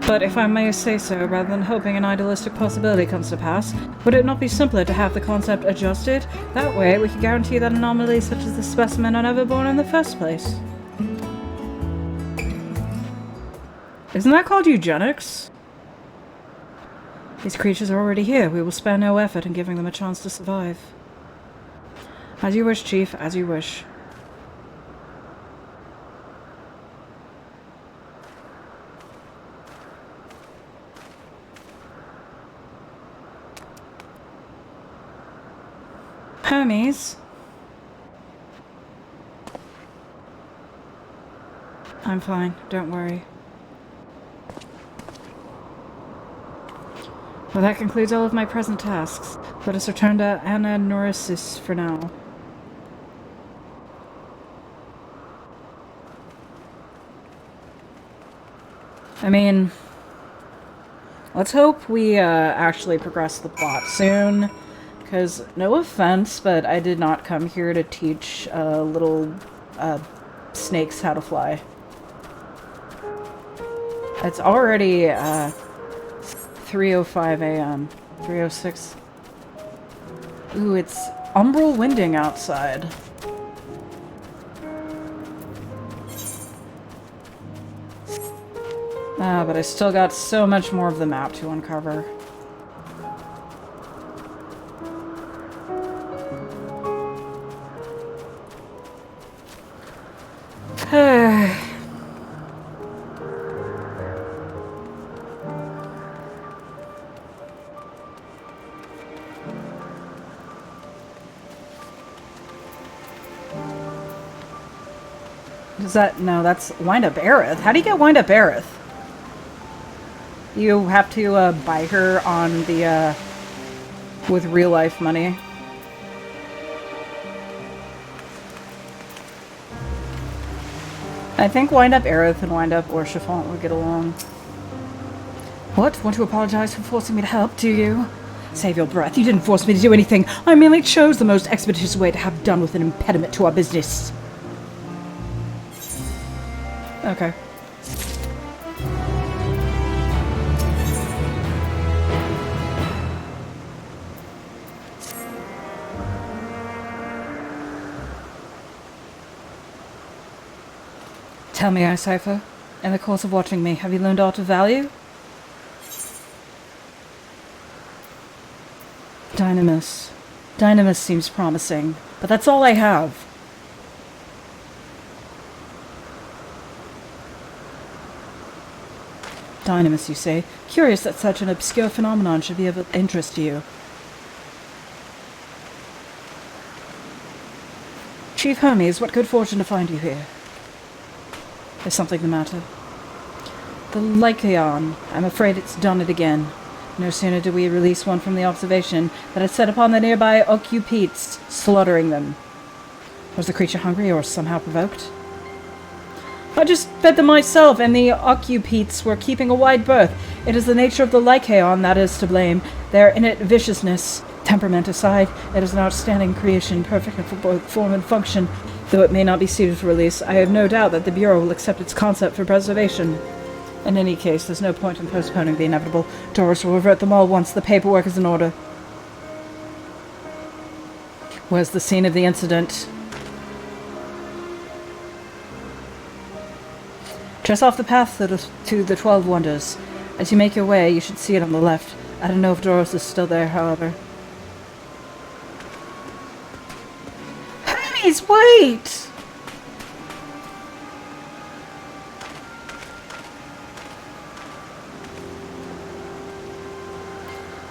But if I may say so, rather than hoping an idealistic possibility comes to pass, would it not be simpler to have the concept adjusted? That way, we could guarantee that anomalies such as this specimen are never born in the first place. Isn't that called eugenics? These creatures are already here. We will spare no effort in giving them a chance to survive. As you wish, Chief, as you wish. Hermes. I'm fine, don't worry. Well, that concludes all of my present tasks. Let us return to Ananorisis for now. I mean, let's hope we actually progress the plot soon. Because, no offense, but I did not come here to teach little snakes how to fly. It's already 3:05 a.m. 3:06. Ooh, it's umbral winding outside. Ah, but I still got so much more of the map to uncover. Is that... no, that's Wind Up Aerith. How do you get Wind Up Aerith? You have to buy her on the with real life money. I think Wind Up Aerith and Wind Up Orchiffant would get along. What? Want to apologize for forcing me to help, do you? Save your breath. You didn't force me to do anything. I merely chose the most expeditious way to have done with an impediment to our business. Okay. Tell me, Icipher, in the course of watching me, have you learned aught of value? Dynamis. Dynamis seems promising, but that's all I have. Dynamis, you say? Curious that such an obscure phenomenon should be of interest to you. Chief Hermes, what good fortune to find you here. Is something the matter? The Lycaon. I'm afraid it's done it again. No sooner did we release one from the observation than it set upon the nearby Occupetes, slaughtering them. Was the creature hungry or somehow provoked? I just fed them myself, and the Occupetes were keeping a wide berth. It is the nature of the Lycaon that is to blame, their innate viciousness. Temperament aside, it is an outstanding creation, perfect for both form and function. Though it may not be suited for release, I have no doubt that the Bureau will accept its concept for preservation. In any case, there's no point in postponing the inevitable. Doris will revert them all once the paperwork is in order. Where's the scene of the incident? Just off the path to the 12 Wonders. As you make your way, you should see it on the left. I don't know if Doris is still there, however. Hermes, wait!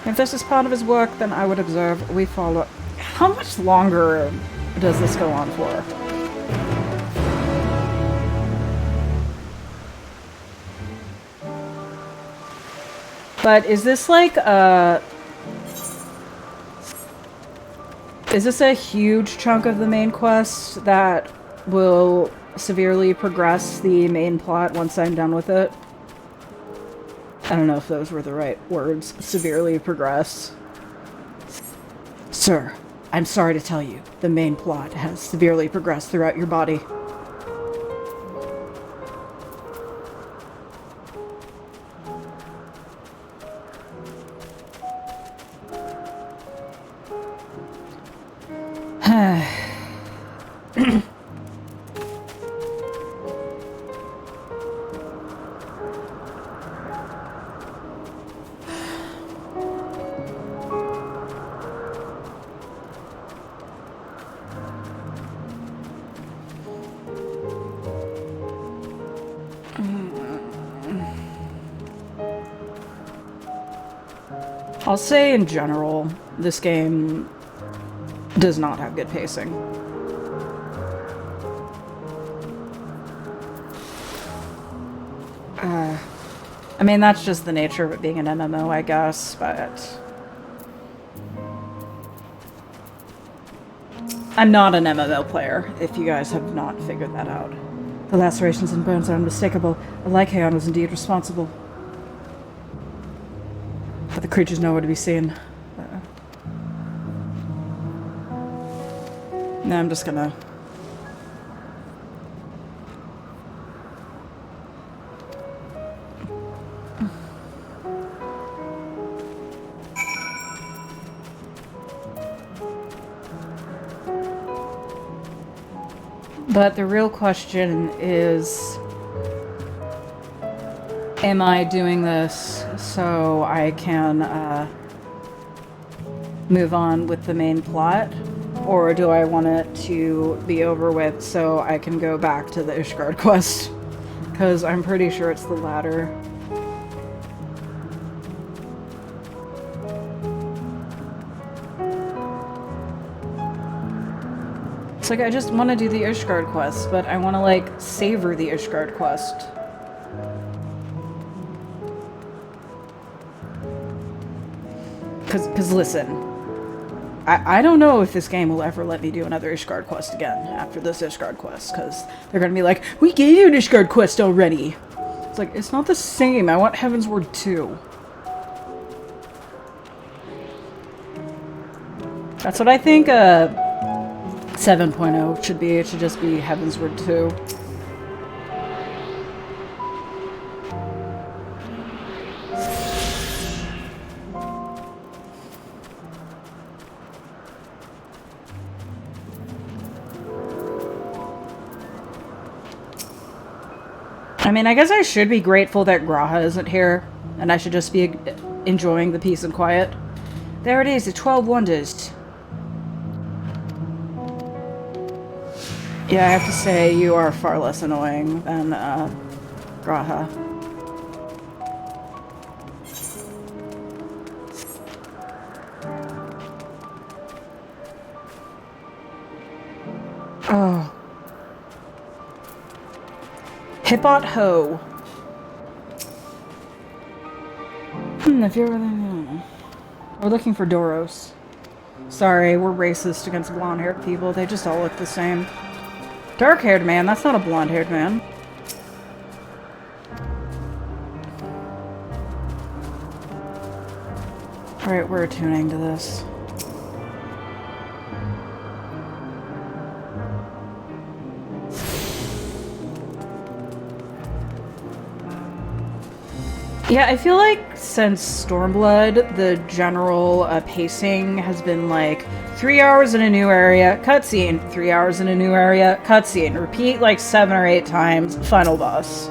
If this is part of his work, then I would observe. We follow. How much longer does this go on for? But is this like is this a huge chunk of the main quest that will severely progress the main plot once I'm done with it? I don't know if those were the right words. Severely progress. Sir, I'm sorry to tell you, the main plot has severely progressed throughout your body. I'll say in general, this game does not have good pacing. I mean, that's just the nature of it being an MMO, I guess, but... I'm not an MMO player, if you guys have not figured that out. The lacerations and burns are unmistakable. A Lycaon was indeed responsible. But the creature's nowhere to be seen. No, I'm just gonna... But the real question is... Am I doing this so I can move on with the main plot? Or do I want it to be over with so I can go back to the Ishgard quest? Because I'm pretty sure it's the latter. It's like I just want to do the Ishgard quest, but I want to like savor the Ishgard quest. Because listen, I don't know if this game will ever let me do another Ishgard quest again after this Ishgard quest, because they're going to be like, we gave you an Ishgard quest already! It's like, it's not the same, I want Heavensward 2. That's what I think 7.0 should be, it should just be Heavensward 2. I mean, I guess I should be grateful that Graha isn't here, and I should just be enjoying the peace and quiet. There it is, the 12 Wonders. Yeah, I have to say, you are far less annoying than, Graha. Oh. Hippot Ho. If you're really... We're looking for Doros. Sorry, we're racist against blonde-haired people. They just all look the same. Dark-haired man, that's not a blonde-haired man. Alright, we're attuning to this. Yeah, I feel like since Stormblood, the general pacing has been like 3 hours in a new area, cutscene, 3 hours in a new area, cutscene. Repeat like 7 or 8 times, final boss.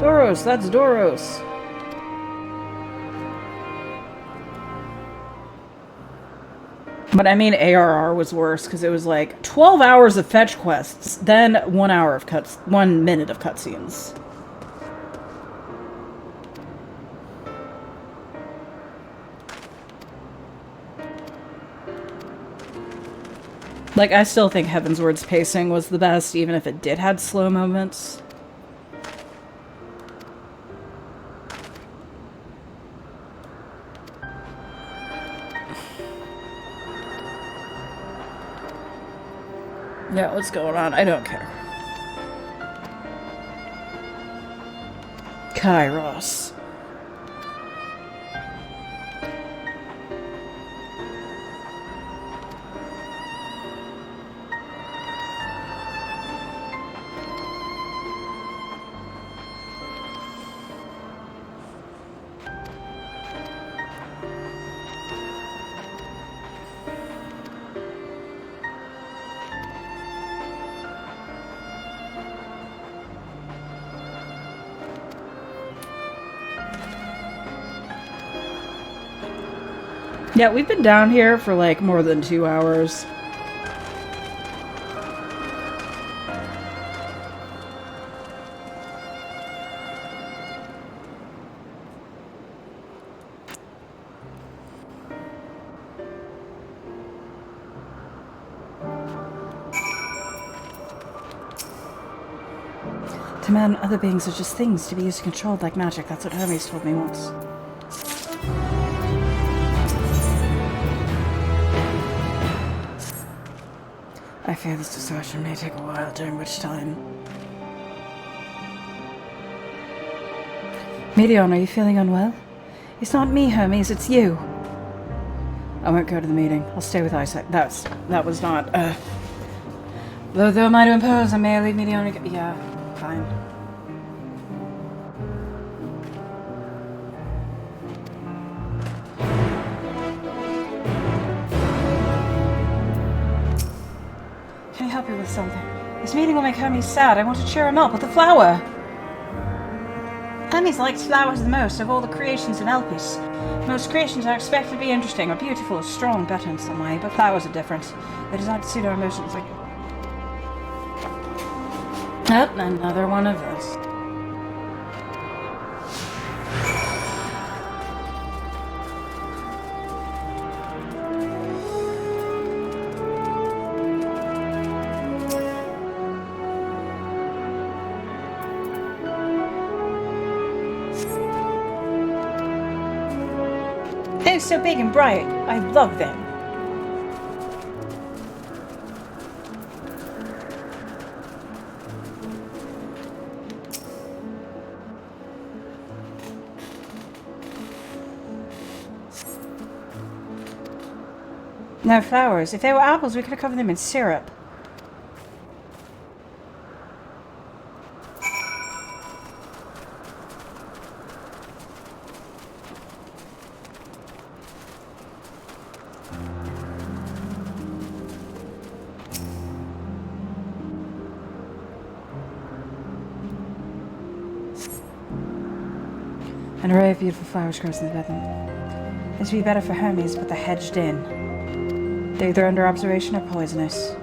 Doros, that's Doros. But I mean, ARR was worse because it was like 12 hours of fetch quests, then 1 hour of 1 minute of cutscenes. Like, I still think Heavensward's pacing was the best, even if it did have slow moments. Yeah, what's going on? I don't care. Kairos. Yeah, we've been down here for like more than 2 hours. To man, other beings are just things to be used and controlled like magic. That's what Hermes told me once. I fear this discussion may take a while, during which time... Meteon, are you feeling unwell? It's not me, Hermes, it's you. I won't go to the meeting. I'll stay with Isaac. That was not, Though am I to impose, I may leave Meteon... Yeah, fine. Can I help you with something? This meeting will make Hermes sad. I want to cheer him up with a flower. Hermes likes flowers the most of all the creations in Elpis. Most creations are expected to be interesting or beautiful or strong, better in some way, but flowers are different. They designed to suit our emotions like... Oh, another one of those. They're so big and bright. I love them. No flowers. If they were apples, we could have covered them in syrup. An array of beautiful flowers grows in the bedroom. This would be better for Hermes, but they're hedged in. They're either under observation or poisonous.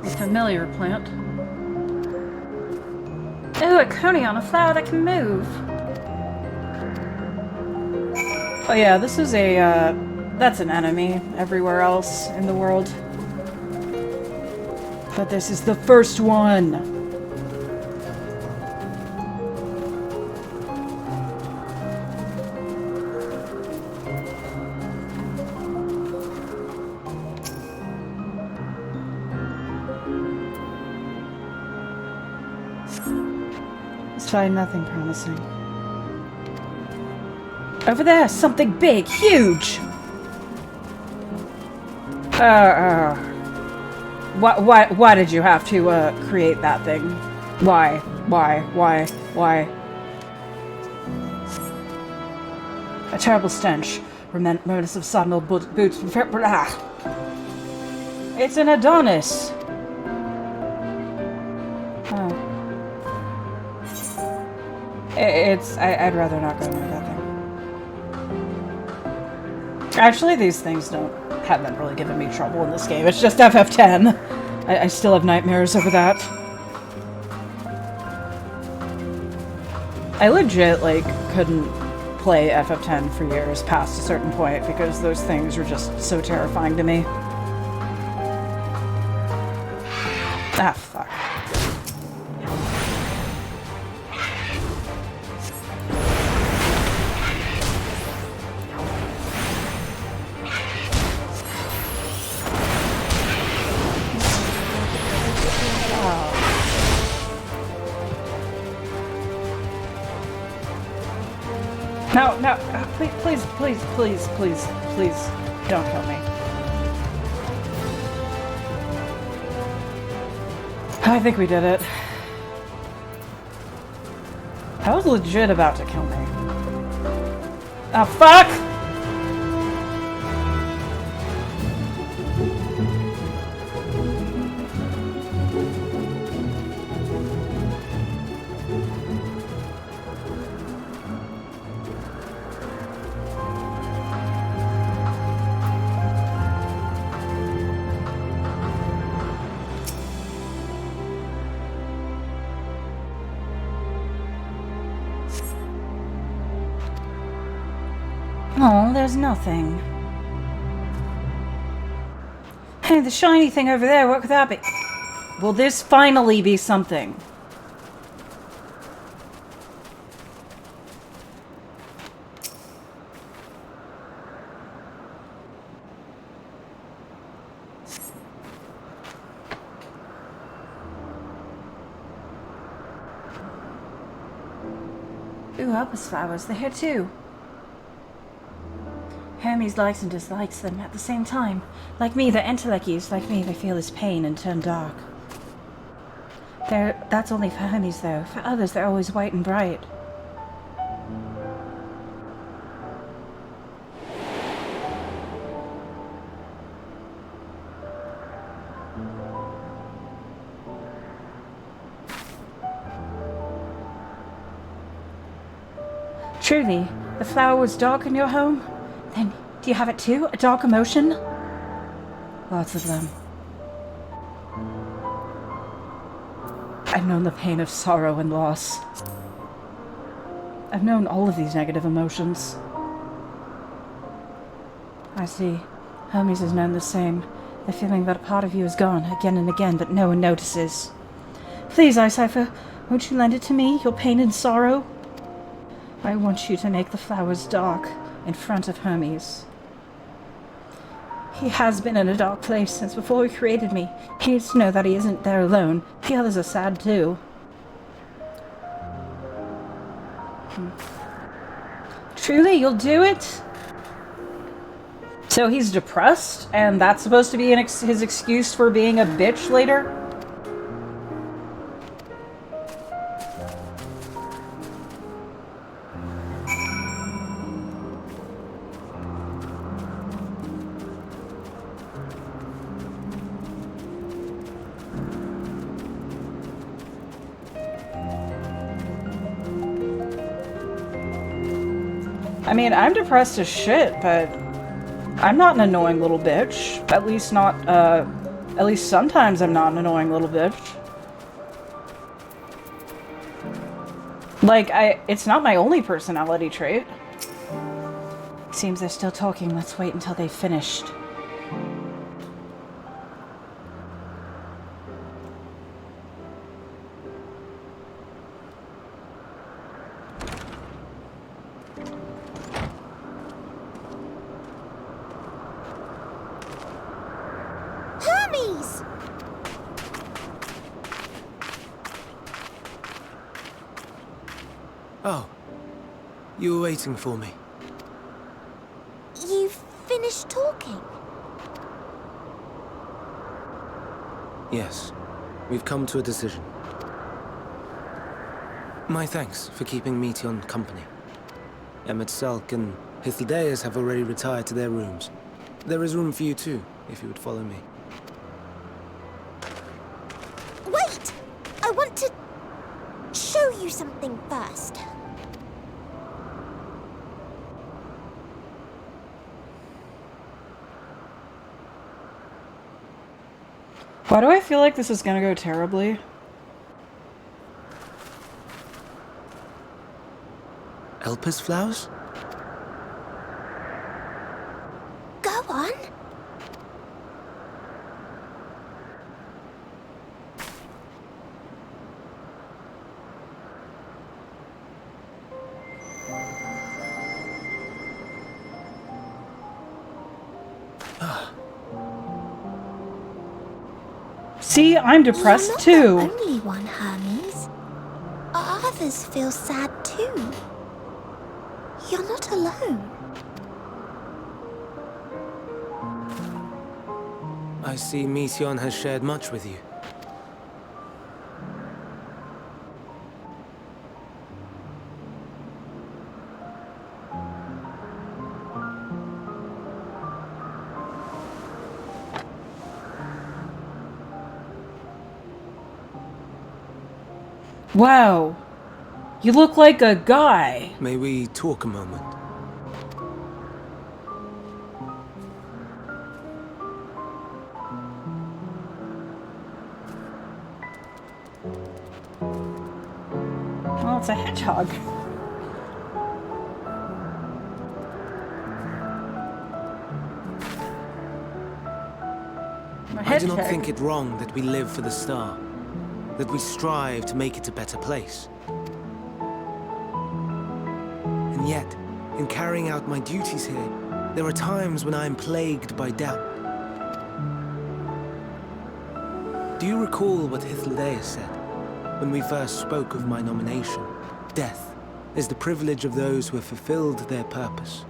A familiar plant. Oh, a coney on a flower that can move. Oh yeah, this is a, that's an enemy everywhere else in the world. But this is the first one! Let's find nothing promising. Over there, something big, huge. Why did you have to, create that thing? Why? Why? A terrible stench. Reminiscent of sawmill boots. It's an Adonis. Oh. I'd rather not go near that thing. Actually, these things haven't really given me trouble in this game. It's just FF10. I still have nightmares over that. I legit, like, couldn't play FF10 for years past a certain point because those things were just so terrifying to me. Ah, fuck. No, please, don't kill me. I think we did it. I was legit about to kill me. Oh, fuck! Oh, there's nothing. Hey, the shiny thing over there, what could that be? Will this finally be something? Ooh, Opus flowers, they're here too. Hermes likes and dislikes them at the same time. Like me, they're entelecchies. Like me, they feel his pain and turn dark. That's only for Hermes, though. For others, they're always white and bright. Truly, the flower was dark in your home? Then, do you have it too? A dark emotion? Lots of them. I've known the pain of sorrow and loss. I've known all of these negative emotions. I see. Hermes has known the same. The feeling that a part of you is gone again and again, but no one notices. Please, Icipher, won't you lend it to me, your pain and sorrow? I want you to make the flowers dark in front of Hermes. He has been in a dark place since before he created me. He needs to know that he isn't there alone. The others are sad too. Truly, you'll do it? So he's depressed, and that's supposed to be his excuse for being a bitch later? I mean, I'm depressed as shit, but I'm not an annoying little bitch. At least sometimes I'm not an annoying little bitch. Like, it's not my only personality trait. Seems they're still talking. Let's wait until they've finished. Hermes! Oh, you were waiting for me. You've finished talking? Yes, we've come to a decision. My thanks for keeping Meteon company. Emmett Selk and Hythlodaeus have already retired to their rooms. There is room for you too, if you would follow me. Wait! I want to show you something first. Why do I feel like this is gonna go terribly? Elpis flowers? Go on. See, I'm depressed You're not too. the only one, Hermes. Others feel sad too. You're not alone. I see Meteon has shared much with you. Wow. You look like a guy. May we talk a moment? Well, it's a hedgehog. I do not think it wrong that we live for the star, that we strive to make it a better place. And yet, in carrying out my duties here, there are times when I am plagued by doubt. Do you recall what Hythlodaeus said when we first spoke of my nomination? Death is the privilege of those who have fulfilled their purpose,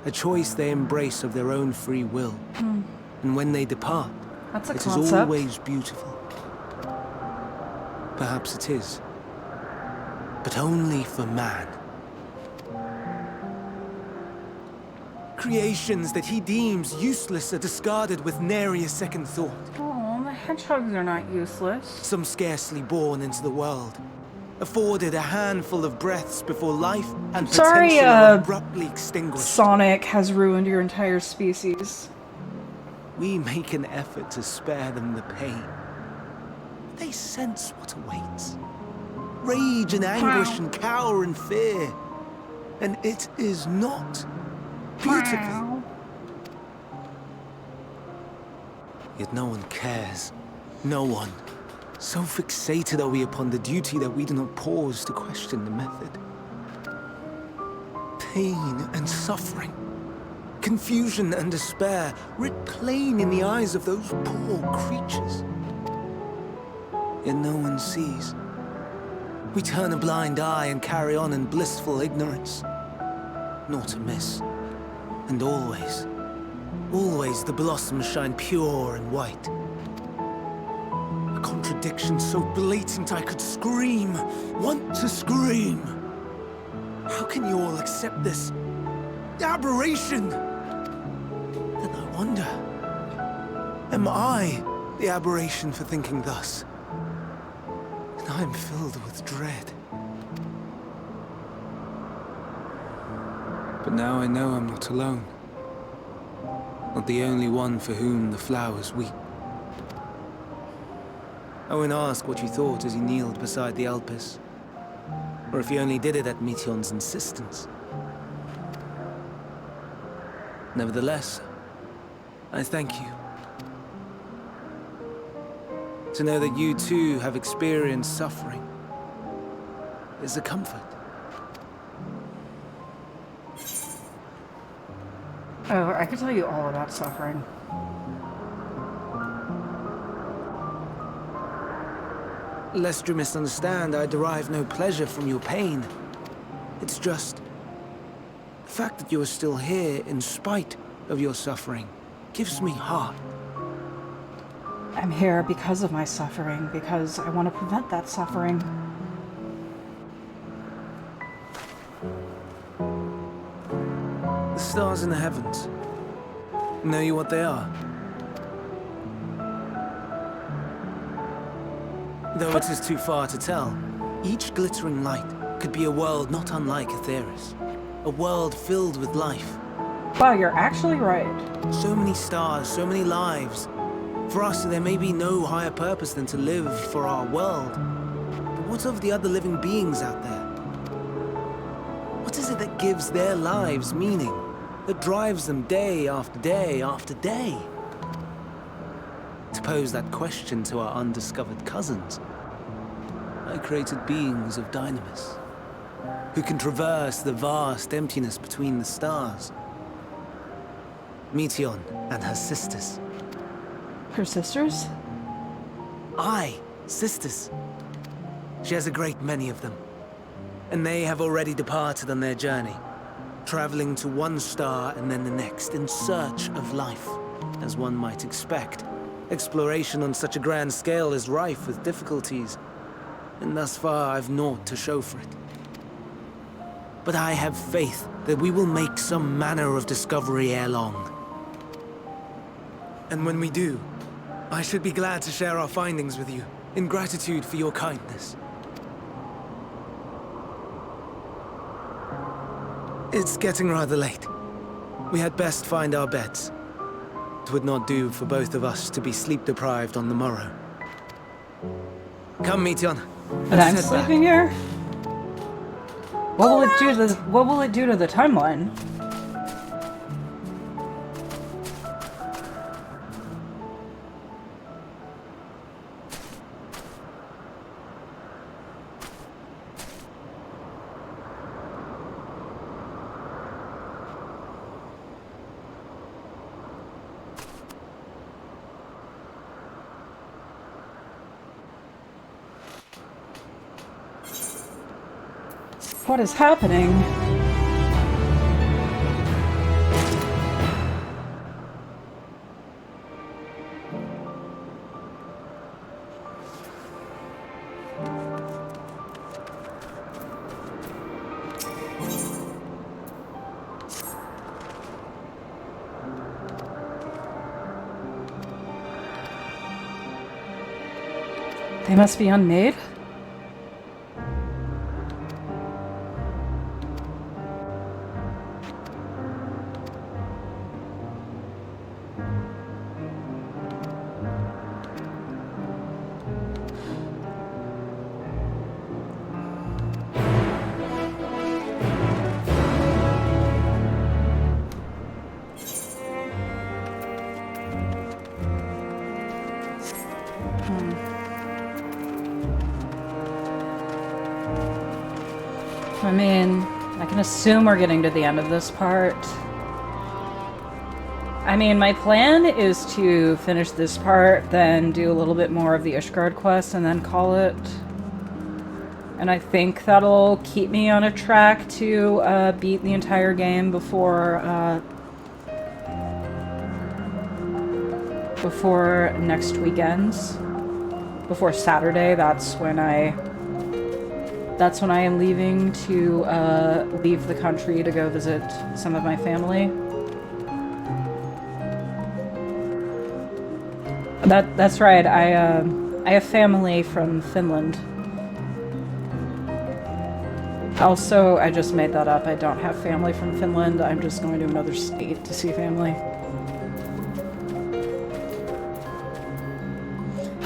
a choice they embrace of their own free will. And when they depart, That's a it is concept. always beautiful. Perhaps it is, but only for man. Creations that he deems useless are discarded with nary a second thought. Oh, the hedgehogs are not useless. Some scarcely born into the world, afforded a handful of breaths before life and Sorry, potential are abruptly extinguished. Sonic has ruined your entire species. We make an effort to spare them the pain. They sense what awaits. Rage and anguish and cower and fear. And it is not beautiful. Yet no one cares. No one. So fixated are we upon the duty that we do not pause to question the method. Pain and suffering, confusion and despair, writ plain in the eyes of those poor creatures. Yet no one sees. We turn a blind eye and carry on in blissful ignorance. Naught amiss. And always, always the blossoms shine pure and white. A contradiction so blatant I could scream, want to scream. How can you all accept this aberration? Then I wonder, am I the aberration for thinking thus? And I am filled with dread. But now I know I'm not alone. Not the only one for whom the flowers weep. I won't ask what you thought as you kneeled beside the Elpis, or if you only did it at Meteon's insistence. Nevertheless, I thank you. To know that you too have experienced suffering is a comfort. Oh, I could tell you all about suffering. Lest you misunderstand, I derive no pleasure from your pain. It's just the fact that you are still here in spite of your suffering gives me heart. I'm here because of my suffering, because I want to prevent that suffering. The stars in the heavens. Know you what they are? Though it is too far to tell, each glittering light could be a world not unlike Aetheris. A world filled with life. Wow, you're actually right. So many stars, so many lives. For us, there may be no higher purpose than to live for our world. But what of the other living beings out there? What is it that gives their lives meaning? That drives them day after day after day? To pose that question to our undiscovered cousins, I created beings of dynamis, who can traverse the vast emptiness between the stars. Meteon and her sisters. Her sisters? Aye, sisters. She has a great many of them. And they have already departed on their journey, traveling to one star and then the next in search of life. As one might expect, exploration on such a grand scale is rife with difficulties, and thus far I've naught to show for it. But I have faith that we will make some manner of discovery ere long. And when we do, I should be glad to share our findings with you, in gratitude for your kindness. It's getting rather late. We had best find our beds. It would not do for both of us to be sleep-deprived on the morrow. Come, Meteon. And I'm sleeping here? What will it do to the timeline? What is happening? They must be unmade? I mean, I can assume we're getting to the end of this part. I mean, my plan is to finish this part, then do a little bit more of the Ishgard quest, and then call it. And I think that'll keep me on a track to beat the entire game before next weekend's. Before Saturday, that's when I am leaving to leave the country to go visit some of my family. That's right. I have family from Finland. Also, I just made that up. I don't have family from Finland. I'm just going to another state to see family.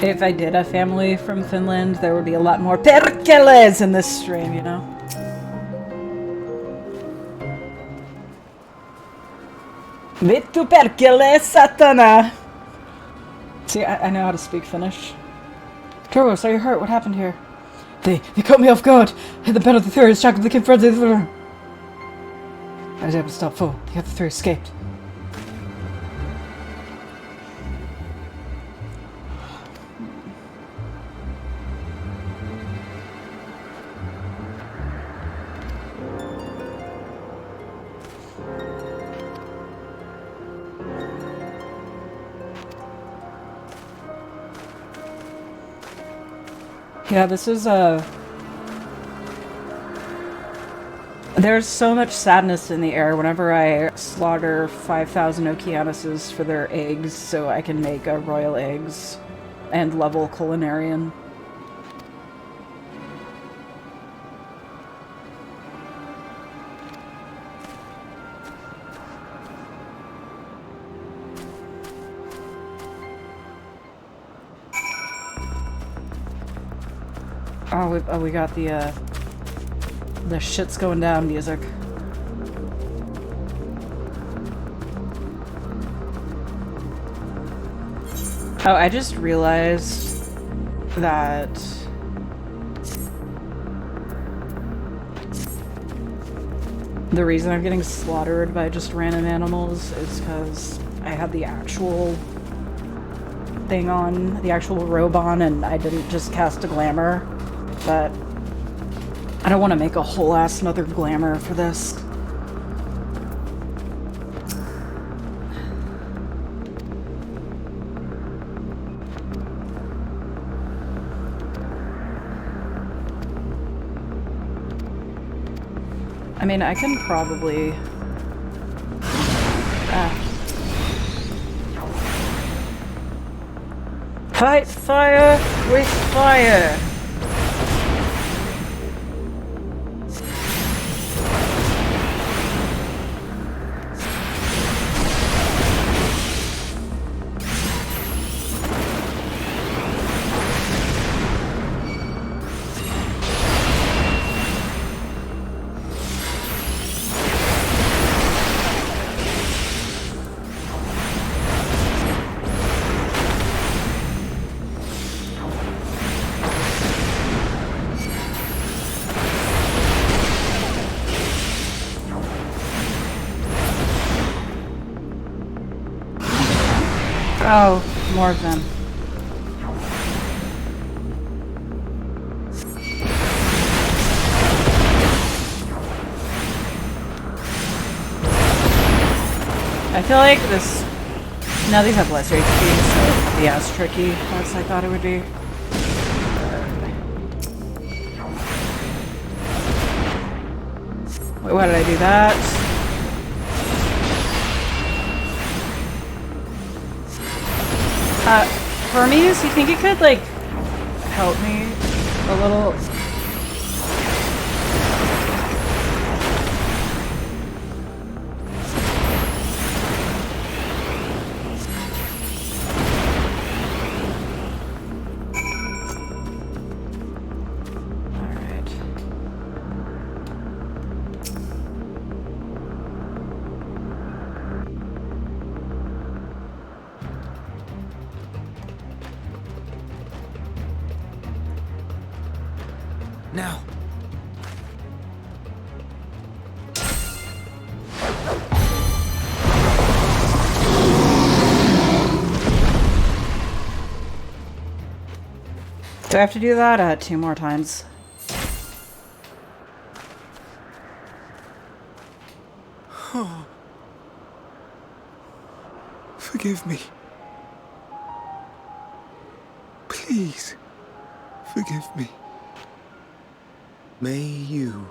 If I did have family from Finland, there would be a lot more perkeles in this stream, you know? Vittu perkele, satana! See, I know how to speak Finnish. Turbos, are you hurt? What happened here? They caught me off guard. Hit the bed of the three, shocked the kid friends. I was able to stop full. The other three escaped. Yeah, this is there's so much sadness in the air whenever I slaughter 5,000 Okeanuses for their eggs so I can make royal eggs and level culinarian. Oh, we got the shit's going down music. Oh, I just realized that the reason I'm getting slaughtered by just random animals is because I had the actual thing on, the actual robe on, and I didn't just cast a glamour. But I don't want to make a whole ass another glamour for this. I mean, I can probably... Fight fire with fire! Oh, more of them. I feel like this... Now these have less HP, so it won't be as tricky as I thought it would be. Wait, why did I do that? Hermes, you think you could, like, help me a little? Alright. Now. Do I have to do that 2 more times? Forgive me. Please, forgive me. May you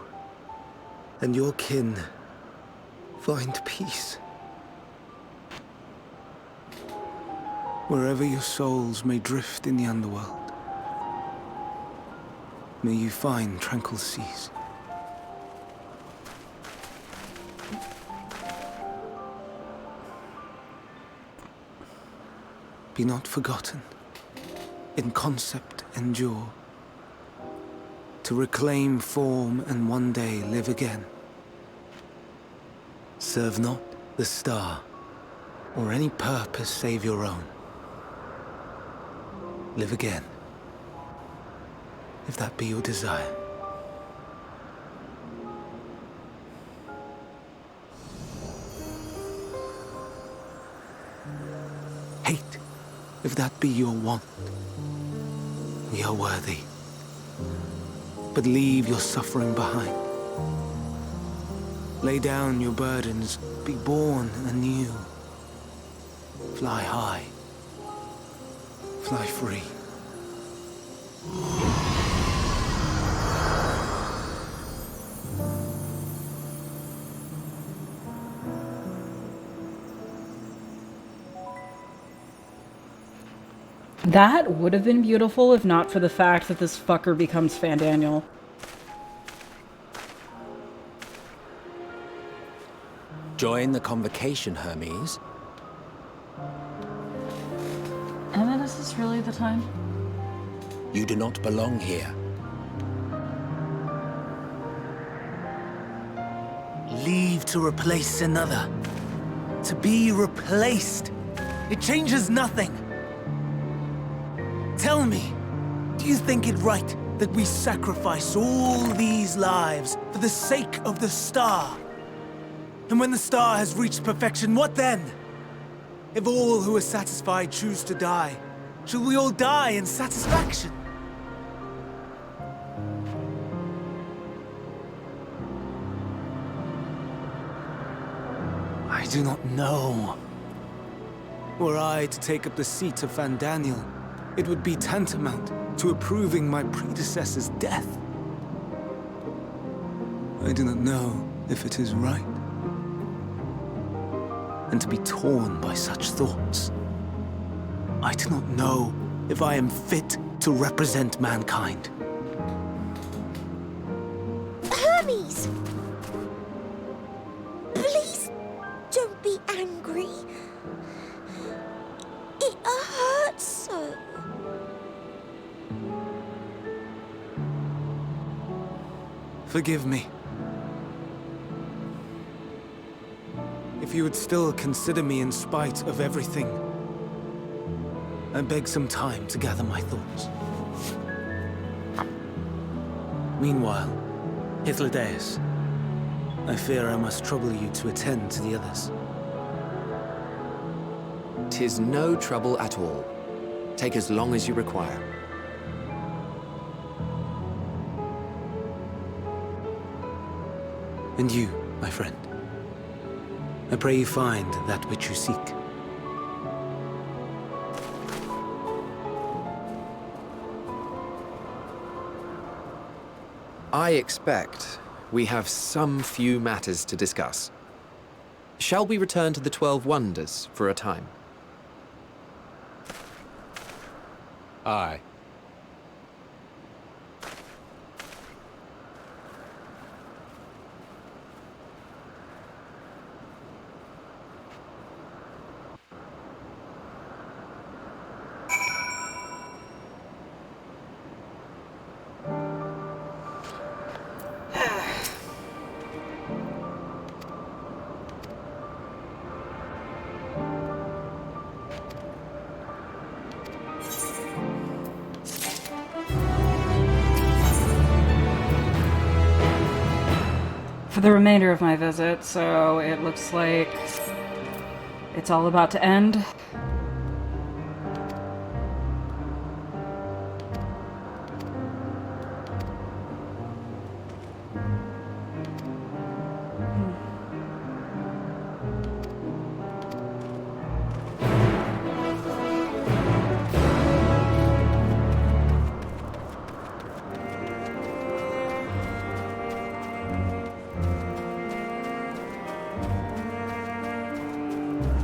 and your kin find peace. Wherever your souls may drift in the underworld, may you find tranquil seas. Be not forgotten, in concept endure, to reclaim form and one day live again. Serve not the star, or any purpose save your own. Live again, if that be your desire. Hate, if that be your want. We are worthy. But leave your suffering behind. Lay down your burdens, be born anew. Fly high, fly free. That would have been beautiful if not for the fact that this fucker becomes Fandaniel. Join the convocation, Hermes. And then is this really the time? You do not belong here. Leave to replace another. To be replaced. It changes nothing. Tell me, do you think it right that we sacrifice all these lives for the sake of the star? And when the star has reached perfection, what then? If all who are satisfied choose to die, shall we all die in satisfaction? I do not know. Were I to take up the seat of Fandaniel, it would be tantamount to approving my predecessor's death. I do not know if it is right. And to be torn by such thoughts, I do not know if I am fit to represent mankind. Hermes! Please don't be angry. It hurts so. Forgive me. If you would still consider me in spite of everything, I beg some time to gather my thoughts. Meanwhile, Hythlodaeus, I fear I must trouble you to attend to the others. 'Tis no trouble at all. Take as long as you require. And you, my friend, I pray you find that which you seek. I expect we have some few matters to discuss. Shall we return to the 12 Wonders for a time? Aye. For the remainder of my visit, so it looks like it's all about to end.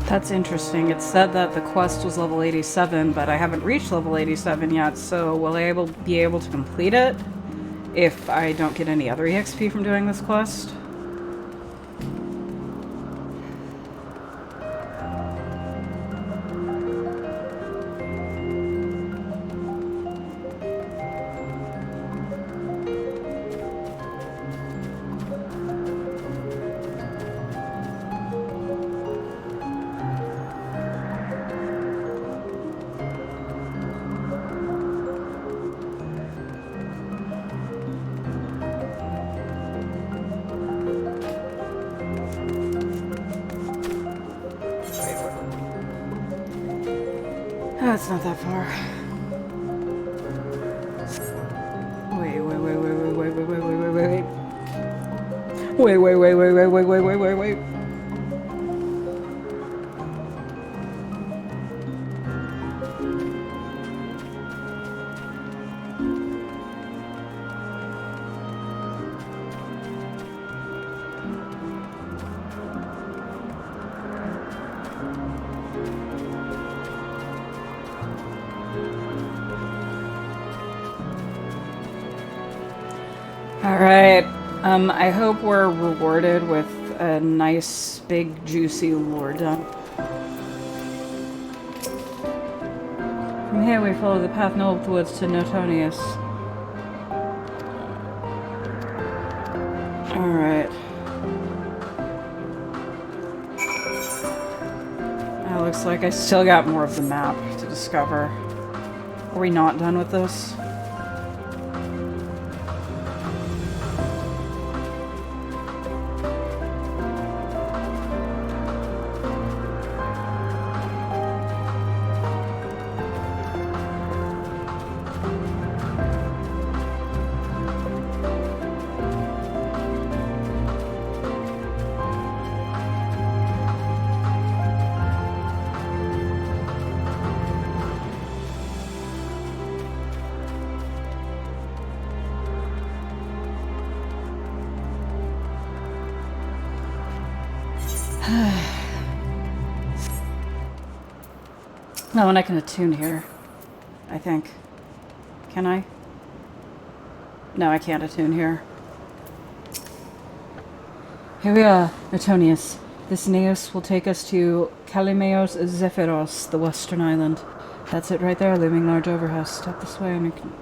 That's interesting. It said that the quest was level 87, but I haven't reached level 87 yet, so will I be able to complete it if I don't get any other EXP from doing this quest? Oh, it's not that far. Wait. Wait. Alright. I hope we're rewarded with a nice, big, juicy lore dump. From here we follow the path northwards to Notonius. Alright. It looks like I still got more of the map to discover. Are we not done with this? No, and I can attune here. I think. Can I? No, I can't attune here. Here we are, Etonius. This naos will take us to Kalimeos Zephyros, the western island. That's it right there, looming large overhouse. Step this way and you can...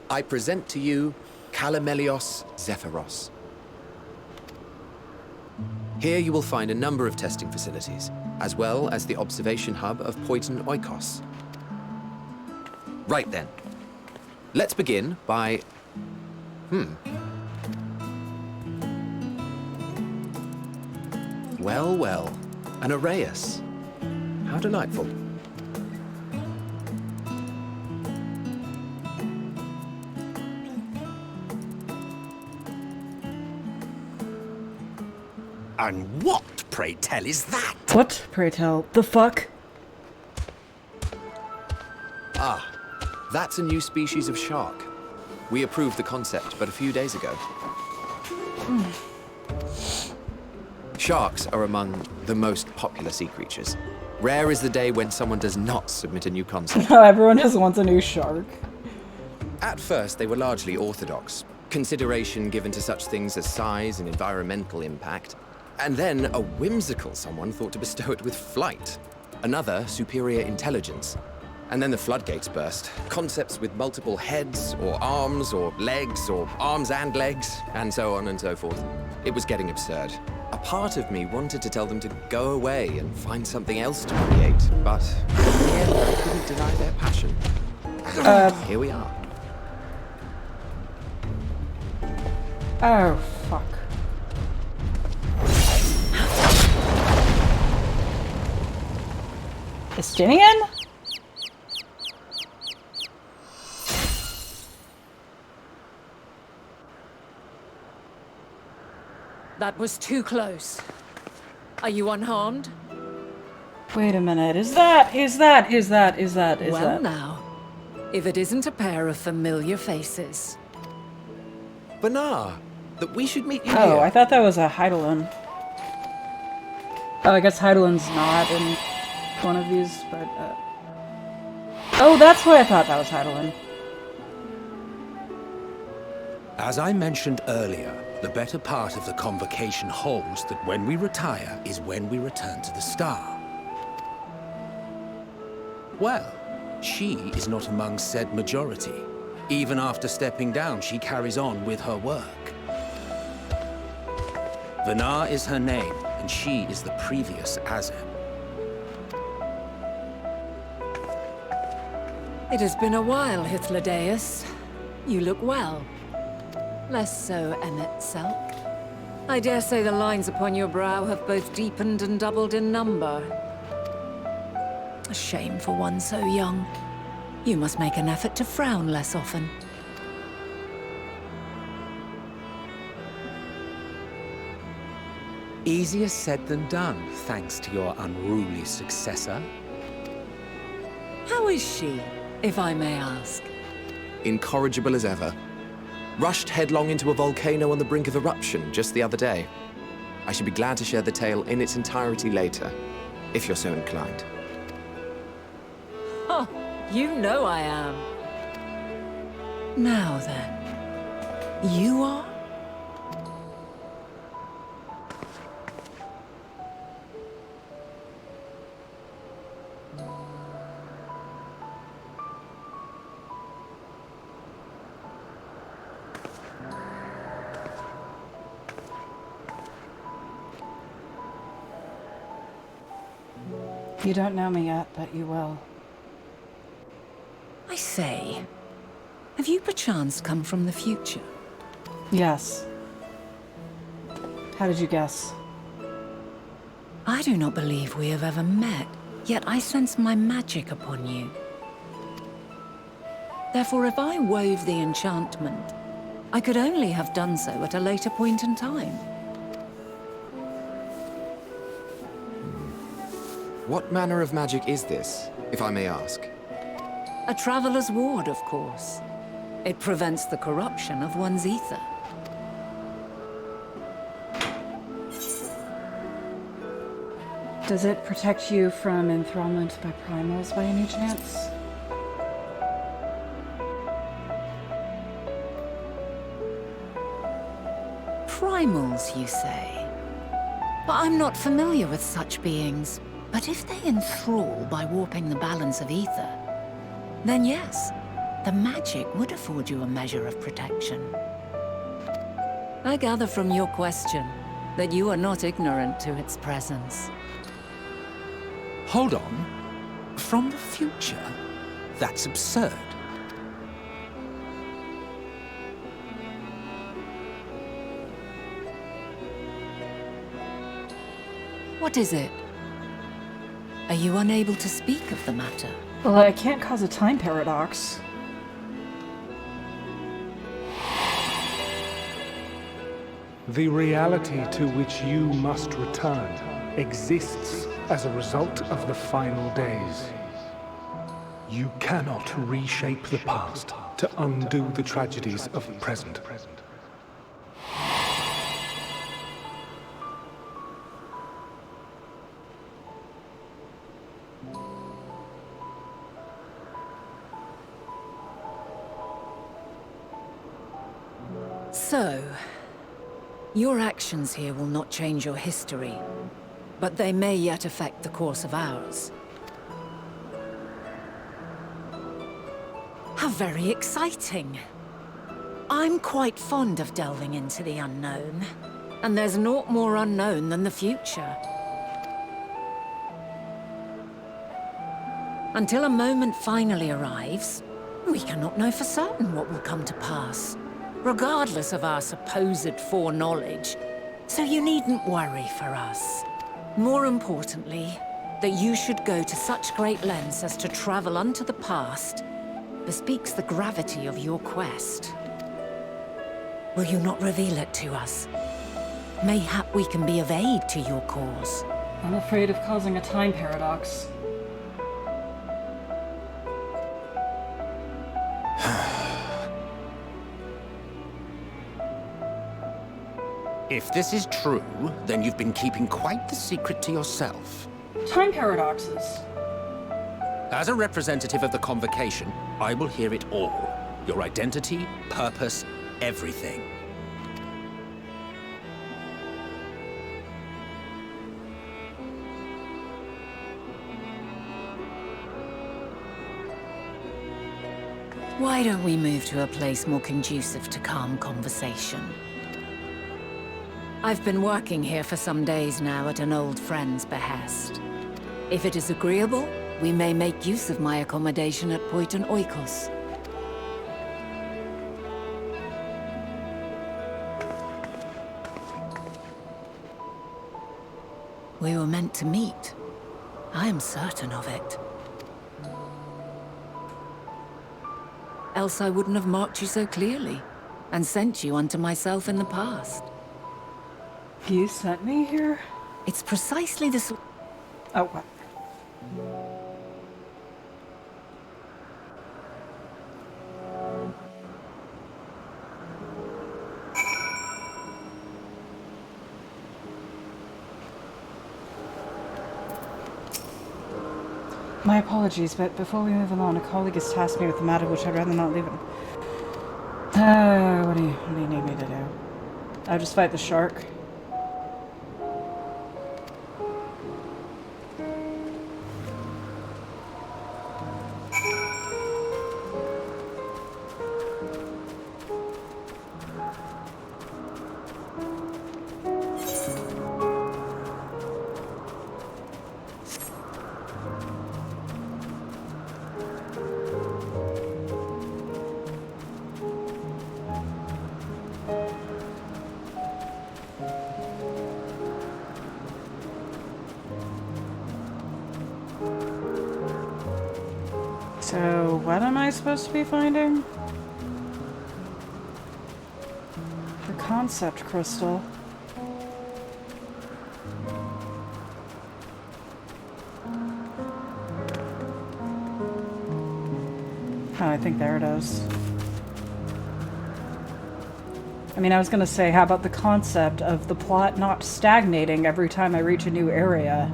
I present to you Kalimelios Zephyros. Here you will find a number of testing facilities, as well as the observation hub of Poiton Oikos. Right then. Let's begin by... Well, well. An Arrayus. How delightful. And what, pray tell, is that? What, pray tell? The fuck? Ah, that's a new species of shark. We approved the concept but a few days ago. Sharks are among the most popular sea creatures. Rare is the day when someone does not submit a new concept. Everyone just wants a new shark. At first, they were largely orthodox, consideration given to such things as size and environmental impact. And then a whimsical someone thought to bestow it with flight. Another, superior intelligence. And then the floodgates burst. Concepts with multiple heads, or arms and legs, and so on and so forth. It was getting absurd. A part of me wanted to tell them to go away and find something else to create, but in the end, I couldn't deny their passion. Here we are. Oh, fuck. Estinian? That was too close. Are you unharmed? Wait a minute, is that? Well now, if it isn't a pair of familiar faces. Banar, that we should meet you Oh, here. I thought that was a Heidelin. Oh, I guess Heidelin's not in one of these, but, Oh, that's why I thought that was Heidelin. As I mentioned earlier, the better part of the convocation holds that when we retire is when we return to the star. Well, she is not among said majority. Even after stepping down, she carries on with her work. Vanar is her name, and she is the previous Azem. It has been a while, Hythlodaeus. You look well. Less so, Emmet Selk. I dare say the lines upon your brow have both deepened and doubled in number. A shame for one so young. You must make an effort to frown less often. Easier said than done, thanks to your unruly successor. How is she, if I may ask? Incorrigible as ever. Rushed headlong into a volcano on the brink of eruption just the other day. I should be glad to share the tale in its entirety later, if you're so inclined. Oh, you know I am. Now then, you are? You don't know me yet, but you will. I say, have you perchance come from the future? Yes. How did you guess? I do not believe we have ever met, yet I sense my magic upon you. Therefore, if I wove the enchantment, I could only have done so at a later point in time. What manner of magic is this, if I may ask? A traveler's ward, of course. It prevents the corruption of one's ether. Does it protect you from enthrallment by primals by any chance? Primals, you say? But I'm not familiar with such beings. But if they enthrall by warping the balance of ether, then yes, the magic would afford you a measure of protection. I gather from your question that you are not ignorant to its presence. Hold on. From the future? That's absurd. What is it? Are you unable to speak of the matter? Well, I can't cause a time paradox. The reality to which you must return exists as a result of the final days. You cannot reshape the past to undo the tragedies of the present. So, your actions here will not change your history, but they may yet affect the course of ours. How very exciting! I'm quite fond of delving into the unknown, and there's naught more unknown than the future. Until a moment finally arrives, we cannot know for certain what will come to pass, regardless of our supposed foreknowledge, so you needn't worry for us. More importantly, that you should go to such great lengths as to travel unto the past bespeaks the gravity of your quest. Will you not reveal it to us? Mayhap we can be of aid to your cause. I'm afraid of causing a time paradox. If this is true, then you've been keeping quite the secret to yourself. Time paradoxes. As a representative of the Convocation, I will hear it all. Your identity, purpose, everything. Why don't we move to a place more conducive to calm conversation? I've been working here for some days now at an old friend's behest. If it is agreeable, we may make use of my accommodation at Poiton Oikos. We were meant to meet. I am certain of it. Else I wouldn't have marked you so clearly, and sent you unto myself in the past. You sent me here? It's precisely the sort. Oh, what? My apologies, but before we move along, a colleague has tasked me with a matter which I'd rather not leave it. What do you need me to do? I'll just fight the shark. So, what am I supposed to be finding? The concept crystal. Oh, I think there it is. I mean, I was gonna say, how about the concept of the plot not stagnating every time I reach a new area?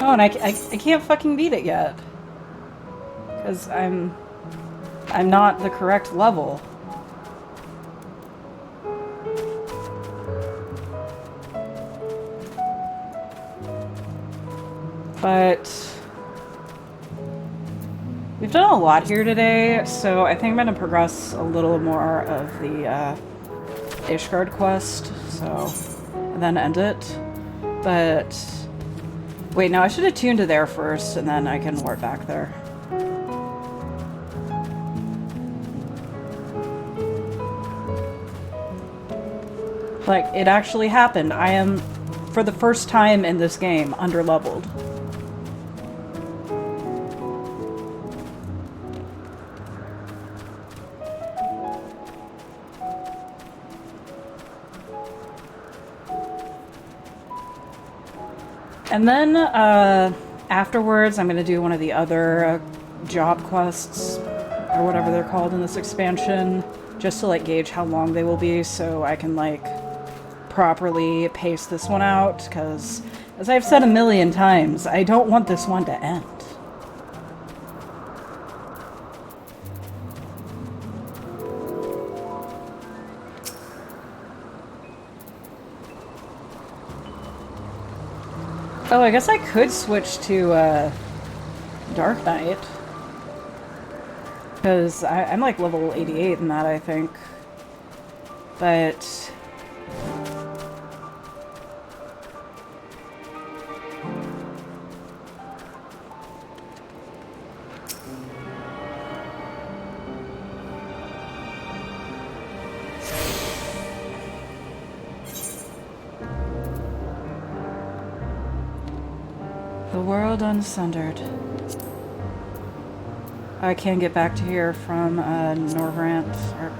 Oh, and I can't fucking beat it yet. Because I'm not the correct level. But we've done a lot here today, so I think I'm going to progress a little more of the Ishgard quest, so, and then end it. But wait, no, I should have tuned to there first, and then I can warp back there. Like, it actually happened. I am, for the first time in this game, underleveled. And then, afterwards, I'm going to do one of the other job quests, or whatever they're called in this expansion, just to, like, gauge how long they will be, so I can, like, properly pace this one out, because, as I've said a million times, I don't want this one to end. Oh, I guess I could switch to, Dark Knight. Because I'm like level 88 in that, I think. But the world unsundered. I can get back to here from Norvrant, or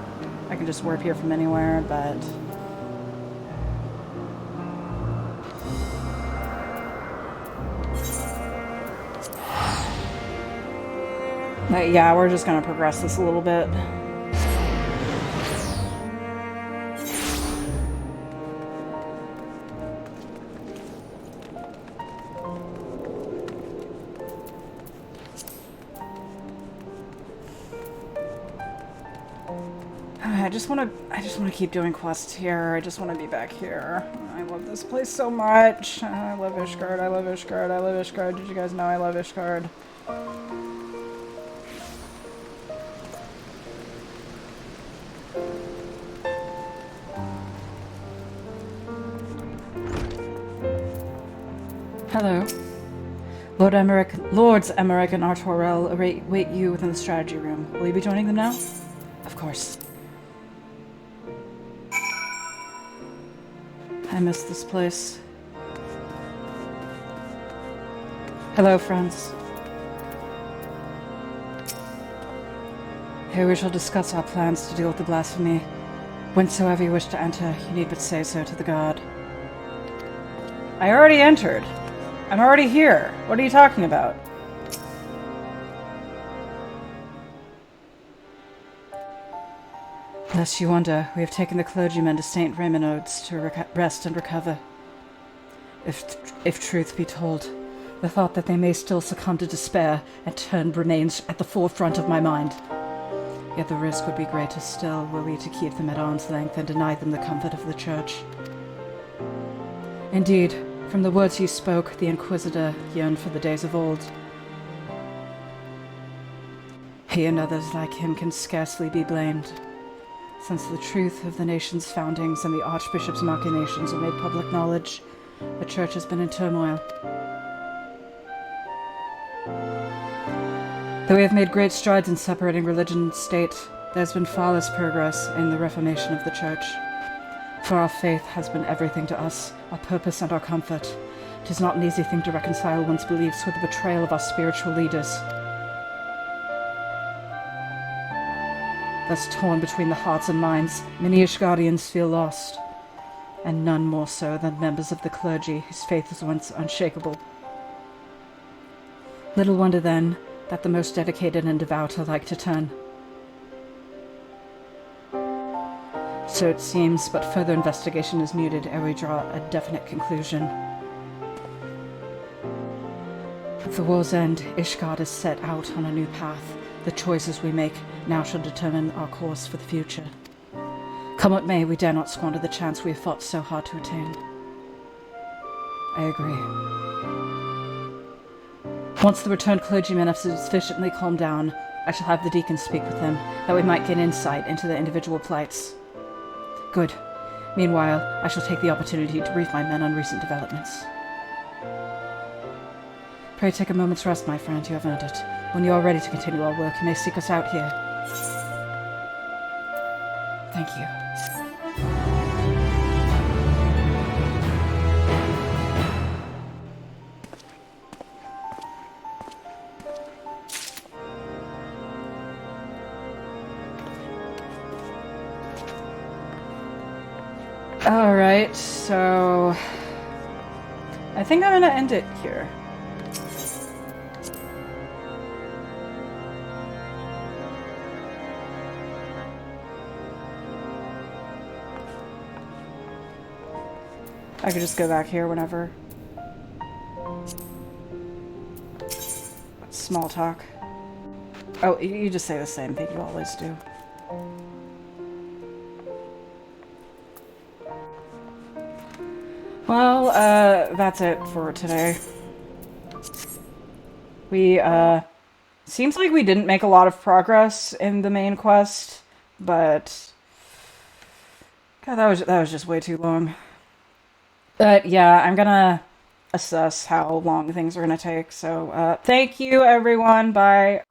I can just warp here from anywhere, but yeah, we're just gonna progress this a little bit. I just wanna keep doing quests here. I just wanna be back here. I love this place so much. I love Ishgard, I love Ishgard, I love Ishgard. Did you guys know I love Ishgard? Hello. Lords Emmerich and Artorel await you within the strategy room. Will you be joining them now? Of course. I miss this place. Hello, friends. Here we shall discuss our plans to deal with the blasphemy. Whensoever you wish to enter, you need but say so to the guard. I already entered. I'm already here. What are you talking about? Lest you wonder, we have taken the clergymen to St. Raymond's to rest and recover. If truth be told, the thought that they may still succumb to despair and turn remains at the forefront of my mind. Yet the risk would be greater still were we to keep them at arm's length and deny them the comfort of the church. Indeed, from the words you spoke, the Inquisitor yearned for the days of old. He and others like him can scarcely be blamed, since the truth of the nation's foundings and the Archbishop's machinations are made public knowledge. The church has been in turmoil. Though we have made great strides in separating religion and state, there has been far less progress in the reformation of the church. For our faith has been everything to us, our purpose and our comfort. 'Tis not an easy thing to reconcile one's beliefs with the betrayal of our spiritual leaders. Thus torn between the hearts and minds, many Ishgardians feel lost, and none more so than members of the clergy whose faith was once unshakable. Little wonder, then, that the most dedicated and devout are like to turn. So it seems, but further investigation is needed ere we draw a definite conclusion. At the war's end, Ishgard is set out on a new path. The choices we make now shall determine our course for the future. Come what may, we dare not squander the chance we have fought so hard to attain. I agree. Once the returned clergymen have sufficiently calmed down, I shall have the deacon speak with them, that we might gain insight into their individual plights. Good. Meanwhile, I shall take the opportunity to brief my men on recent developments. Pray take a moment's rest, my friend. You have earned it. When you are ready to continue our work, you may seek us out here. Thank you. Alright, so I think I'm gonna end it here. I could just go back here whenever. Small talk. Oh, you just say the same thing you always do. Well, that's it for today. We, seems like we didn't make a lot of progress in the main quest, but God, that was just way too long. But yeah, I'm gonna assess how long things are gonna take. So, thank you, everyone. Bye.